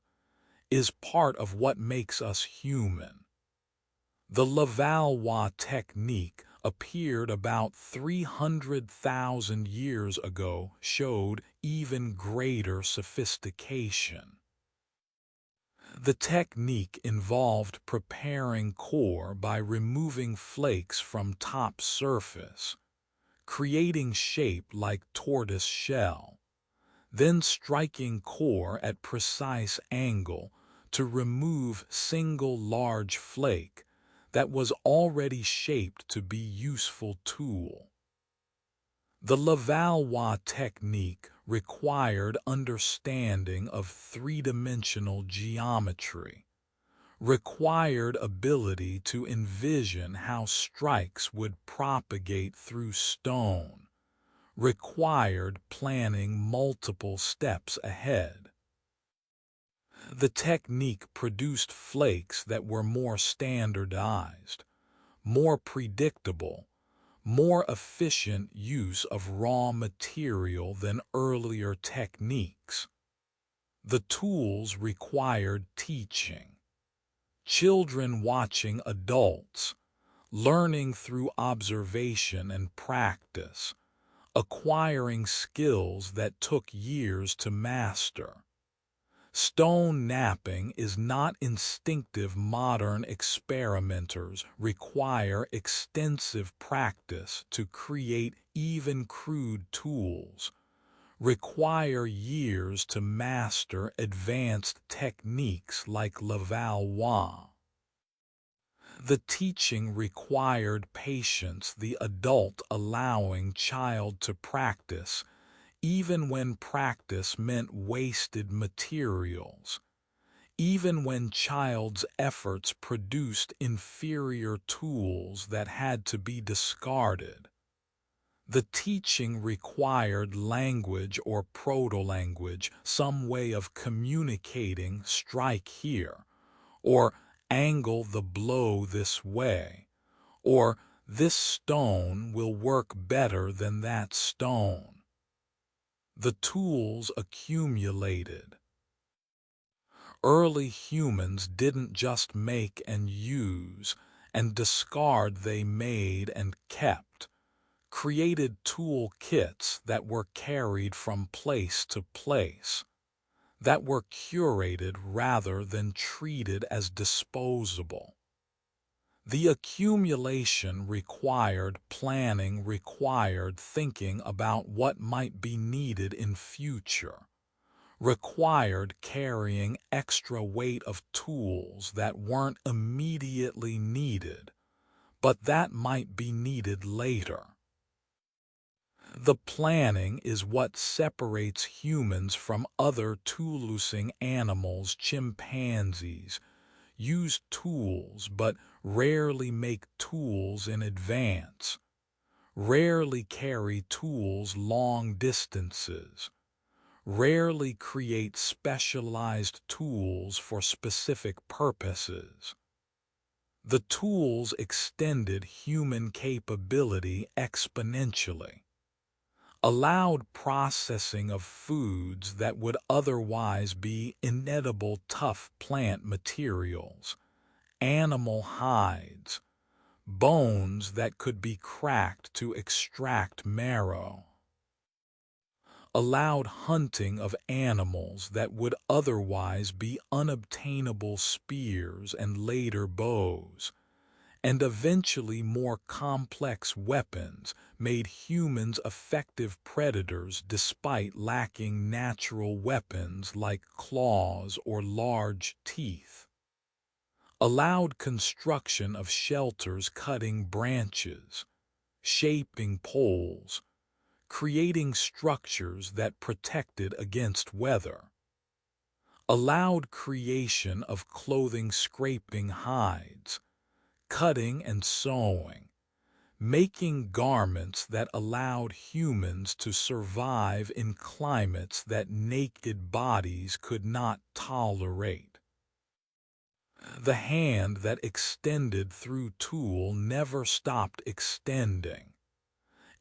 is part of what makes us human. The Levallois technique appeared about 300,000 years ago, showed even greater sophistication. The technique involved preparing core by removing flakes from top surface, creating shape like tortoise shell, then striking core at precise angle to remove single large flake that was already shaped to be useful tool. The Levallois technique required understanding of three-dimensional geometry, required ability to envision how strikes would propagate through stone, required planning multiple steps ahead. The technique produced flakes that were more standardized, more predictable, more efficient use of raw material than earlier techniques. The tools required teaching. Children watching adults, learning through observation and practice, acquiring skills that took years to master. Stone knapping is not instinctive. Modern experimenters require extensive practice to create even crude tools, require years to master advanced techniques like Levallois. The teaching required patience, the adult allowing child to practice, even when practice meant wasted materials, even when child's efforts produced inferior tools that had to be discarded. The teaching required language or proto-language, some way of communicating, strike here, or angle the blow this way, or this stone will work better than that stone. The tools accumulated. Early humans didn't just make and use and discard, they made and kept, created tool kits that were carried from place to place, that were curated rather than treated as disposable. The accumulation required planning, required thinking about what might be needed in future, required carrying extra weight of tools that weren't immediately needed, but that might be needed later. The planning is what separates humans from other tool-using animals. Chimpanzees use tools but rarely make tools in advance, rarely carry tools long distances, rarely create specialized tools for specific purposes. The tools extended human capability exponentially, allowed processing of foods that would otherwise be inedible, tough plant materials, animal hides, bones that could be cracked to extract marrow, allowed hunting of animals that would otherwise be unobtainable spears and later bows, and eventually more complex weapons made humans effective predators despite lacking natural weapons like claws or large teeth, allowed construction of shelters cutting branches, shaping poles, creating structures that protected against weather, allowed creation of clothing scraping hides, cutting and sewing, making garments that allowed humans to survive in climates that naked bodies could not tolerate. The hand that extended through tool never stopped extending,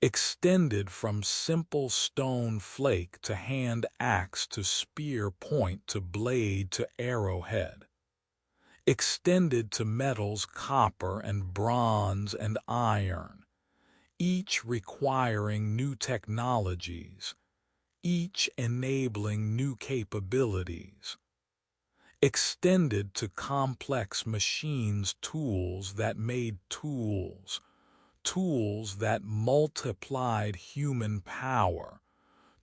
extended from simple stone flake to hand axe to spear point to blade to arrowhead, extended to metals copper and bronze and iron, each requiring new technologies, each enabling new capabilities, extended to complex machines tools that made tools, tools that multiplied human power,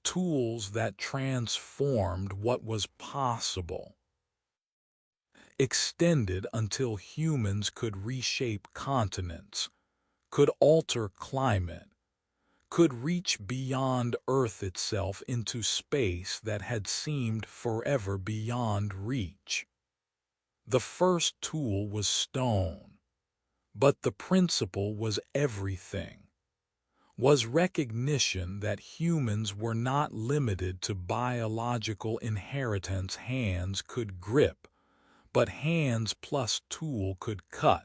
tools that transformed what was possible, extended until humans could reshape continents, could alter climate, could reach beyond Earth itself into space that had seemed forever beyond reach. The first tool was stone, but the principle was everything, was recognition that humans were not limited to biological inheritance hands could grip, but hands plus tool could cut.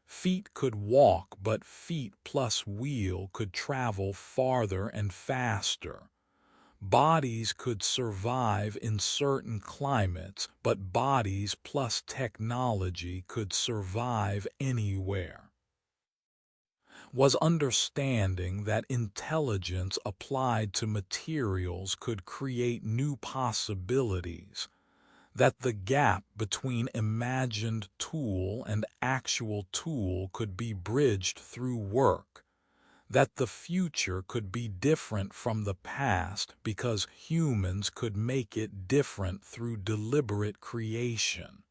Feet could walk, but feet plus wheel could travel farther and faster. Bodies could survive in certain climates, but bodies plus technology could survive anywhere. Was understanding that intelligence applied to materials could create new possibilities, that the gap between imagined tool and actual tool could be bridged through work, that the future could be different from the past because humans could make it different through deliberate creation.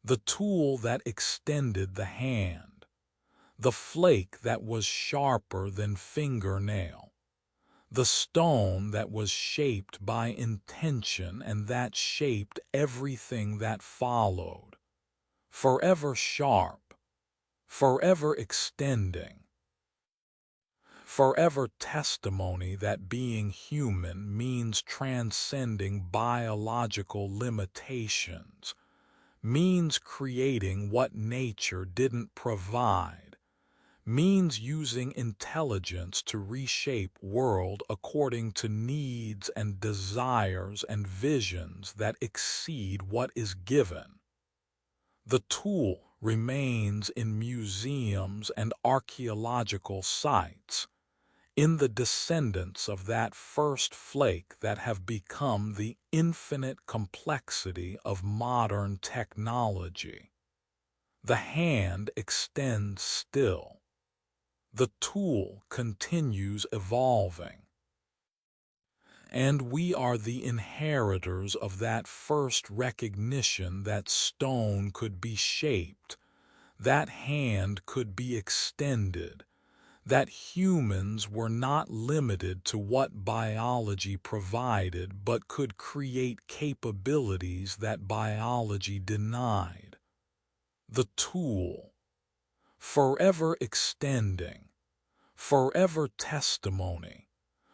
The tool that extended the hand, the flake that was sharper than fingernail, the stone that was shaped by intention and that shaped everything that followed, forever sharp, forever extending, forever testimony that being human means transcending biological limitations, means creating what nature didn't provide, means using intelligence to reshape world according to needs and desires and visions that exceed what is given. The tool remains in museums and archaeological sites, in the descendants of that first flake that have become the infinite complexity of modern technology. The hand extends still. The tool continues evolving. And we are the inheritors of that first recognition that stone could be shaped, that hand could be extended, that humans were not limited to what biology provided but could create capabilities that biology denied. The tool, forever extending, forever testimony,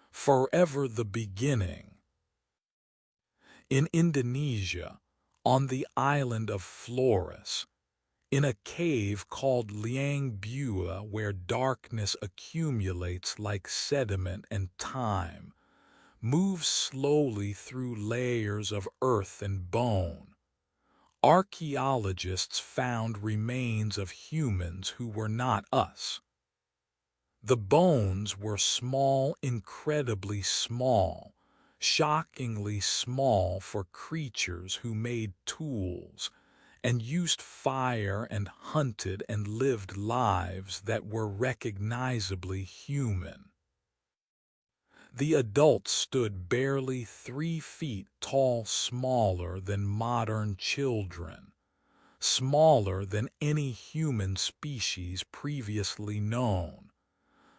forever the beginning. In Indonesia, on the island of Flores, in a cave called Liang Bua where darkness accumulates like sediment and time, moves slowly through layers of earth and bone, Archaeologists found remains of humans who were not us. The bones were small, incredibly small, shockingly small for creatures who made tools and used fire and hunted and lived lives that were recognizably human. The adults stood barely 3 feet tall, smaller than modern children, smaller than any human species previously known,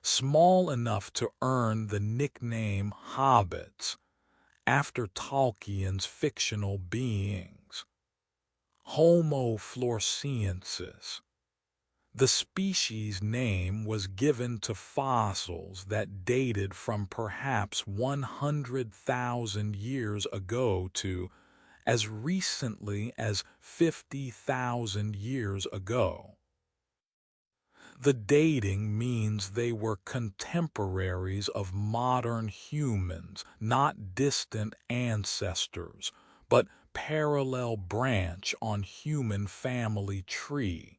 small enough to earn the nickname hobbits after Tolkien's fictional beings. Homo floresiensis. The species name was given to fossils that dated from perhaps 100,000 years ago to as recently as 50,000 years ago. The dating means they were contemporaries of modern humans, not distant ancestors, but parallel branch on human family tree.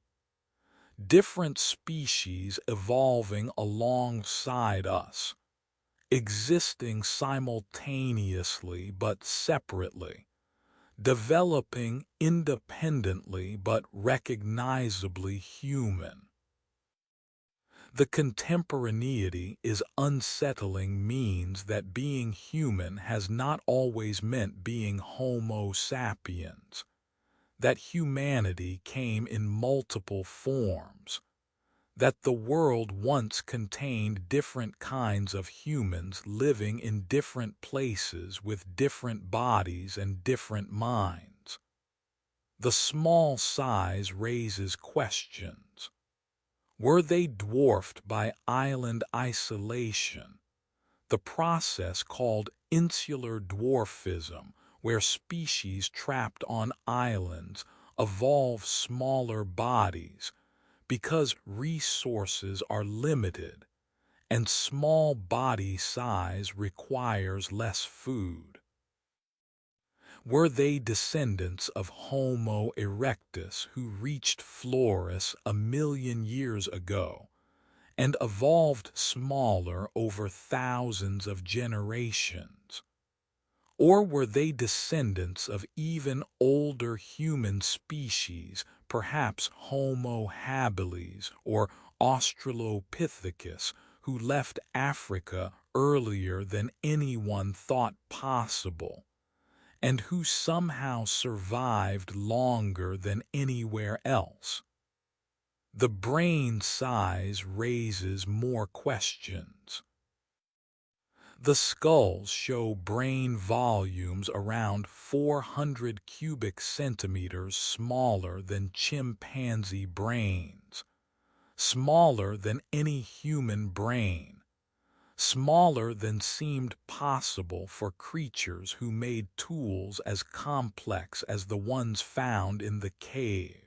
Different species evolving alongside us, existing simultaneously but separately, developing independently but recognizably human. The contemporaneity is unsettling, means that being human has not always meant being Homo sapiens, that humanity came in multiple forms, that the world once contained different kinds of humans living in different places with different bodies and different minds. The small size raises questions. Were they dwarfed by island isolation, the process called insular dwarfism, where species trapped on islands evolve smaller bodies because resources are limited and small body size requires less food? Were they descendants of Homo erectus who reached Flores 1 million years ago and evolved smaller over thousands of generations? Or were they descendants of even older human species, perhaps Homo habilis or Australopithecus, who left Africa earlier than anyone thought possible, and who somehow survived longer than anywhere else? The brain size raises more questions. The skulls show brain volumes around 400 cubic centimeters smaller than chimpanzee brains, smaller than any human brain, smaller than seemed possible for creatures who made tools as complex as the ones found in the cave.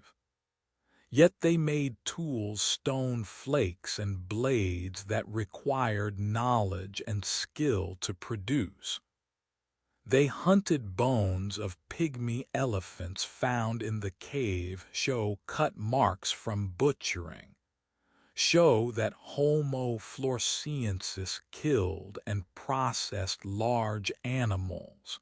Yet they made tools, stone flakes and blades that required knowledge and skill to produce. They hunted. Bones of pygmy elephants found in the cave show cut marks from butchering, show that Homo floresiensis killed and processed large animals.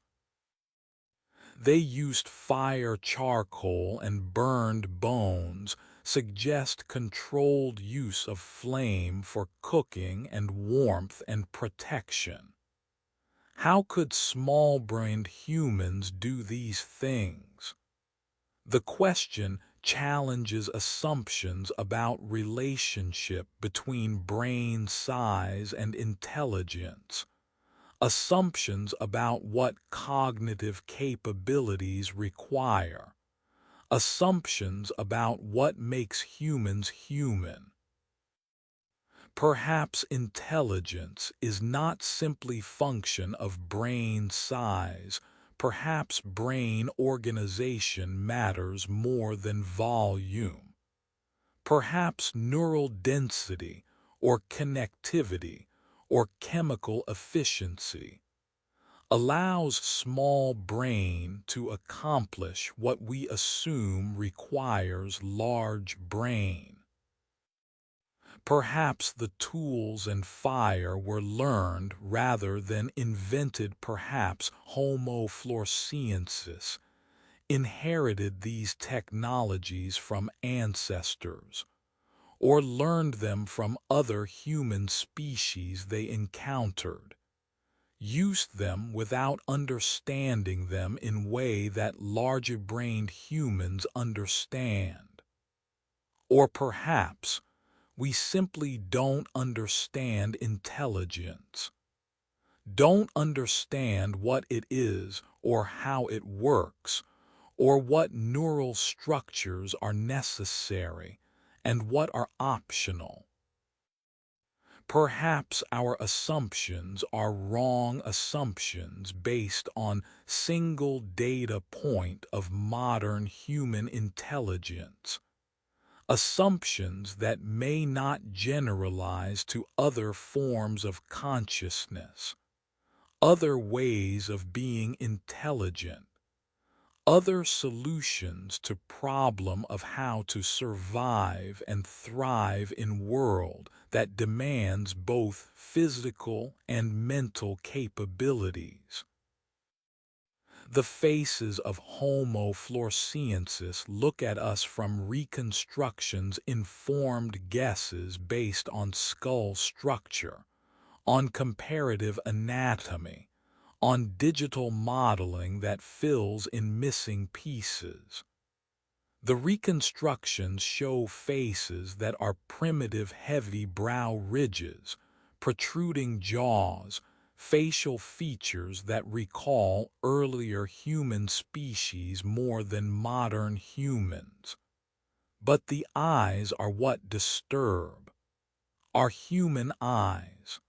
They used fire, charcoal, and burned bones, suggest controlled use of flame for cooking and warmth and protection. How could small-brained humans do these things? The question challenges assumptions about relationship between brain size and intelligence, assumptions about what cognitive capabilities require, assumptions about what makes humans human. Perhaps intelligence is not simply function of brain size. Perhaps brain organization matters more than volume. Perhaps neural density or connectivity or chemical efficiency, allows small brain to accomplish what we assume requires large brain. Perhaps the tools and fire were learned rather than invented. Perhaps Homo floresiensis inherited these technologies from ancestors, or learned them from other human species they encountered, used them without understanding them in way that larger-brained humans understand. Or perhaps we simply don't understand intelligence, don't understand what it is or how it works, or what neural structures are necessary and what are optional. Perhaps our assumptions are wrong assumptions based on single data point of modern human intelligence, assumptions that may not generalize to other forms of consciousness, other ways of being intelligent, other solutions to problem of how to survive and thrive in world that demands both physical and mental capabilities. The faces of Homo floresiensis look at us from reconstructions, informed guesses based on skull structure, on comparative anatomy, on digital modeling that fills in missing pieces. The reconstructions show faces that are primitive, heavy brow ridges, protruding jaws, facial features that recall earlier human species more than modern humans. But the eyes are what disturb. Our human eyes.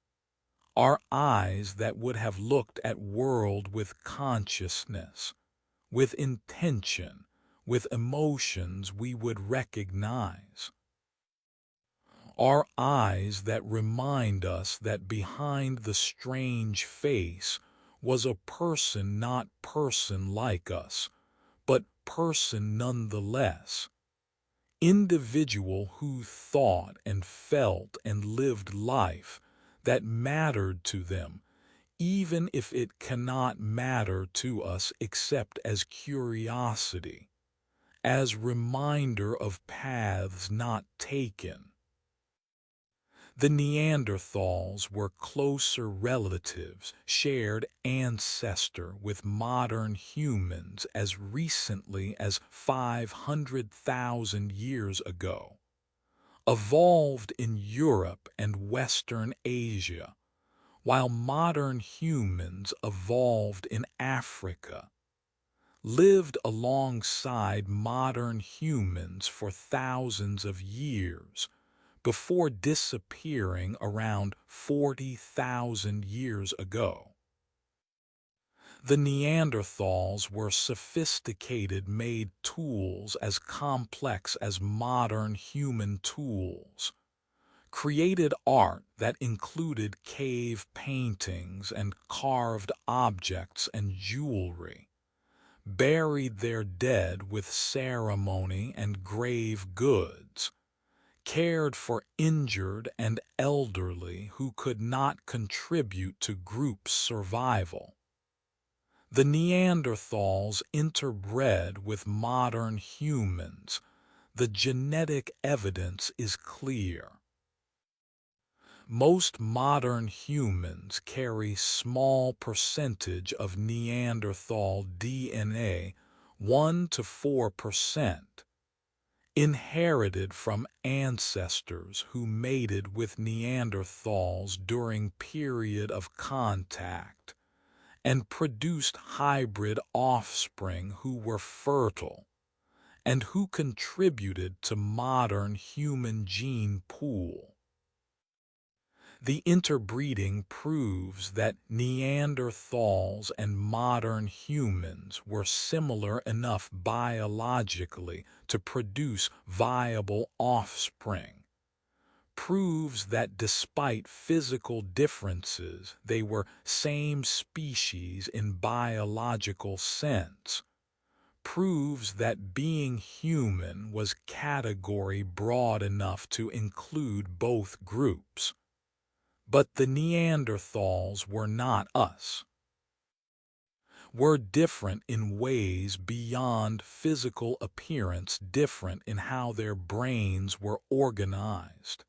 Our eyes that would have looked at world with consciousness, with intention, with emotions we would recognize. Our eyes that remind us that behind the strange face was a person, not person like us, but person nonetheless. Individual who thought and felt and lived life that mattered to them, even if it cannot matter to us except as curiosity, as reminder of paths not taken. The Neanderthals were closer relatives, shared ancestor with modern humans as recently as 500,000 years ago, evolved in Europe and Western Asia, while modern humans evolved in Africa, lived alongside modern humans for thousands of years, before disappearing around 40,000 years ago. The Neanderthals were sophisticated, made tools as complex as modern human tools, created art that included cave paintings and carved objects and jewelry, buried their dead with ceremony and grave goods, cared for injured and elderly who could not contribute to group survival. The Neanderthals interbred with modern humans. The genetic evidence is clear. Most modern humans carry small percentage of Neanderthal DNA, 1 to 4%, inherited from ancestors who mated with Neanderthals during period of contact and produced hybrid offspring who were fertile and who contributed to modern human gene pool. The interbreeding proves that Neanderthals and modern humans were similar enough biologically to produce viable offspring, proves that despite physical differences, they were same species in biological sense, proves that being human was category broad enough to include both groups. But the Neanderthals were not us. Were different in ways beyond physical appearance, different in how their brains were organized,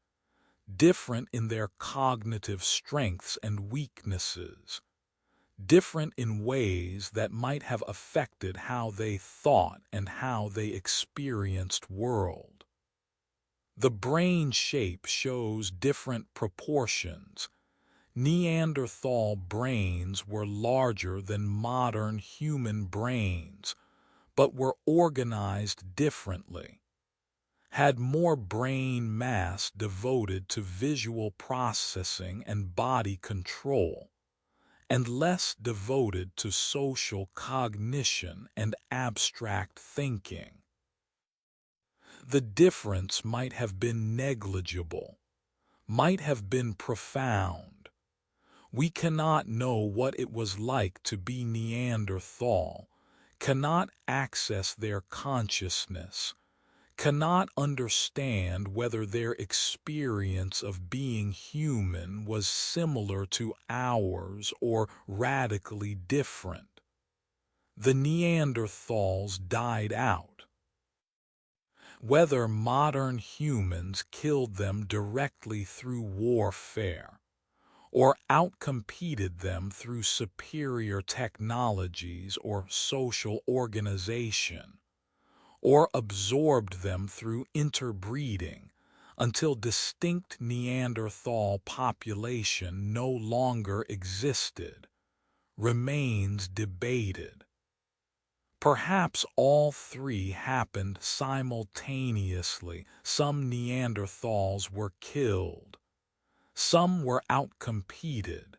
different in their cognitive strengths and weaknesses, different in ways that might have affected how they thought and how they experienced world. The brain shape shows different proportions. Neanderthal brains were larger than modern human brains, but were organized differently, had more brain mass devoted to visual processing and body control, and less devoted to social cognition and abstract thinking. The difference might have been negligible, might have been profound. We cannot know what it was like to be Neanderthal, cannot access their consciousness, cannot understand whether their experience of being human was similar to ours or radically different. The Neanderthals died out. Whether modern humans killed them directly through warfare, or outcompeted them through superior technologies or social organization, or absorbed them through interbreeding until distinct Neanderthal population no longer existed, remains debated. Perhaps all three happened simultaneously. Some Neanderthals were killed, some were outcompeted,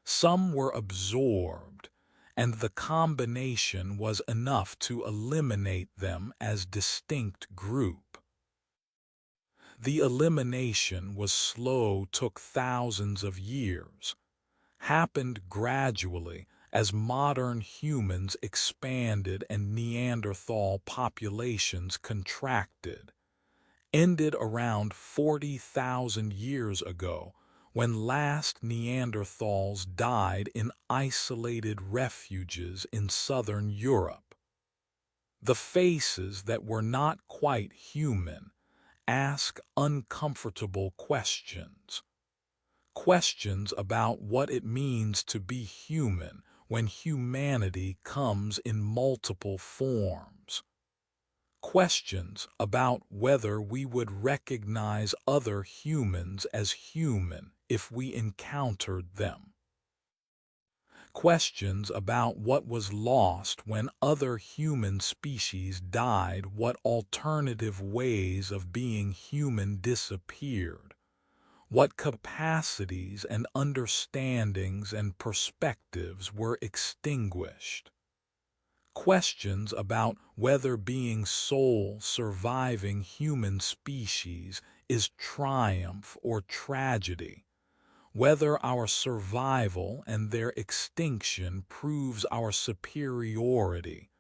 some were absorbed, and the combination was enough to eliminate them as distinct group. The elimination was slow, took thousands of years, happened gradually as modern humans expanded and Neanderthal populations contracted, ended around 40,000 years ago when last Neanderthals died in isolated refuges in southern Europe. The faces that were not quite human ask uncomfortable questions. Questions about what it means to be human when humanity comes in multiple forms. Questions about whether we would recognize other humans as human if we encountered them. Questions about what was lost when other human species died, what alternative ways of being human disappeared, what capacities and understandings and perspectives were extinguished. Questions about whether being sole surviving human species is triumph or tragedy, whether our survival and their extinction proves our superiority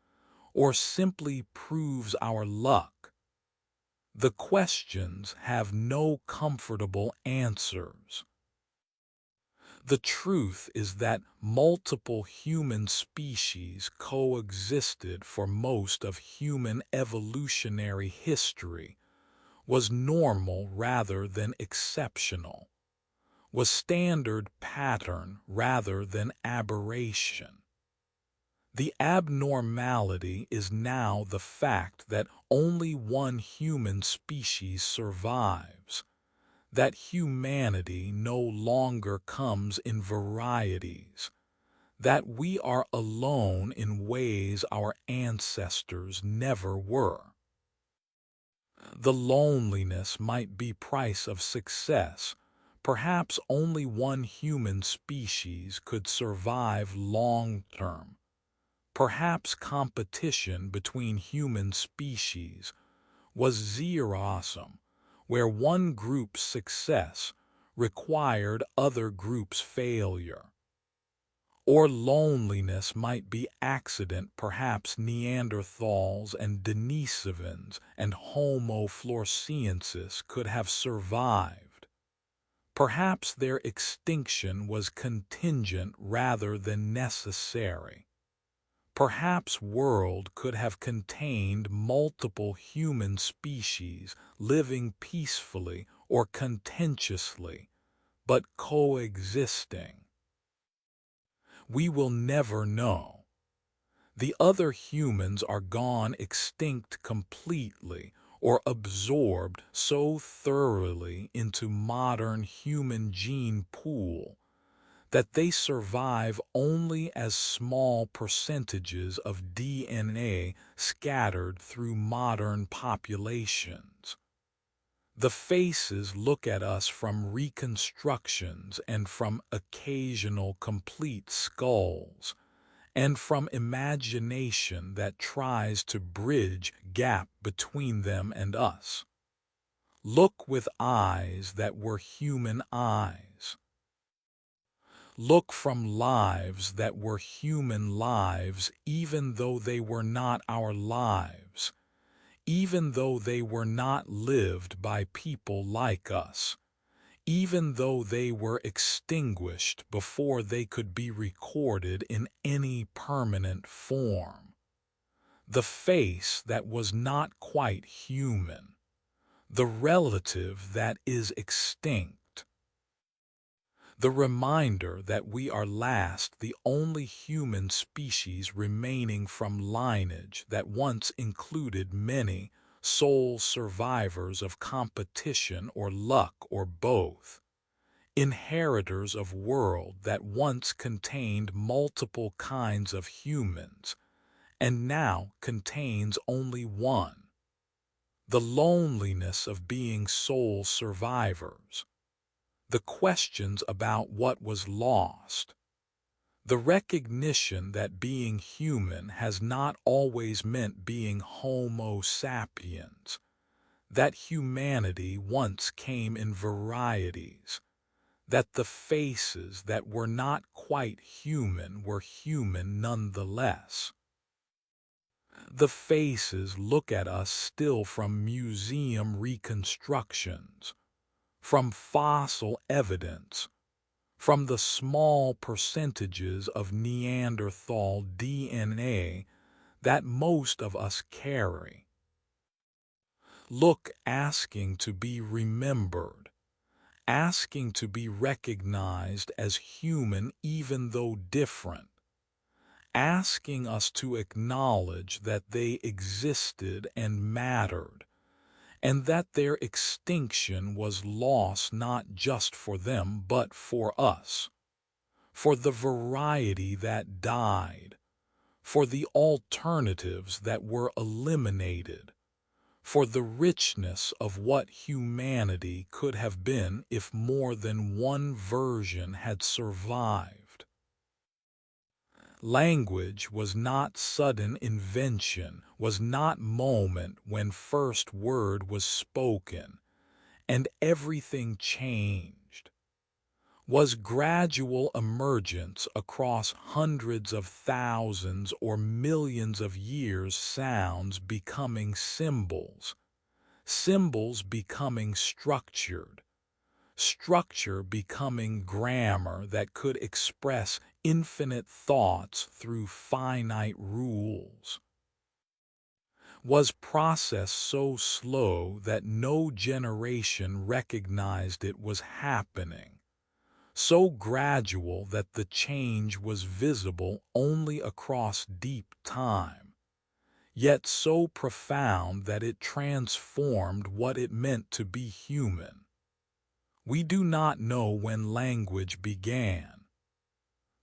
or simply proves our luck. The questions have no comfortable answers. The truth is that multiple human species coexisted for most of human evolutionary history, was normal rather than exceptional, was standard pattern rather than aberration. The abnormality is now the fact that only one human species survives, that humanity no longer comes in varieties, that we are alone in ways our ancestors never were. The loneliness might be price of success. Perhaps only one human species could survive long-term. Perhaps competition between human species was zero-sum, where one group's success required other groups' failure. Or loneliness might be accident, perhaps Neanderthals and Denisovans and Homo floresiensis could have survived. Perhaps their extinction was contingent rather than necessary. Perhaps world could have contained multiple human species living peacefully or contentiously, but coexisting. We will never know. The other humans are gone extinct completely or absorbed so thoroughly into modern human gene pool that they survive only as small percentages of DNA scattered through modern populations. The faces look at us from reconstructions and from occasional complete skulls, and from imagination that tries to bridge gap between them and us. Look with eyes that were human eyes. Look from lives that were human lives, even though they were not our lives, even though they were not lived by people like us, even though they were extinguished before they could be recorded in any permanent form. The face that was not quite human, the relative that is extinct. The reminder that we are last the only human species remaining from lineage that once included many sole survivors of competition or luck or both, inheritors of world that once contained multiple kinds of humans and now contains only one. The loneliness of being sole survivors. The questions about what was lost. The recognition that being human has not always meant being Homo sapiens, that humanity once came in varieties, that the faces that were not quite human were human nonetheless. The faces look at us still from museum reconstructions, from fossil evidence, from the small percentages of Neanderthal DNA that most of us carry. Look asking to be remembered, asking to be recognized as human even though different, asking us to acknowledge that they existed and mattered, and that their extinction was loss not just for them but for us, for the variety that died, for the alternatives that were eliminated, for the richness of what humanity could have been if more than one version had survived. Language was not sudden invention, was not moment when first word was spoken, and everything changed. Was gradual emergence across hundreds of thousands or millions of years, sounds becoming symbols, symbols becoming structured, structure becoming grammar that could express infinite thoughts through finite rules. Was process so slow that no generation recognized it was happening, so gradual that the change was visible only across deep time, yet so profound that it transformed what it meant to be human? We do not know when language began.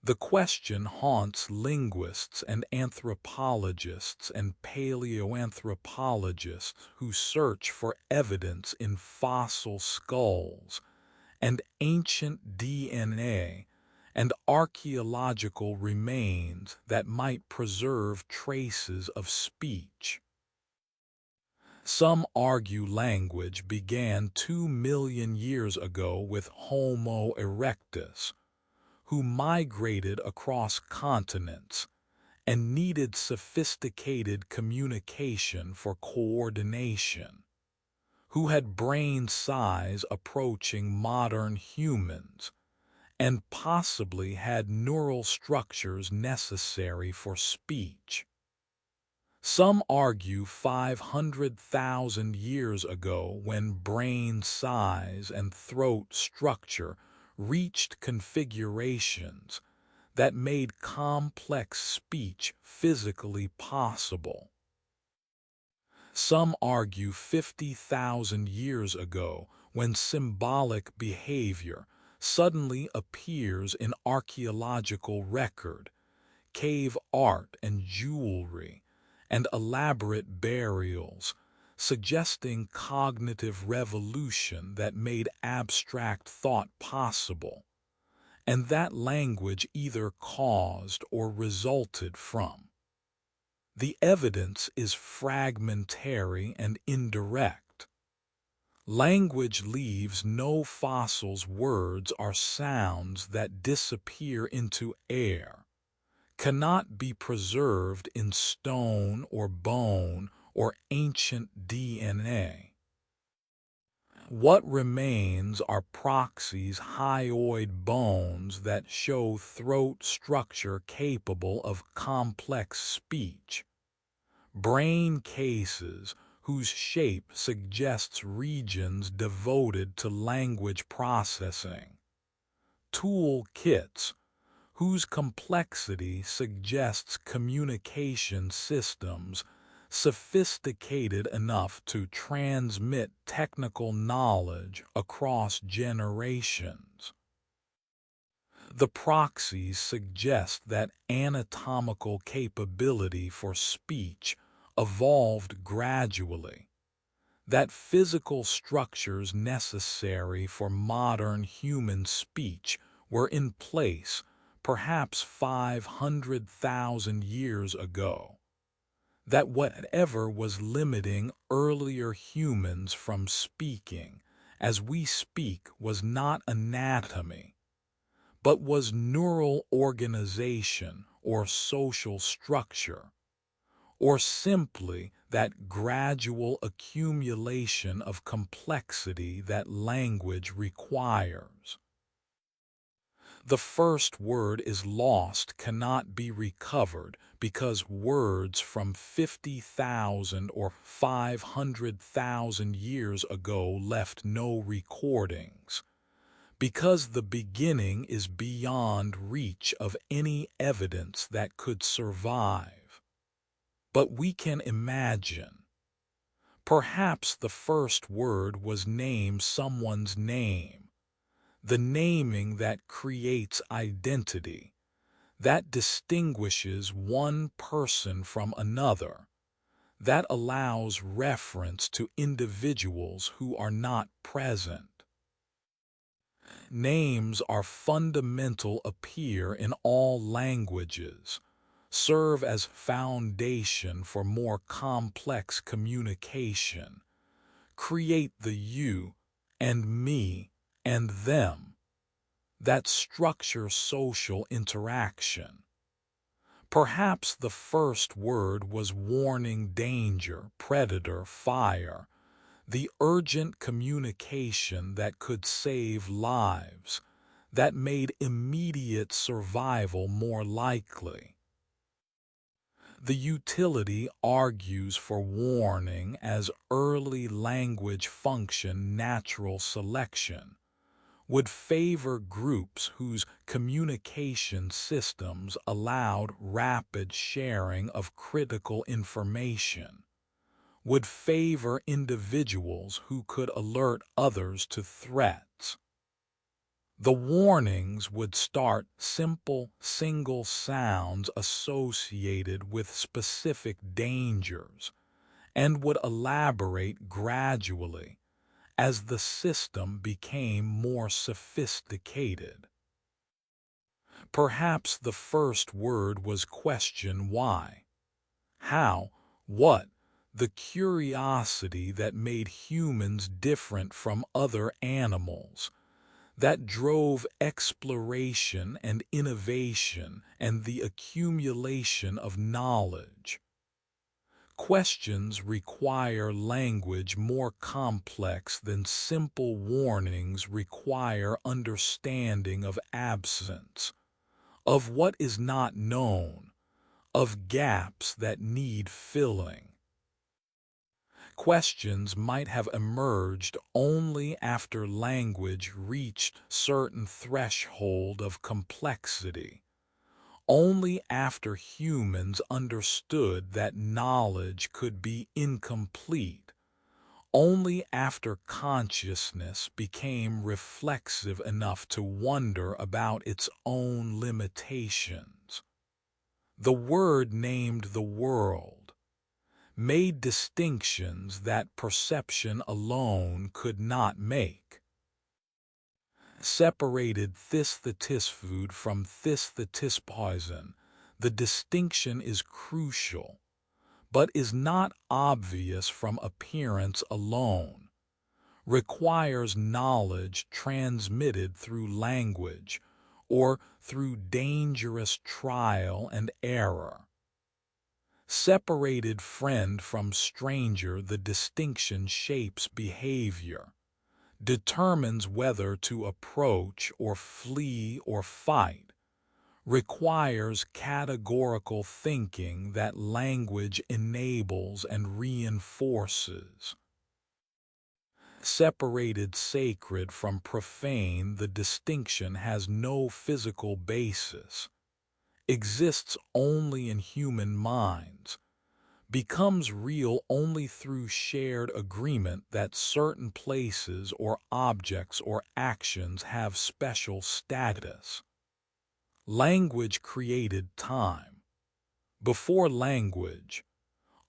The question haunts linguists and anthropologists and paleoanthropologists who search for evidence in fossil skulls and ancient DNA and archaeological remains that might preserve traces of speech. Some argue language began 2 million years ago with Homo erectus, who migrated across continents and needed sophisticated communication for coordination, who had brain size approaching modern humans, and possibly had neural structures necessary for speech. Some argue 500,000 years ago, when brain size and throat structure reached configurations that made complex speech physically possible. Some argue 50,000 years ago, when symbolic behavior suddenly appears in archaeological record, cave art and jewelry, and elaborate burials, suggesting cognitive revolution that made abstract thought possible, and that language either caused or resulted from. The evidence is fragmentary and indirect. Language leaves no fossils. Words are sounds that disappear into air, cannot be preserved in stone or bone or ancient DNA. What remains are proxies, hyoid bones that show throat structure capable of complex speech, brain cases whose shape suggests regions devoted to language processing, tool kits whose complexity suggests communication systems sophisticated enough to transmit technical knowledge across generations. The proxies suggest that anatomical capability for speech evolved gradually, that physical structures necessary for modern human speech were in place perhaps 500,000 years ago, that whatever was limiting earlier humans from speaking as we speak was not anatomy, but was neural organization or social structure, or simply that gradual accumulation of complexity that language requires. The first word is lost, cannot be recovered, because words from 50,000 or 500,000 years ago left no recordings, because the beginning is beyond reach of any evidence that could survive. But we can imagine. Perhaps the first word was someone's name, the naming that creates identity, that distinguishes one person from another, that allows reference to individuals who are not present. Names are fundamental, appear in all languages, serve as foundation for more complex communication, create the you and me and them, that structure social interaction. Perhaps the first word was warning, danger, predator, fire, the urgent communication that could save lives, that made immediate survival more likely. The utility argues for warning as early language function. Natural selection would favor groups whose communication systems allowed rapid sharing of critical information, would favor individuals who could alert others to threats. The warnings would start simple, single sounds associated with specific dangers, and would elaborate gradually as the system became more sophisticated. Perhaps the first word was question: why, how, what, the curiosity that made humans different from other animals, that drove exploration and innovation and the accumulation of knowledge. Questions require language more complex than simple warnings require understanding of absence, of what is not known, of gaps that need filling. Questions might have emerged only after language reached certain threshold of complexity, only after humans understood that knowledge could be incomplete, only after consciousness became reflexive enough to wonder about its own limitations. The word named the world, made distinctions that perception alone could not make, separated this food from this poison. The distinction is crucial, but is not obvious from appearance alone, requires knowledge transmitted through language or through dangerous trial and error. Separated friend from stranger, the distinction shapes behavior, determines whether to approach or flee or fight, requires categorical thinking that language enables and reinforces. Separated sacred from profane, the distinction has no physical basis, exists only in human minds, becomes real only through shared agreement that certain places or objects or actions have special status. Language created time. Before language,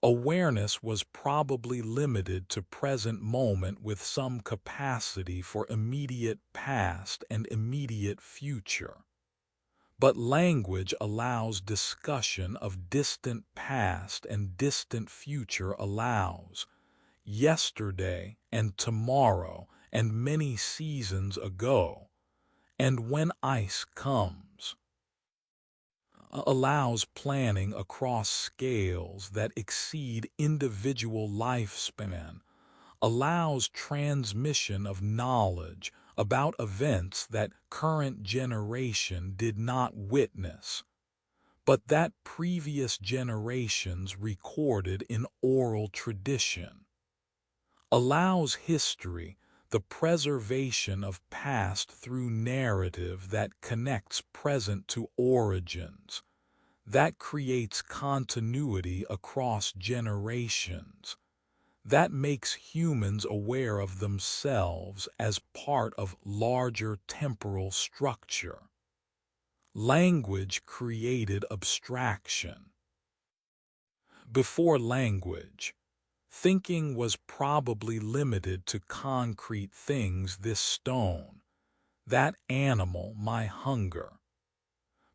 awareness was probably limited to present moment with some capacity for immediate past and immediate future. But language allows discussion of distant past and distant future, allows yesterday and tomorrow and many seasons ago, and when ice comes, allows planning across scales that exceed individual lifespan, allows transmission of knowledge about events that current generation did not witness, but that previous generations recorded in oral tradition, allows history, the preservation of past through narrative that connects present to origins, that creates continuity across generations, that makes humans aware of themselves as part of larger temporal structure. Language created abstraction. Before language, thinking was probably limited to concrete things: this stone, that animal, my hunger.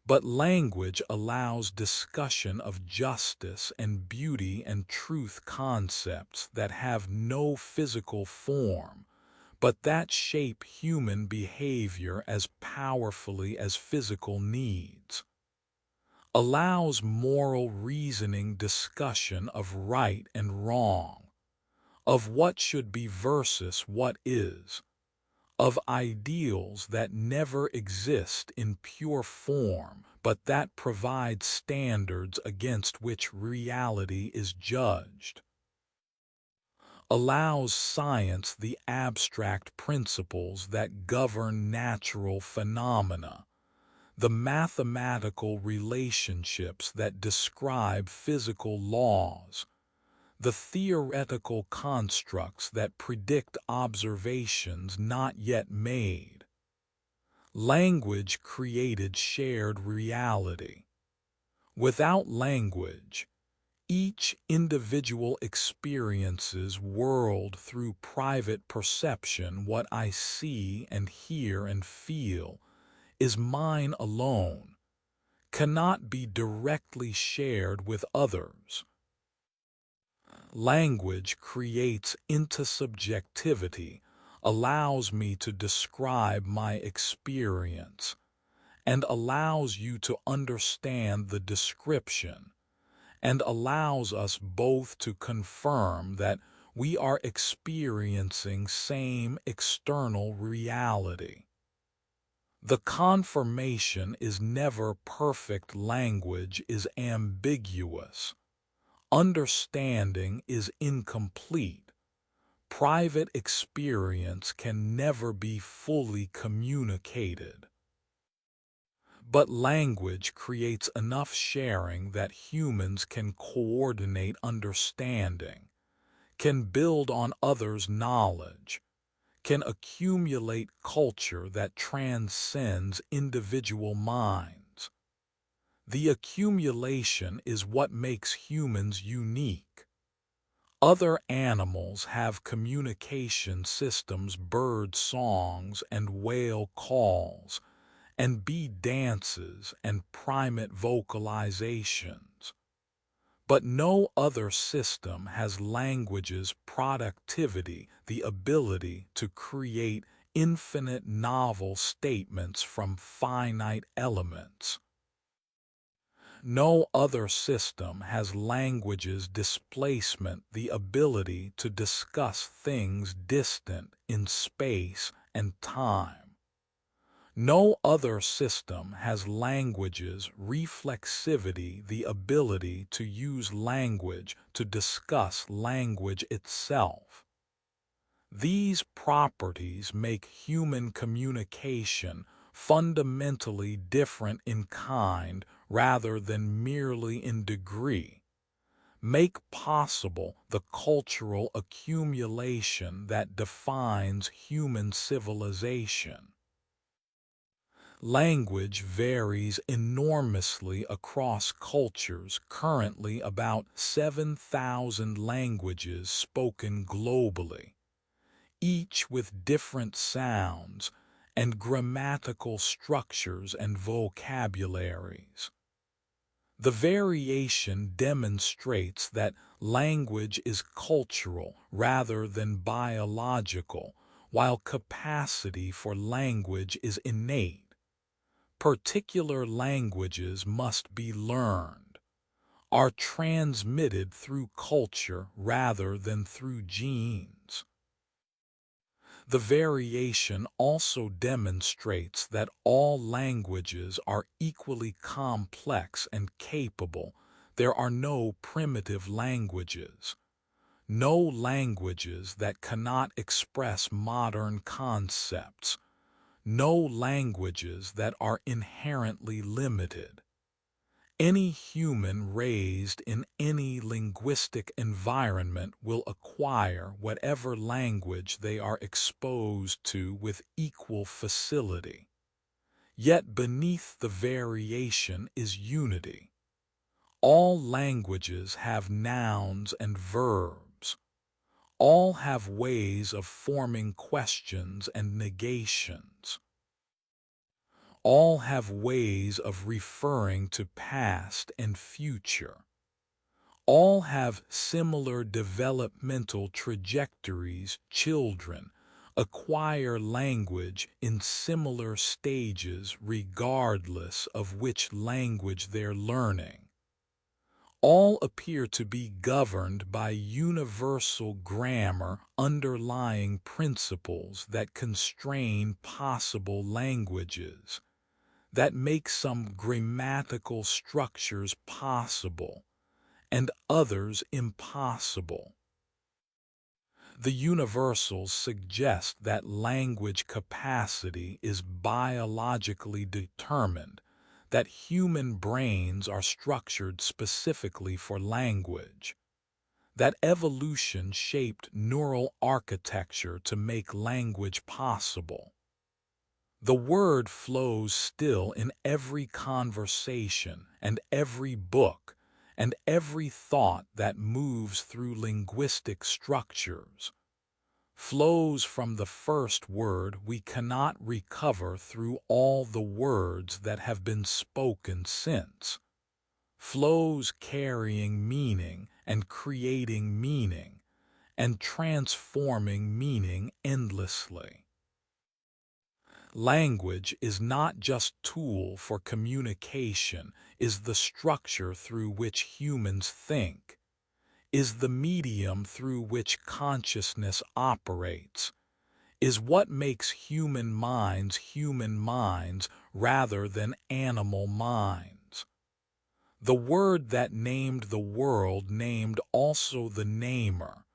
But language allows discussion of justice and beauty and truth, concepts that have no physical form, but that shape human behavior as powerfully as physical needs. Allows moral reasoning, discussion of right and wrong, of what should be versus what is, of ideals that never exist in pure form, but that provide standards against which reality is judged. Allows science, the abstract principles that govern natural phenomena, the mathematical relationships that describe physical laws, the theoretical constructs that predict observations not yet made. Language created shared reality. Without language, each individual experiences world through private perception. What I see and hear and feel is mine alone, cannot be directly shared with others. Language creates intersubjectivity, allows me to describe my experience, and allows you to understand the description, and allows us both to confirm that we are experiencing same external reality. The confirmation is never perfect. Language is ambiguous. Understanding is incomplete. Private experience can never be fully communicated. But language creates enough sharing that humans can coordinate understanding, can build on others' knowledge, can accumulate culture that transcends individual minds. The accumulation is what makes humans unique. Other animals have communication systems, bird songs and whale calls, and bee dances and primate vocalizations. But no other system has language's productivity, the ability to create infinite novel statements from finite elements. No other system has language's displacement, the ability to discuss things distant in space and time. No other system has language's reflexivity, the ability to use language to discuss language itself. These properties make human communication fundamentally different in kind rather than merely in degree, make possible the cultural accumulation that defines human civilization. Language varies enormously across cultures. Currently, about 7,000 languages spoken globally, each with different sounds and grammatical structures and vocabularies. The variation demonstrates that language is cultural rather than biological, while capacity for language is innate. Particular languages must be learned, are transmitted through culture rather than through genes. The variation also demonstrates that all languages are equally complex and capable. There are no primitive languages, no languages that cannot express modern concepts, no languages that are inherently limited. Any human raised in any linguistic environment will acquire whatever language they are exposed to with equal facility. Yet beneath the variation is unity. All languages have nouns and verbs. All have ways of forming questions and negations. All have ways of referring to past and future. All have similar developmental trajectories. Children acquire language in similar stages regardless of which language they're learning. All appear to be governed by universal grammar, underlying principles that constrain possible languages, that make some grammatical structures possible and others impossible. The universals suggest that language capacity is biologically determined, that human brains are structured specifically for language, that evolution shaped neural architecture to make language possible. The word flows still in every conversation and every book and every thought that moves through linguistic structures. Flows from the first word we cannot recover through all the words that have been spoken since. flows carrying meaning and creating meaning, and transforming meaning endlessly. Language is not just tool for communication, is the structure through which humans think, is the medium through which consciousness operates, is what makes human minds rather than animal minds. The word that named the world named also the namer,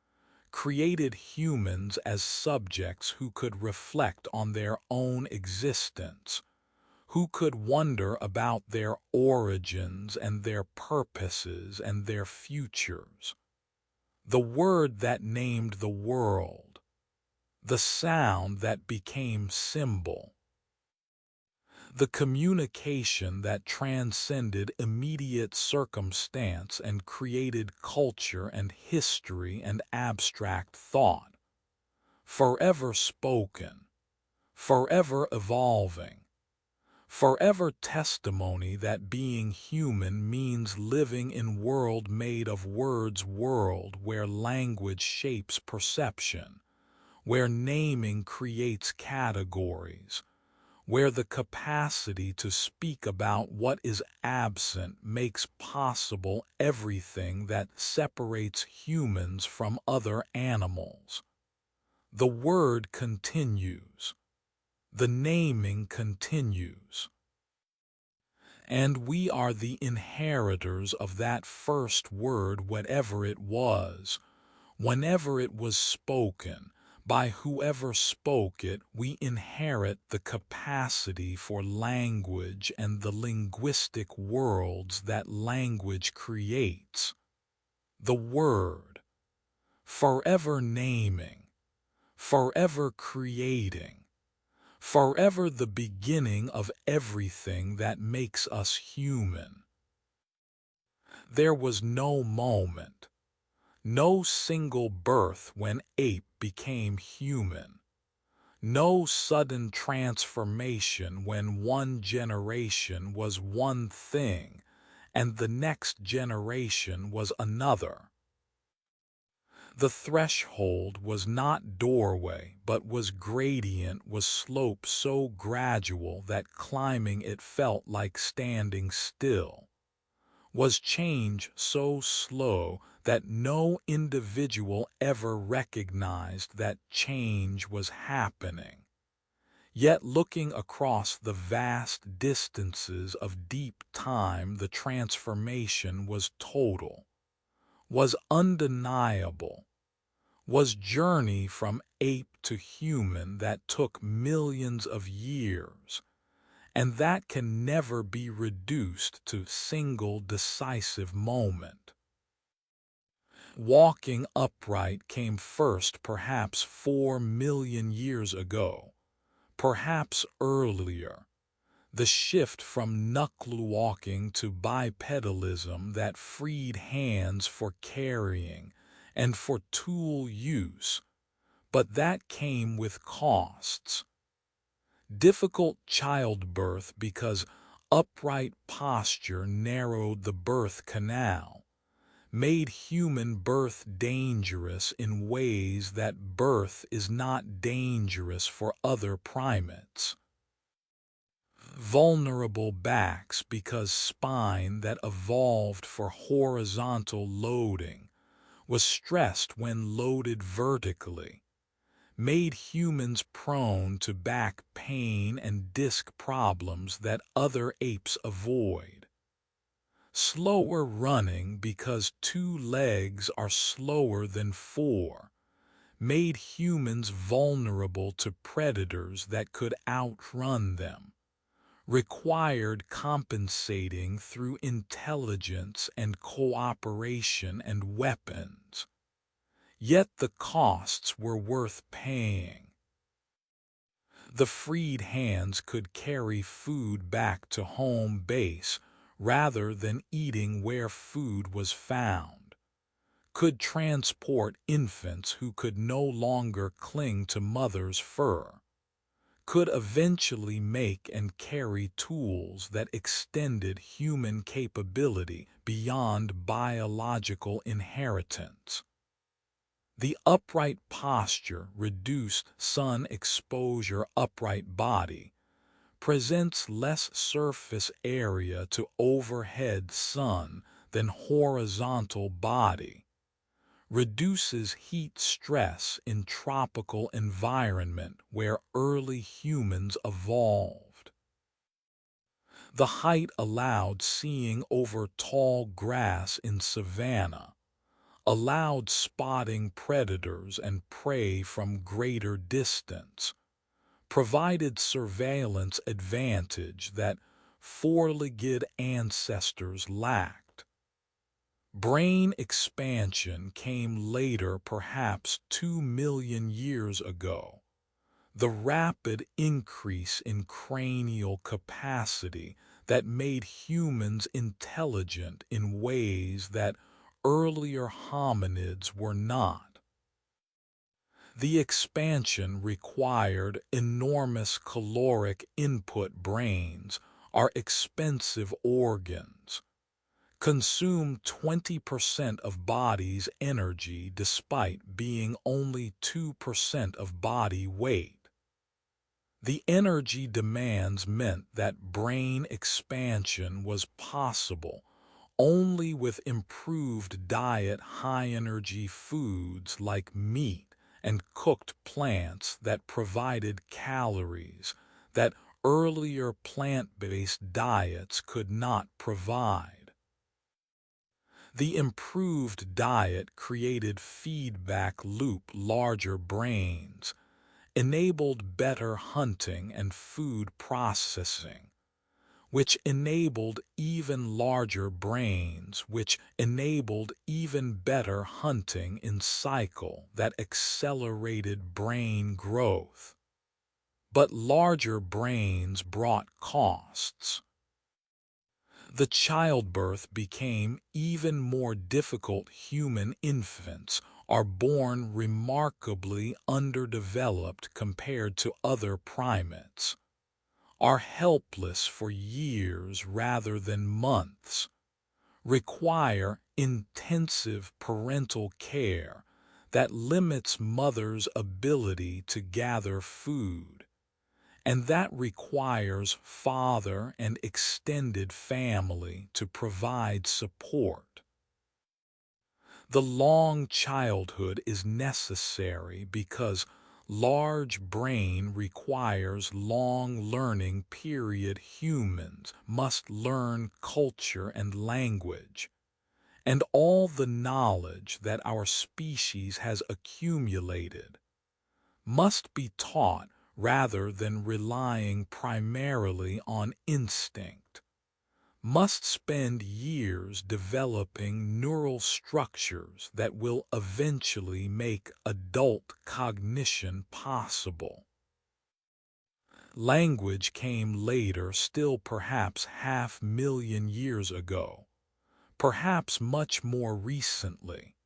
created humans as subjects who could reflect on their own existence, who could wonder about their origins and their purposes and their futures. The word that named the world, the sound that became symbol, the communication that transcended immediate circumstance and created culture and history and abstract thought, forever spoken, forever evolving, forever testimony that being human means living in world made of words, world where language shapes perception, where naming creates categories, where the capacity to speak about what is absent makes possible everything that separates humans from other animals. The word continues. The naming continues. And we are the inheritors of that first word, whatever it was, whenever it was spoken. By whoever spoke it, we inherit the capacity for language and the linguistic worlds that language creates. The word, forever naming, forever creating, forever the beginning of everything that makes us human. There was no moment, no single birth when ape became human, no sudden transformation when one generation was one thing and the next generation was another. The threshold was not doorway, but was gradient, was slope so gradual that climbing it felt like standing still, was change so slow that no individual ever recognized that change was happening. Yet looking across the vast distances of deep time, the transformation was total, was undeniable, was journey from ape to human that took millions of years, and that can never be reduced to single decisive moment. Walking upright came first perhaps 4 million years ago, perhaps earlier. The shift from knuckle walking to bipedalism that freed hands for carrying and for tool use, but that came with costs. Difficult childbirth because upright posture narrowed the birth canal, made human birth dangerous in ways that birth is not dangerous for other primates. Vulnerable backs because spine that evolved for horizontal loading was stressed when loaded vertically, made humans prone to back pain and disc problems that other apes avoid. Slower running because 2 legs are slower than 4, made humans vulnerable to predators that could outrun them, required compensating through intelligence and cooperation and weapons. Yet the costs were worth paying. The freed hands could carry food back to home base rather than eating where food was found, could transport infants who could no longer cling to mother's fur, could eventually make and carry tools that extended human capability beyond biological inheritance. The upright posture, reduced sun exposure upright body, presents less surface area to overhead sun than horizontal body, reduces heat stress in tropical environment where early humans evolved. The height allowed seeing over tall grass in savanna, allowed spotting predators and prey from greater distance, provided surveillance advantage that four-legged ancestors lacked. Brain expansion came later, perhaps 2 million years ago. The rapid increase in cranial capacity that made humans intelligent in ways that earlier hominids were not. The expansion required enormous caloric input. Brains are expensive organs, consume 20% of body's energy despite being only 2% of body weight. The energy demands meant that brain expansion was possible only with improved diet, high-energy foods like meat and cooked plants that provided calories that earlier plant-based diets could not provide. The improved diet created feedback loop. Larger brains enabled better hunting and food processing, which enabled even larger brains, which enabled even better hunting in cycle that accelerated brain growth. But larger brains brought costs. The childbirth became even more difficult. Human infants are born remarkably underdeveloped compared to other primates, are helpless for years rather than months, require intensive parental care that limits mothers' ability to gather food, and that requires father and extended family to provide support. The long childhood is necessary because large brain requires long learning period. Humans must learn culture and language, and all the knowledge that our species has accumulated must be taught rather than relying primarily on instinct, must spend years developing neural structures that will eventually make adult cognition possible. Language came later, still perhaps 500,000 years ago, perhaps much more recently.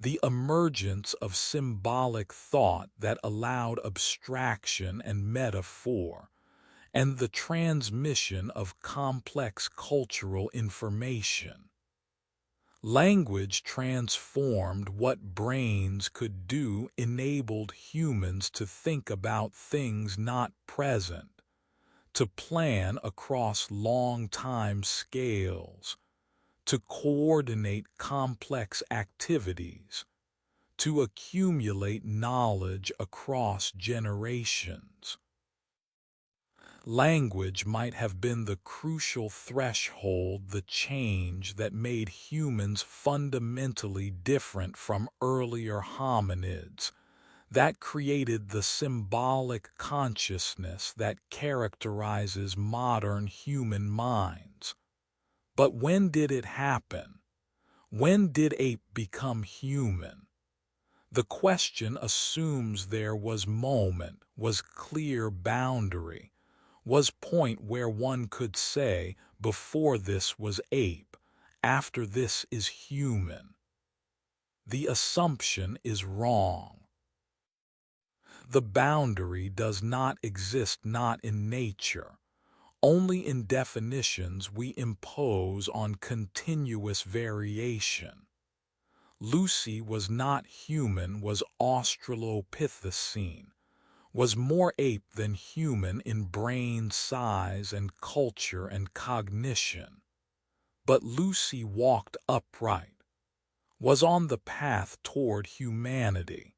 The emergence of symbolic thought that allowed abstraction and metaphor, and the transmission of complex cultural information. Language transformed what brains could do, enabled humans to think about things not present, to plan across long time scales, to coordinate complex activities, to accumulate knowledge across generations. Language might have been the crucial threshold, the change that made humans fundamentally different from earlier hominids, that created the symbolic consciousness that characterizes modern human minds. But when did it happen? When did ape become human? The question assumes there was moment, was clear boundary, was point where one could say, before this was ape, after this is human. The assumption is wrong. The boundary does not exist not in nature, only in definitions we impose on continuous variation. Lucy was not human, was Australopithecine, was more ape than human in brain size and culture and cognition. But Lucy walked upright, was on the path toward humanity,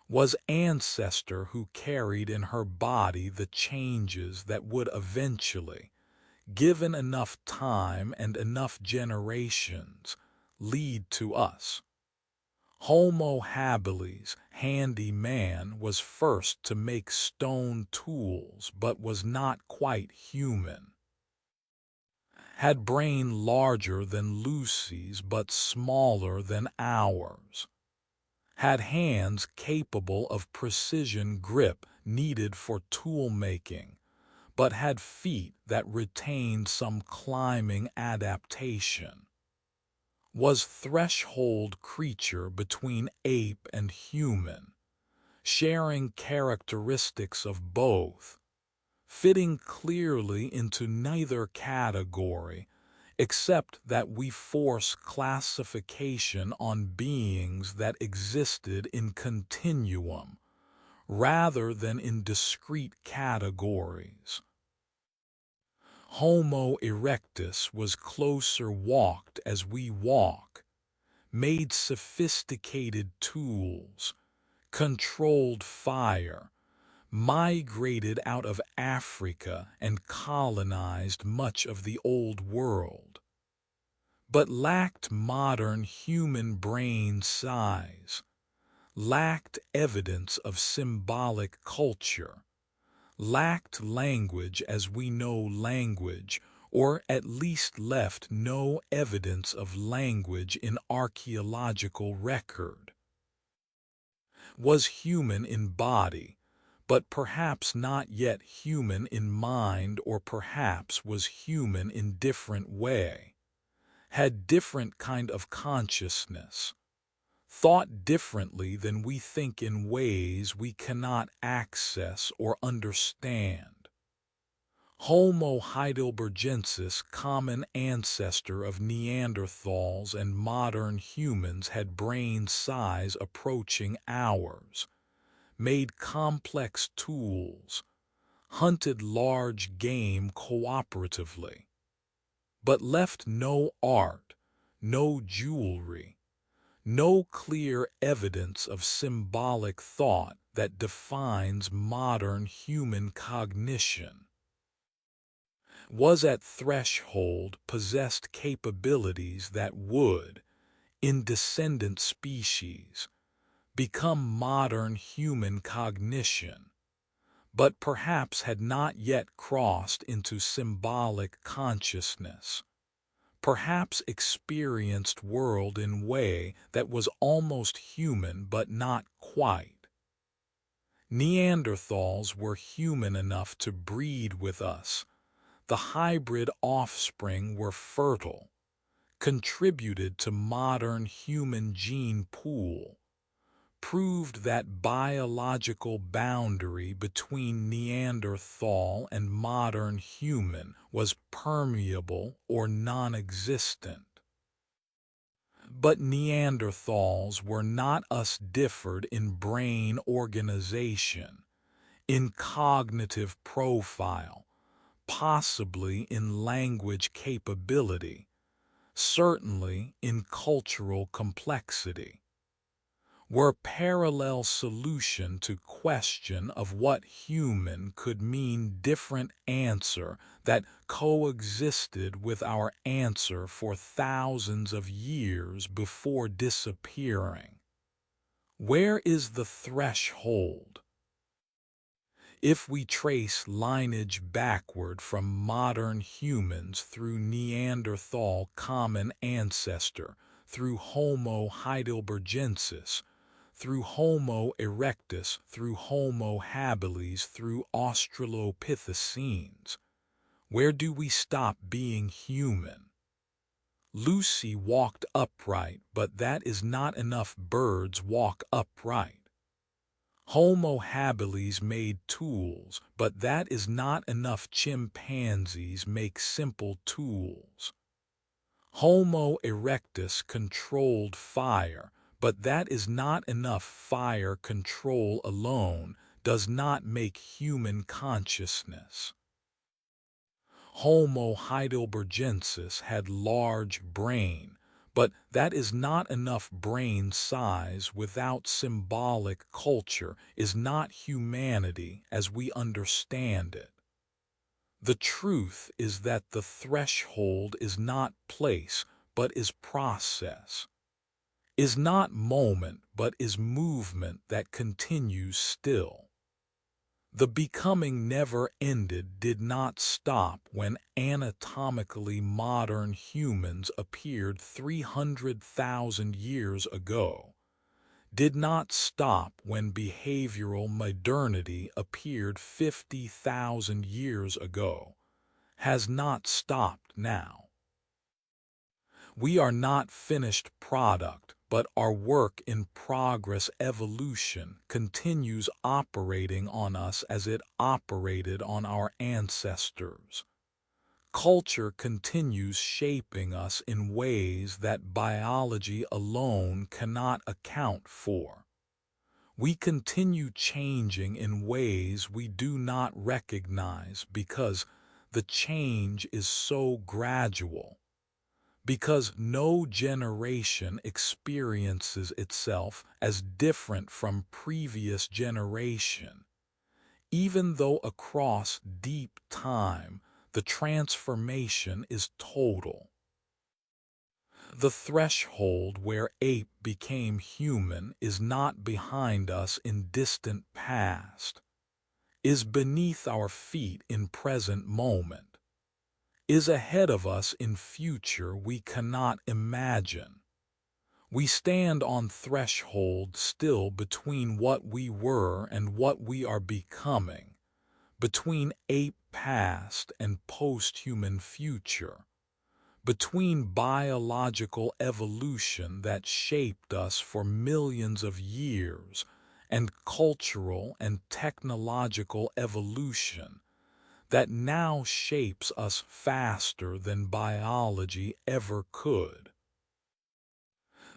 was ancestor who carried in her body the changes that would eventually, given enough time and enough generations, lead to us. Homo habilis, handy man, was first to make stone tools but was not quite human. Had brain larger than Lucy's but smaller than ours. Had hands capable of precision grip needed for tool making, but had feet that retained some climbing adaptation. Was threshold creature between ape and human, sharing characteristics of both, fitting clearly into neither category, except that we force classification on beings that existed in continuum, rather than in discrete categories. Homo erectus was closer walked as we walk, made sophisticated tools, controlled fire, migrated out of Africa and colonized much of the Old World, but lacked modern human brain size, lacked evidence of symbolic culture, lacked language as we know language, or at least left no evidence of language in archaeological record. Was human in body, but perhaps not yet human in mind, or perhaps was human in different way, had different kind of consciousness, thought differently than we think in ways we cannot access or understand. Homo heidelbergensis, common ancestor of Neanderthals and modern humans, had brain size approaching ours, made complex tools, hunted large game cooperatively, but left no art, no jewelry, no clear evidence of symbolic thought that defines modern human cognition. Was at threshold, possessed capabilities that would, in descendant species, become modern human cognition, but perhaps had not yet crossed into symbolic consciousness, perhaps experienced world in way that was almost human but not quite. Neanderthals were human enough to breed with us. The hybrid offspring were fertile, contributed to modern human gene pool, proved that biological boundary between Neanderthal and modern human was permeable or non-existent. But Neanderthals were not us, differed in brain organization, in cognitive profile, possibly in language capability, certainly in cultural complexity. Were parallel solution to question of what human could mean different answer that coexisted with our answer for thousands of years before disappearing. Where is the threshold? If we trace lineage backward from modern humans through Neanderthal common ancestor, through Homo heidelbergensis, through Homo erectus, through Homo habilis, through Australopithecines, where do we stop being human? Lucy walked upright, but that is not enough. Birds walk upright. Homo habilis made tools, but that is not enough. Chimpanzees make simple tools. Homo erectus controlled fire, but that is not enough. Fire control alone does not make human consciousness. Homo heidelbergensis had large brain, but that is not enough. Brain size without symbolic culture is not humanity as we understand it. The truth is that the threshold is not place, but is process, is not moment, but is movement that continues still. The becoming never ended, did not stop when anatomically modern humans appeared 300,000 years ago, did not stop when behavioral modernity appeared 50,000 years ago, has not stopped now. We are not finished product, but our work in progress. Evolution continues operating on us as it operated on our ancestors. Culture continues shaping us in ways that biology alone cannot account for. We continue changing in ways we do not recognize because the change is so gradual. Because no generation experiences itself as different from previous generation, even though across deep time the transformation is total. The threshold where ape became human is not behind us in distant past, is beneath our feet in present moment, is ahead of us in future we cannot imagine. We stand on threshold still between what we were and what we are becoming, between ape past and post-human future, between biological evolution that shaped us for millions of years and cultural and technological evolution that now shapes us faster than biology ever could.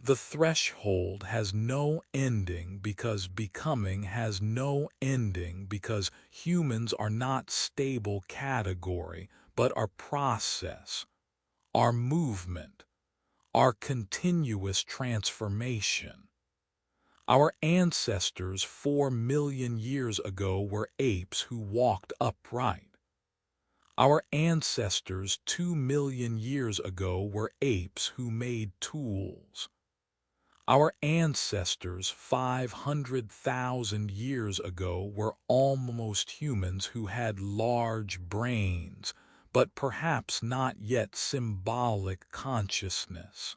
The threshold has no ending because becoming has no ending, because humans are not stable category, but our process, our movement, our continuous transformation. Our ancestors 4 million years ago were apes who walked upright. Our ancestors 2 million years ago were apes who made tools. Our ancestors 500,000 years ago were almost humans who had large brains, but perhaps not yet symbolic consciousness.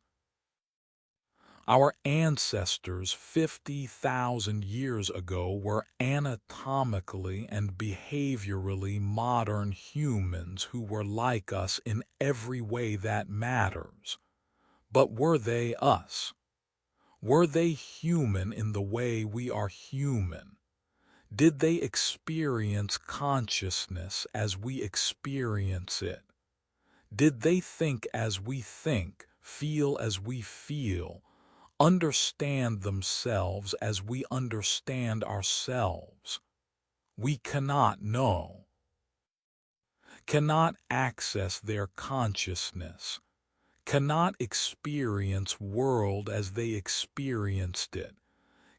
Our ancestors 50,000 years ago were anatomically and behaviorally modern humans who were like us in every way that matters. But were they us? Were they human in the way we are human? Did they experience consciousness as we experience it? Did they think as we think, feel as we feel, understand themselves as we understand ourselves? We cannot know, cannot access their consciousness, cannot experience world as they experienced it,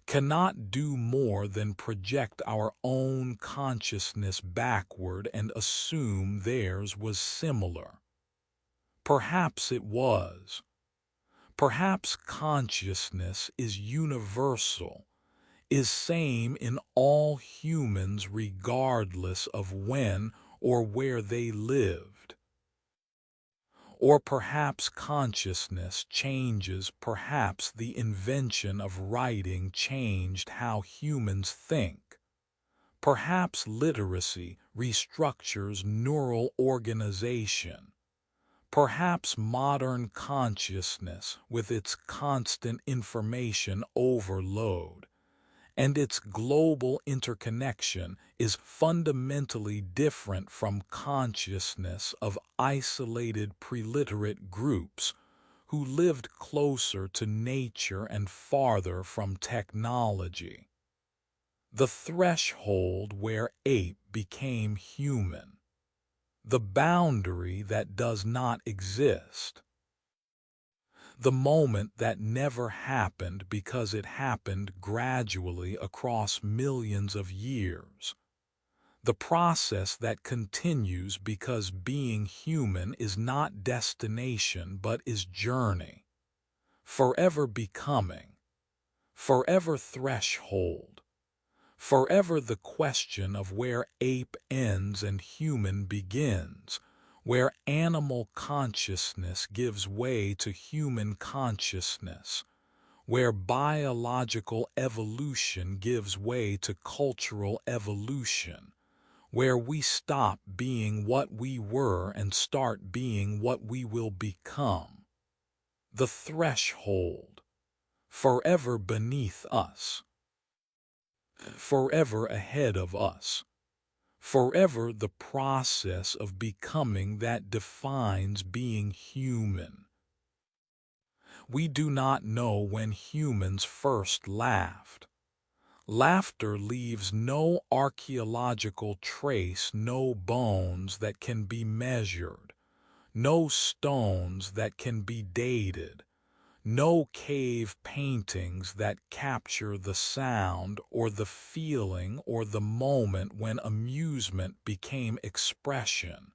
cannot do more than project our own consciousness backward and assume theirs was similar. Perhaps it was. Perhaps consciousness is universal, is same in all humans regardless of when or where they lived. Or perhaps consciousness changes, perhaps the invention of writing changed how humans think. Perhaps literacy restructures neural organization. Perhaps modern consciousness, with its constant information overload, and its global interconnection is fundamentally different from consciousness of isolated preliterate groups who lived closer to nature and farther from technology. The threshold where ape became human, the boundary that does not exist, the moment that never happened because it happened gradually across millions of years, the process that continues because being human is not destination but is journey, forever becoming, forever threshold, forever the question of where ape ends and human begins, where animal consciousness gives way to human consciousness, where biological evolution gives way to cultural evolution, where we stop being what we were and start being what we will become. The threshold, forever beneath us, forever ahead of us, forever the process of becoming that defines being human. We do not know when humans first laughed. Laughter leaves no archaeological trace, no bones that can be measured, no stones that can be dated, no cave paintings that capture the sound or the feeling or the moment when amusement became expression,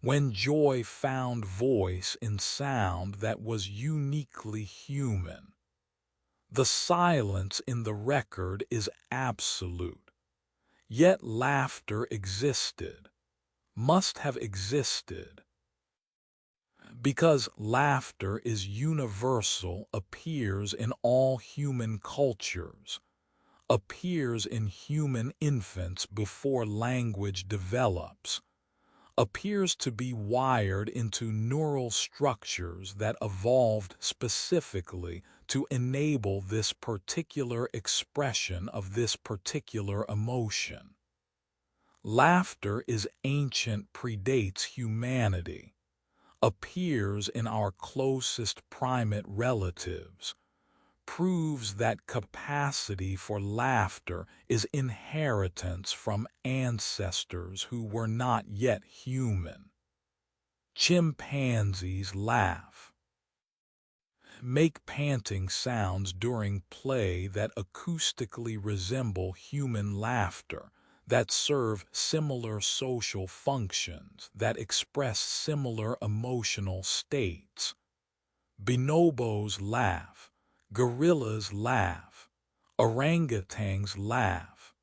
when joy found voice in sound that was uniquely human. The silence in the record is absolute, yet laughter existed, must have existed. Because laughter is universal, appears in all human cultures, appears in human infants before language develops, appears to be wired into neural structures that evolved specifically to enable this particular expression of this particular emotion. Laughter is ancient, predates humanity, appears in our closest primate relatives, proves that capacity for laughter is inheritance from ancestors who were not yet human. Chimpanzees laugh, make panting sounds during play that acoustically resemble human laughter, that serve similar social functions, that express similar emotional states. Bonobos laugh, gorillas laugh, orangutans laugh.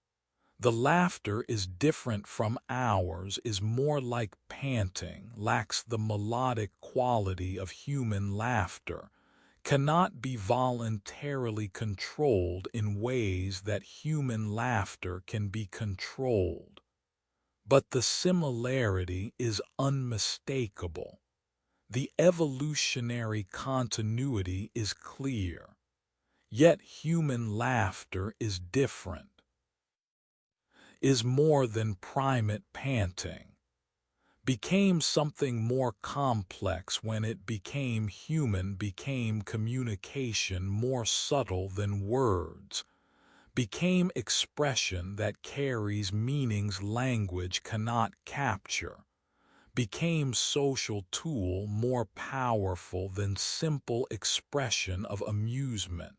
The laughter is different from ours, is more like panting, lacks the melodic quality of human laughter, cannot be voluntarily controlled in ways that human laughter can be controlled. But the similarity is unmistakable. The evolutionary continuity is clear. Yet human laughter is different, is more than primate panting, became something more complex when it became human, became communication more subtle than words, became expression that carries meanings language cannot capture, became social tool more powerful than simple expression of amusement.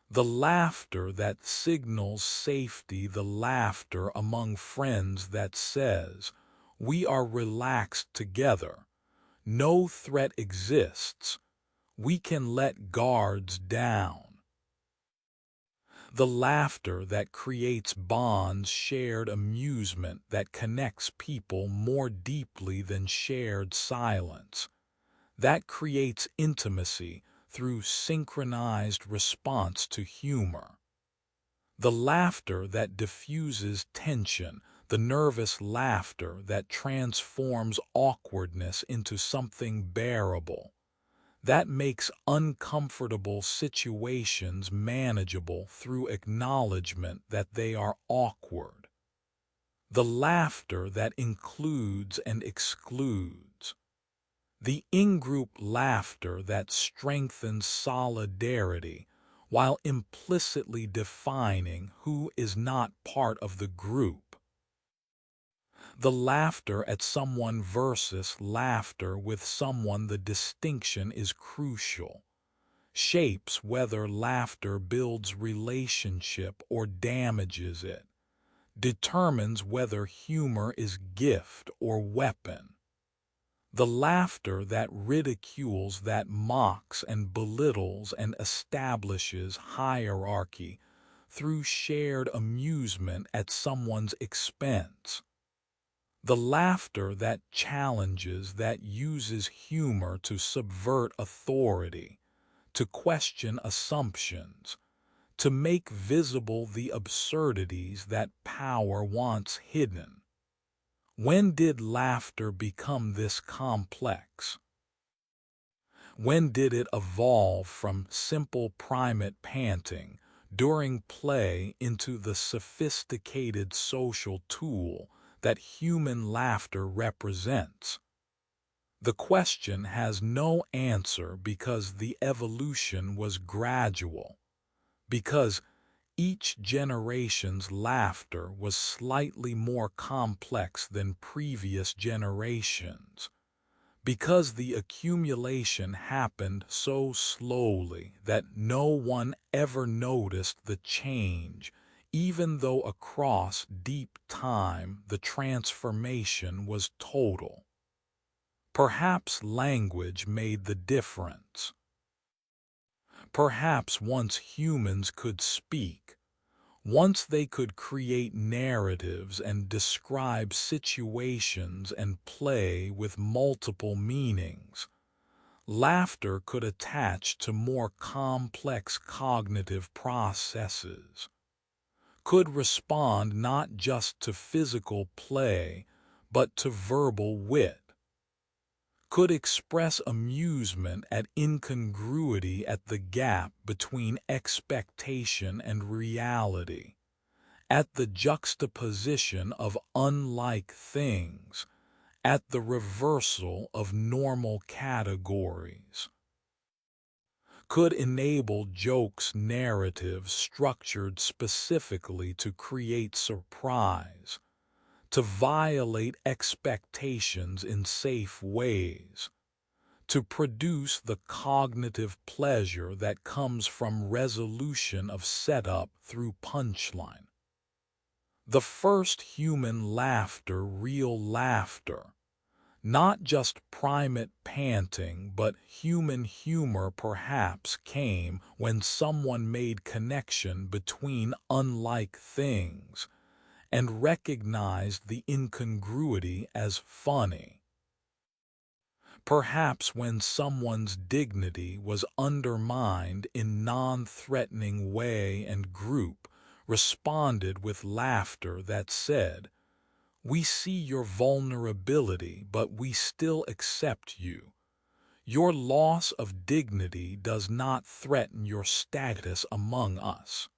The laughter that signals safety, the laughter among friends that says, "We are relaxed together. No threat exists. We can let guards down." The laughter that creates bonds, shared amusement that connects people more deeply than shared silence, that creates intimacy through synchronized response to humor. The laughter that diffuses tension, the nervous laughter that transforms awkwardness into something bearable, that makes uncomfortable situations manageable through acknowledgement that they are awkward. The laughter that includes and excludes. The in-group laughter that strengthens solidarity while implicitly defining who is not part of the group. The laughter at someone versus laughter with someone, the distinction is crucial. Shapes whether laughter builds relationship or damages it. Determines whether humor is gift or weapon. The laughter that ridicules, that mocks and belittles and establishes hierarchy through shared amusement at someone's expense. The laughter that challenges, that uses humor to subvert authority, to question assumptions, to make visible the absurdities that power wants hidden. When did laughter become this complex? When did it evolve from simple primate panting during play into the sophisticated social tool that human laughter represents? The question has no answer because the evolution was gradual, because each generation's laughter was slightly more complex than previous generations, because the accumulation happened so slowly that no one ever noticed the change, even though across deep time the transformation was total. Perhaps language made the difference. Perhaps once humans could speak, once they could create narratives and describe situations and play with multiple meanings, laughter could attach to more complex cognitive processes, could respond not just to physical play, but to verbal wit, could express amusement at incongruity, at the gap between expectation and reality, at the juxtaposition of unlike things, at the reversal of normal categories. Could enable jokes, narratives structured specifically to create surprise, to violate expectations in safe ways, to produce the cognitive pleasure that comes from resolution of setup through punchline. The first human laughter, real laughter, not just primate panting, but human humor, perhaps came when someone made connection between unlike things and recognized the incongruity as funny. Perhaps when someone's dignity was undermined in non-threatening way and group responded with laughter that said, "We see your vulnerability, but we still accept you. Your loss of dignity does not threaten your status among us."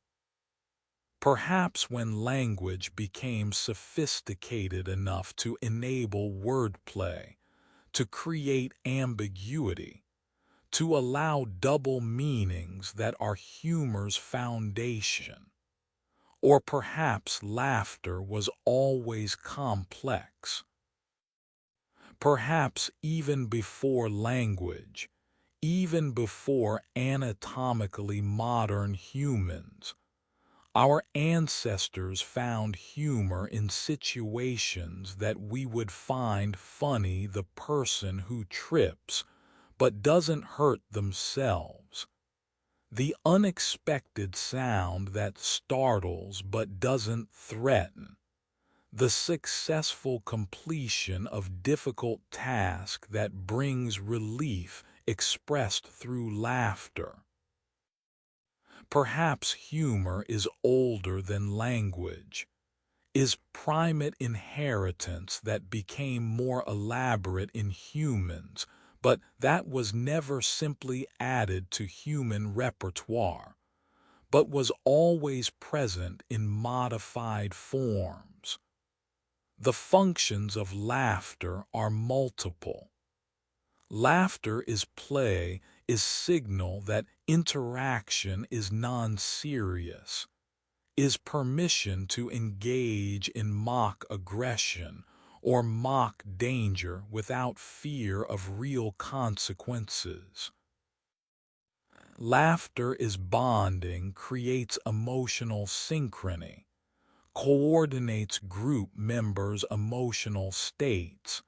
Perhaps when language became sophisticated enough to enable wordplay, to create ambiguity, to allow double meanings that are humor's foundation. Or perhaps laughter was always complex. Perhaps even before language, even before anatomically modern humans, our ancestors found humor in situations that we would find funny: the person who trips but doesn't hurt themselves, the unexpected sound that startles but doesn't threaten, the successful completion of difficult task that brings relief expressed through laughter. Perhaps humor is older than language, is primate inheritance that became more elaborate in humans, but that was never simply added to human repertoire, but was always present in modified forms. The functions of laughter are multiple. Laughter is play, is signal that interaction is non-serious, is permission to engage in mock aggression or mock danger without fear of real consequences. Laughter is bonding, creates emotional synchrony, coordinates group members' emotional states,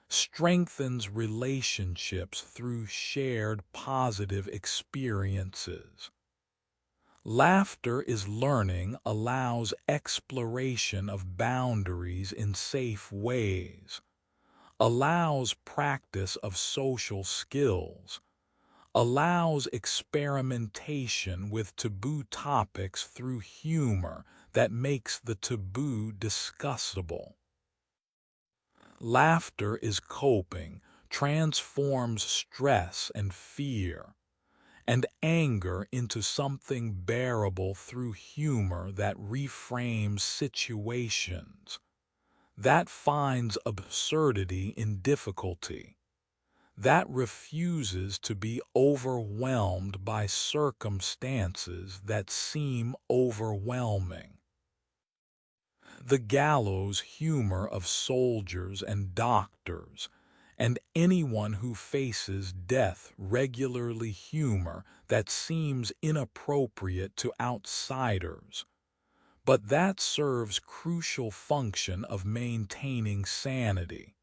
strengthens relationships through shared positive experiences. Laughter is learning, allows exploration of boundaries in safe ways, allows practice of social skills, allows experimentation with taboo topics through humor that makes the taboo discussable. Laughter is coping, transforms stress and fear, and anger into something bearable through humor that reframes situations, that finds absurdity in difficulty, that refuses to be overwhelmed by circumstances that seem overwhelming. The gallows humor of soldiers and doctors, and anyone who faces death regularly humor that seems inappropriate to outsiders, but that serves crucial function of maintaining sanity,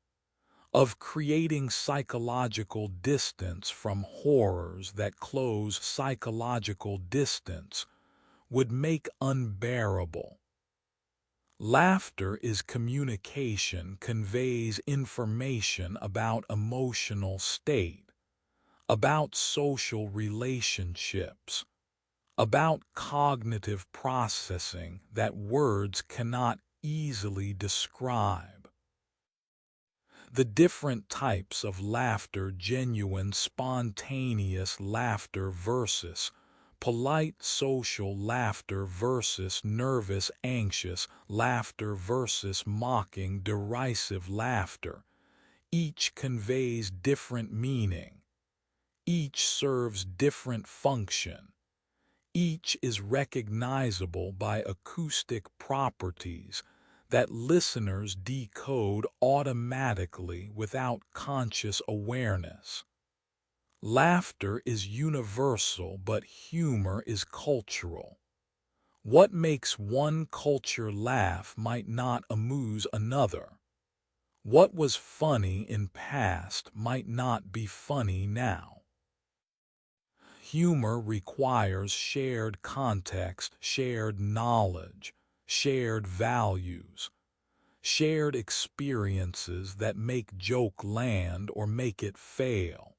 of creating psychological distance from horrors that close psychological distance would make unbearable. Laughter is communication, conveys information about emotional state, about social relationships, about cognitive processing that words cannot easily describe. The different types of laughter: genuine, spontaneous laughter versus polite social laughter versus nervous, anxious laughter versus mocking, derisive laughter. Each conveys different meaning. Each serves different function. Each is recognizable by acoustic properties that listeners decode automatically without conscious awareness. Laughter is universal, but humor is cultural. What makes one culture laugh might not amuse another. What was funny in past might not be funny now. Humor requires shared context, shared knowledge, shared values, shared experiences that make joke land or make it fail.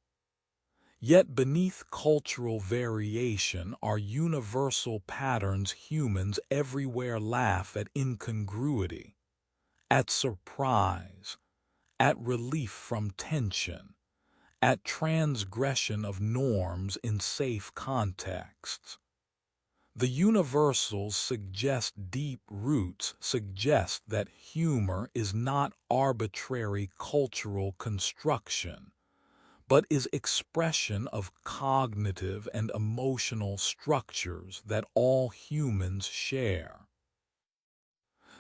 Yet beneath cultural variation are universal patterns. Humans everywhere laugh at incongruity, at surprise, at relief from tension, at transgression of norms in safe contexts. The universals suggest deep roots, suggest that humor is not arbitrary cultural construction, but is expression of cognitive and emotional structures that all humans share.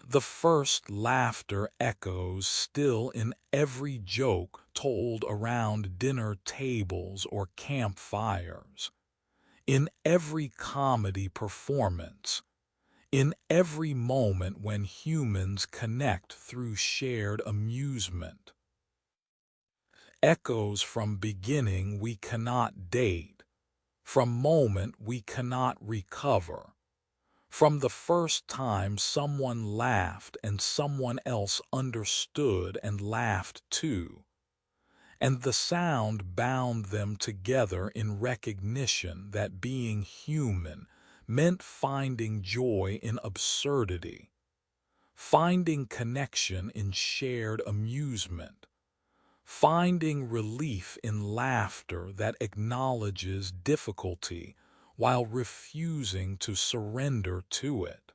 The first laughter echoes still in every joke told around dinner tables or campfires, in every comedy performance, in every moment when humans connect through shared amusement. Echoes from beginning we cannot date, from moment we cannot recover, from the first time someone laughed and someone else understood and laughed too, and the sound bound them together in recognition that being human meant finding joy in absurdity, finding connection in shared amusement, finding relief in laughter that acknowledges difficulty while refusing to surrender to it.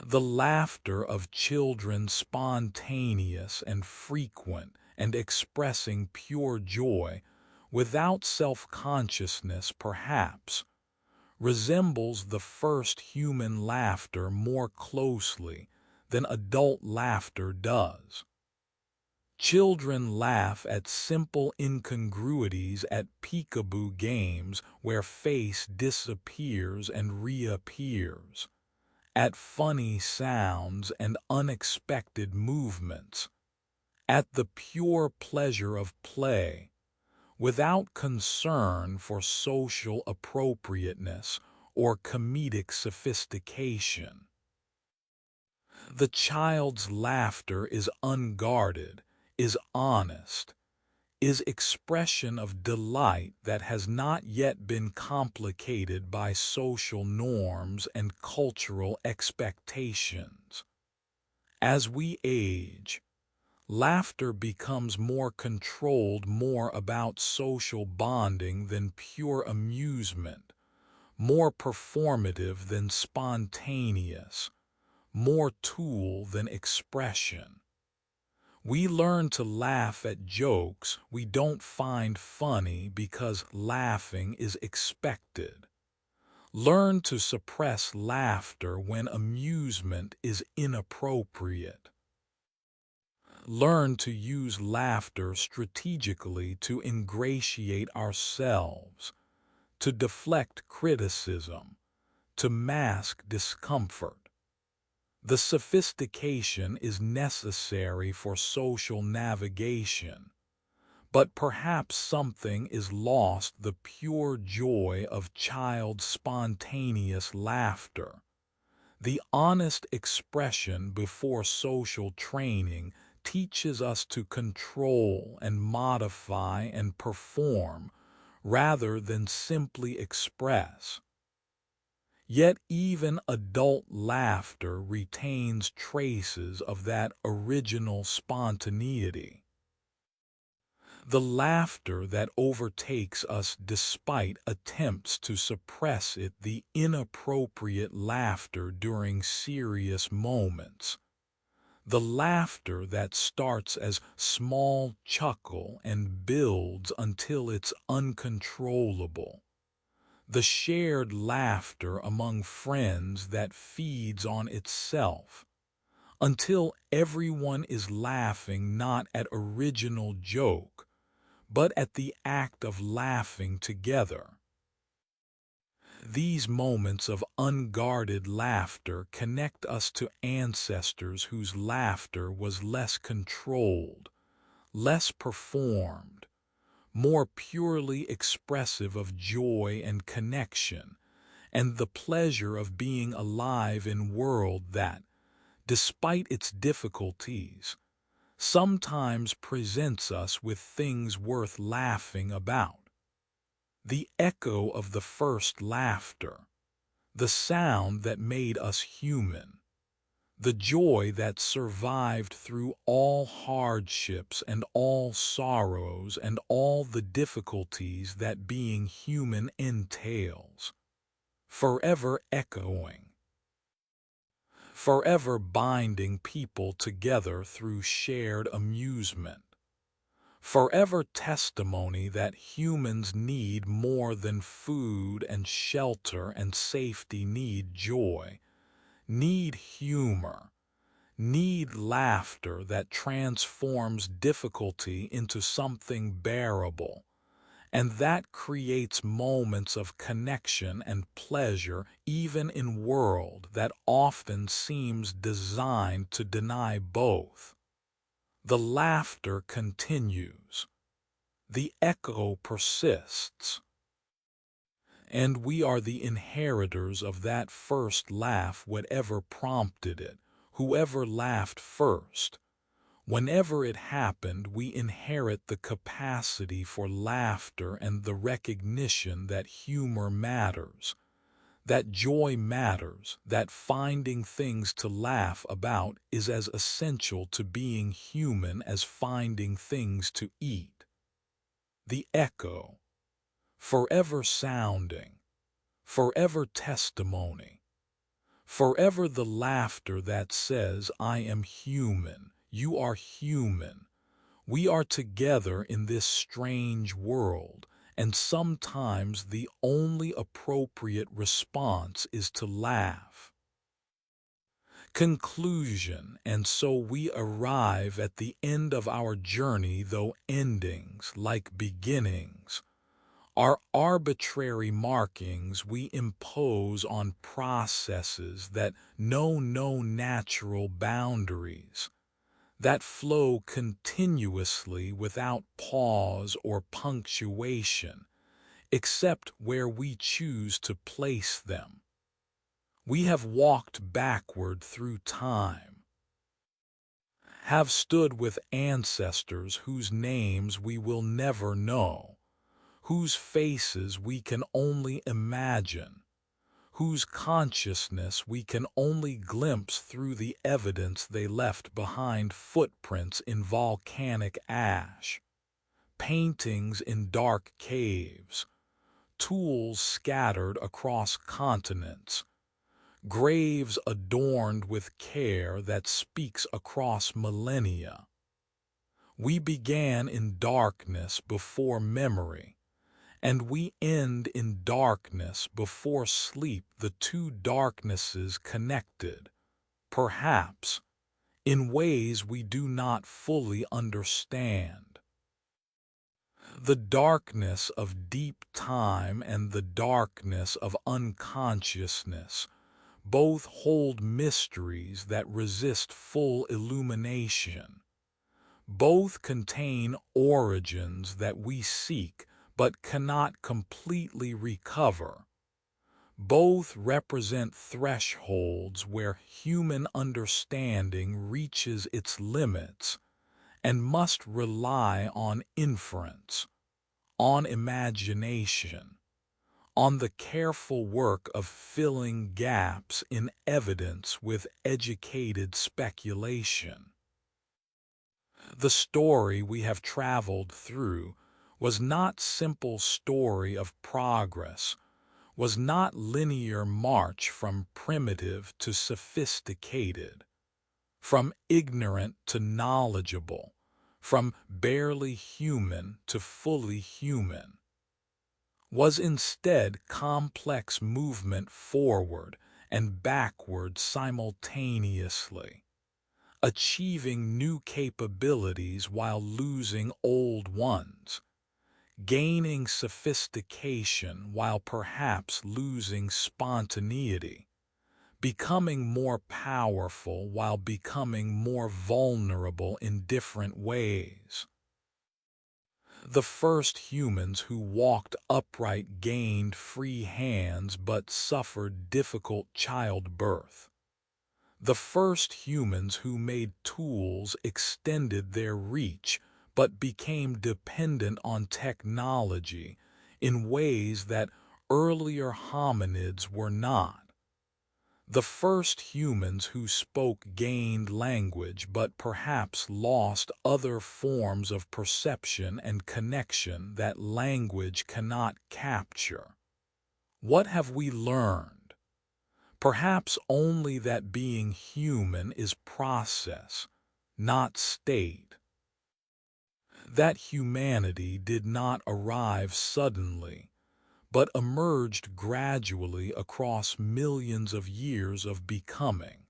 The laughter of children, spontaneous and frequent and expressing pure joy without self-consciousness perhaps, resembles the first human laughter more closely than adult laughter does. Children laugh at simple incongruities, at peekaboo games where face disappears and reappears, at funny sounds and unexpected movements, at the pure pleasure of play, without concern for social appropriateness or comedic sophistication. The child's laughter is unguarded, is honest, is expression of delight that has not yet been complicated by social norms and cultural expectations. As we age, laughter becomes more controlled, more about social bonding than pure amusement, more performative than spontaneous, more tool than expression. We learn to laugh at jokes we don't find funny because laughing is expected. Learn to suppress laughter when amusement is inappropriate. Learn to use laughter strategically to ingratiate ourselves, to deflect criticism, to mask discomfort. The sophistication is necessary for social navigation, but perhaps something is lost: the pure joy of child's spontaneous laughter, the honest expression before social training teaches us to control and modify and perform rather than simply express. Yet even adult laughter retains traces of that original spontaneity. The laughter that overtakes us despite attempts to suppress it, the inappropriate laughter during serious moments, the laughter that starts as small chuckle and builds until it's uncontrollable, the shared laughter among friends that feeds on itself, until everyone is laughing not at original joke, but at the act of laughing together. These moments of unguarded laughter connect us to ancestors whose laughter was less controlled, less performed, more purely expressive of joy and connection, and the pleasure of being alive in a world that, despite its difficulties, sometimes presents us with things worth laughing about. The echo of the first laughter, the sound that made us human, the joy that survived through all hardships and all sorrows and all the difficulties that being human entails, forever echoing, forever binding people together through shared amusement, forever testimony that humans need more than food and shelter and safety, need joy, need humor, need laughter that transforms difficulty into something bearable, and that creates moments of connection and pleasure even in a world that often seems designed to deny both. The laughter continues. The echo persists. And we are the inheritors of that first laugh, whatever prompted it, whoever laughed first. Whenever it happened, we inherit the capacity for laughter and the recognition that humor matters, that joy matters, that finding things to laugh about is as essential to being human as finding things to eat. The echo, forever sounding, forever testimony, forever the laughter that says, I am human, you are human, we are together in this strange world, and sometimes the only appropriate response is to laugh. Conclusion, and so we arrive at the end of our journey, though endings, like beginnings, are arbitrary markings we impose on processes that know no natural boundaries, that flow continuously without pause or punctuation, except where we choose to place them. We have walked backward through time, have stood with ancestors whose names we will never know, whose faces we can only imagine, whose consciousness we can only glimpse through the evidence they left behind: footprints in volcanic ash, paintings in dark caves, tools scattered across continents, graves adorned with care that speaks across millennia. We began in darkness before memory, and we end in darkness before sleep, the two darknesses connected, perhaps, in ways we do not fully understand. The darkness of deep time and the darkness of unconsciousness both hold mysteries that resist full illumination. Both contain origins that we seek but cannot completely recover. Both represent thresholds where human understanding reaches its limits and must rely on inference, on imagination, on the careful work of filling gaps in evidence with educated speculation. The story we have traveled through was not simple story of progress, was not linear march from primitive to sophisticated, from ignorant to knowledgeable, from barely human to fully human. Was instead complex movement forward and backward simultaneously, achieving new capabilities while losing old ones, gaining sophistication while perhaps losing spontaneity, becoming more powerful while becoming more vulnerable in different ways. The first humans who walked upright gained free hands but suffered difficult childbirth. The first humans who made tools extended their reach but became dependent on technology in ways that earlier hominids were not. The first humans who spoke gained language but perhaps lost other forms of perception and connection that language cannot capture. What have we learned? Perhaps only that being human is process, not state. That humanity did not arrive suddenly, but emerged gradually across millions of years of becoming.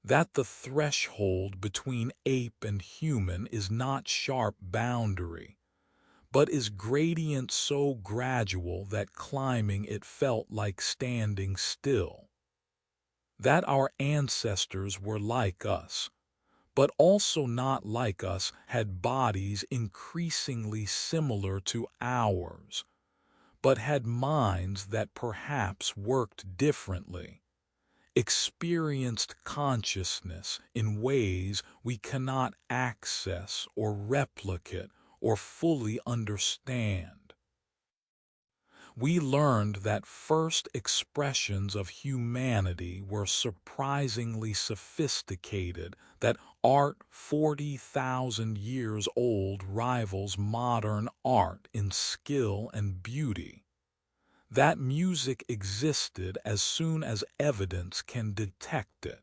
That the threshold between ape and human is not sharp boundary, but is gradient so gradual that climbing it felt like standing still. That our ancestors were like us, but also not like us, had bodies increasingly similar to ours, but had minds that perhaps worked differently, experienced consciousness in ways we cannot access or replicate or fully understand. We learned that first expressions of humanity were surprisingly sophisticated, that art 40,000 years old rivals modern art in skill and beauty, that music existed as soon as evidence can detect it,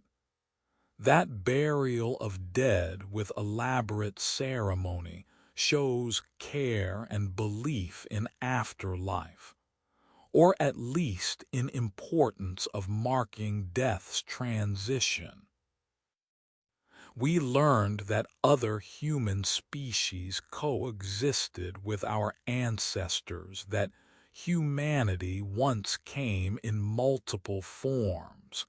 that burial of dead with elaborate ceremony shows care and belief in afterlife, or at least in importance of marking death's transition. We learned that other human species coexisted with our ancestors, that humanity once came in multiple forms,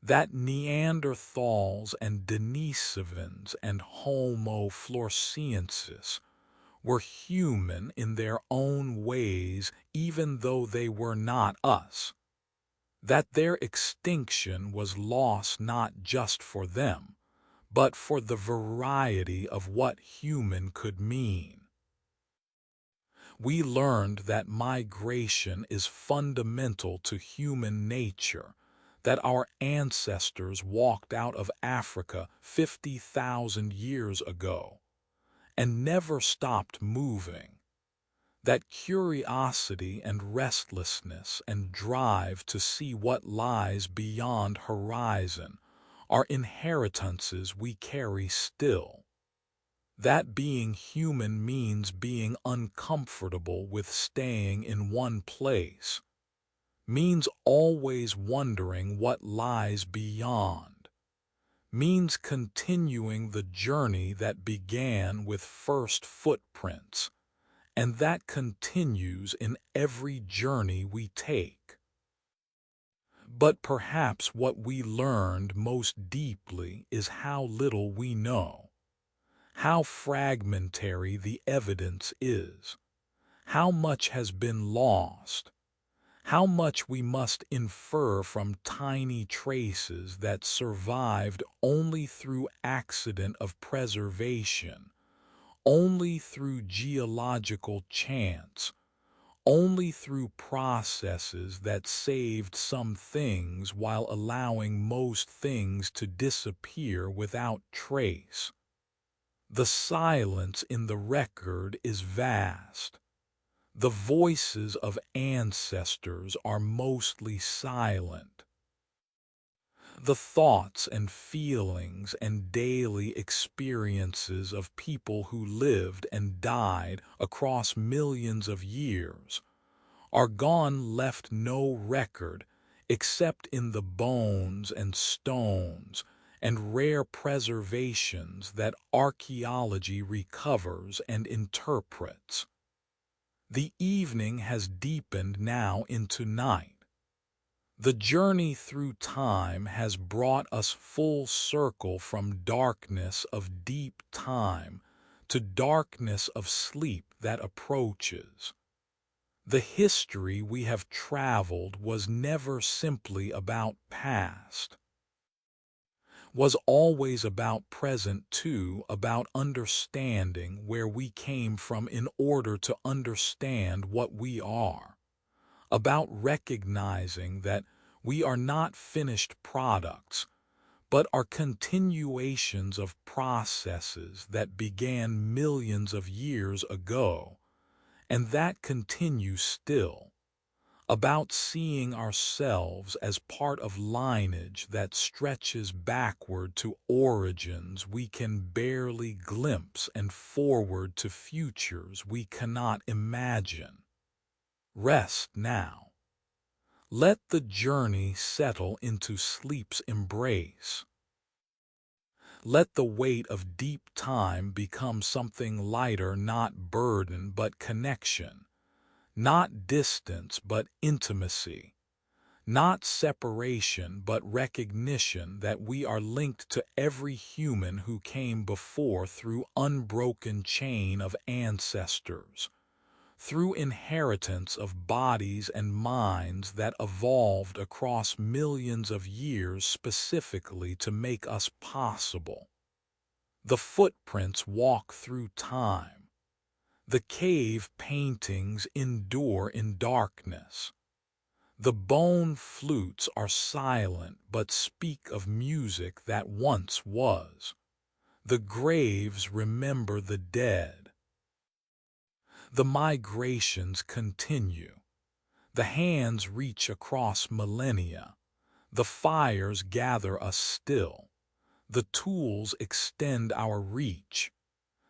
that Neanderthals and Denisovans and Homo floresiensis were human in their own ways even though they were not us, that their extinction was loss not just for them, but for the variety of what human could mean. We learned that migration is fundamental to human nature, that our ancestors walked out of Africa 50,000 years ago and never stopped moving, that curiosity and restlessness and drive to see what lies beyond horizon are inheritances we carry still, that being human means being uncomfortable with staying in one place, means always wondering what lies beyond, means continuing the journey that began with first footprints, and that continues in every journey we take. But perhaps what we learned most deeply is how little we know, how fragmentary the evidence is, how much has been lost, how much we must infer from tiny traces that survived only through accident of preservation, only through geological chance, only through processes that saved some things while allowing most things to disappear without trace. The silence in the record is vast. The voices of ancestors are mostly silent. The thoughts and feelings and daily experiences of people who lived and died across millions of years are gone, left no record except in the bones and stones and rare preservations that archaeology recovers and interprets. The evening has deepened now into night. The journey through time has brought us full circle from darkness of deep time to darkness of sleep that approaches. The history we have traveled was never simply about past, was always about present too, about understanding where we came from in order to understand what we are, about recognizing that we are not finished products, but are continuations of processes that began millions of years ago, and that continue still, about seeing ourselves as part of lineage that stretches backward to origins we can barely glimpse and forward to futures we cannot imagine. Rest now. Let the journey settle into sleep's embrace. Let the weight of deep time become something lighter, not burden but connection, not distance but intimacy, not separation but recognition that we are linked to every human who came before through unbroken chain of ancestors, through inheritance of bodies and minds that evolved across millions of years specifically to make us possible. The footprints walk through time. The cave paintings endure in darkness. The bone flutes are silent but speak of music that once was. The graves remember the dead. The migrations continue. The hands reach across millennia. The fires gather us still. The tools extend our reach.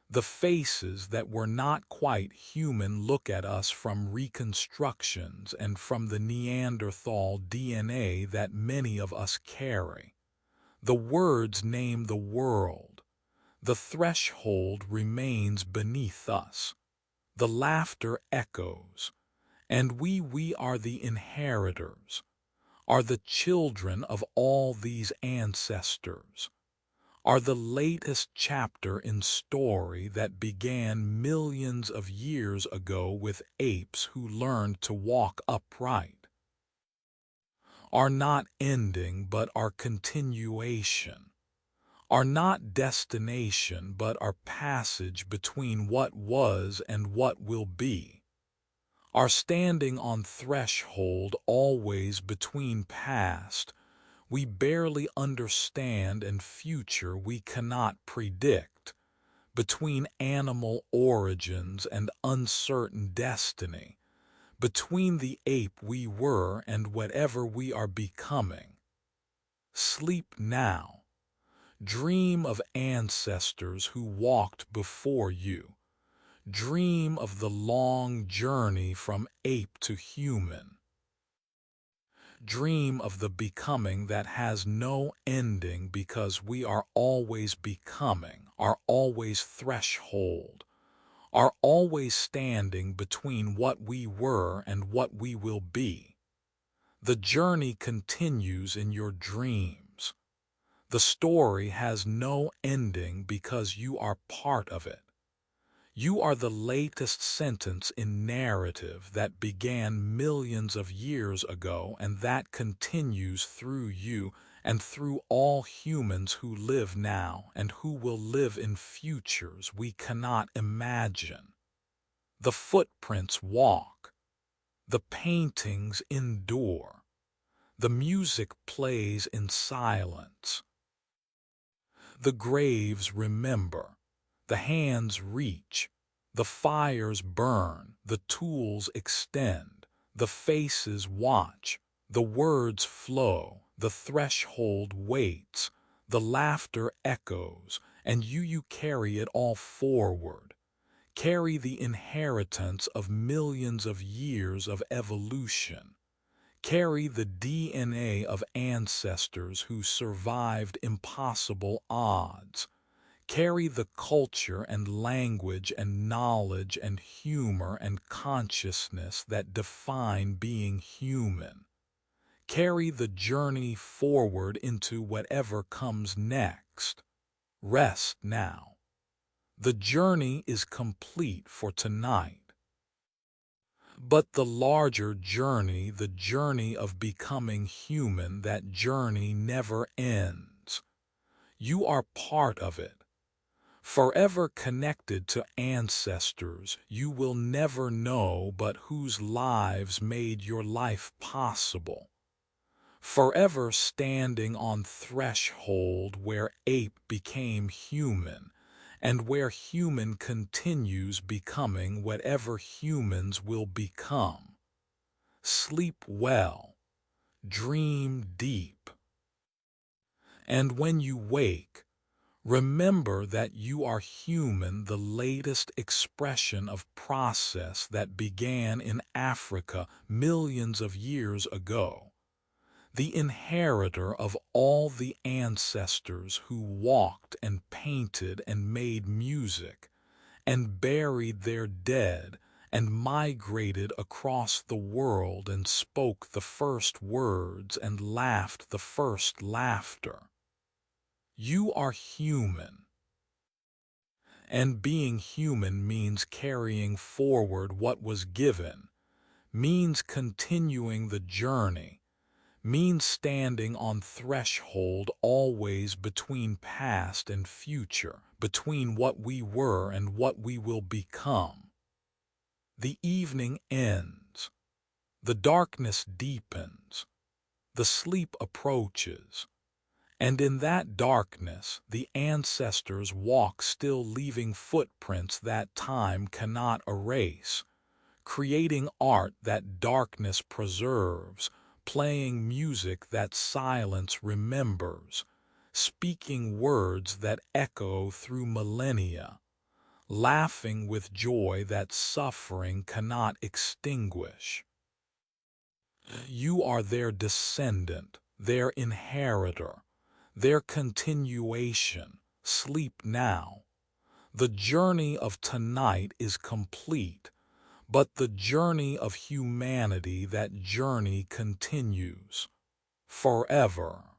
The faces that were not quite human look at us from reconstructions and from the Neanderthal DNA that many of us carry. The words name the world. The threshold remains beneath us. The laughter echoes. And we are the inheritors, are the children of all these ancestors, are the latest chapter in story that began millions of years ago with apes who learned to walk upright, are not ending but are continuation, are not destination but are passage between what was and what will be, are standing on threshold always between past we barely understand and future we cannot predict, between animal origins and uncertain destiny, between the ape we were and whatever we are becoming. Sleep now. Dream of ancestors who walked before you. Dream of the long journey from ape to human. Dream of the becoming that has no ending because we are always becoming, are always threshold, are always standing between what we were and what we will be. The journey continues in your dreams. The story has no ending because you are part of it. You are the latest sentence in narrative that began millions of years ago and that continues through you and through all humans who live now and who will live in futures we cannot imagine. The footprints walk. The paintings endure. The music plays in silence. The graves remember. The hands reach, the fires burn, the tools extend, the faces watch, the words flow, the threshold waits, the laughter echoes, and you carry it all forward. Carry the inheritance of millions of years of evolution. Carry the DNA of ancestors who survived impossible odds. Carry the culture and language and knowledge and humor and consciousness that define being human. Carry the journey forward into whatever comes next. Rest now. The journey is complete for tonight. But the larger journey, the journey of becoming human, that journey never ends. You are part of it. Forever connected to ancestors you will never know but whose lives made your life possible. Forever standing on threshold where ape became human and where human continues becoming whatever humans will become. Sleep well, dream deep. And when you wake, remember that you are human, the latest expression of process that began in Africa millions of years ago, the inheritor of all the ancestors who walked and painted and made music and buried their dead and migrated across the world and spoke the first words and laughed the first laughter. You are human. And being human means carrying forward what was given, means continuing the journey, means standing on threshold always between past and future, between what we were and what we will become. The evening ends. The darkness deepens. The sleep approaches. And in that darkness, the ancestors walk, still leaving footprints that time cannot erase, creating art that darkness preserves, playing music that silence remembers, speaking words that echo through millennia, laughing with joy that suffering cannot extinguish. You are their descendant, their inheritor, their continuation. Sleep now. The journey of tonight is complete, but the journey of humanity, that journey continues forever.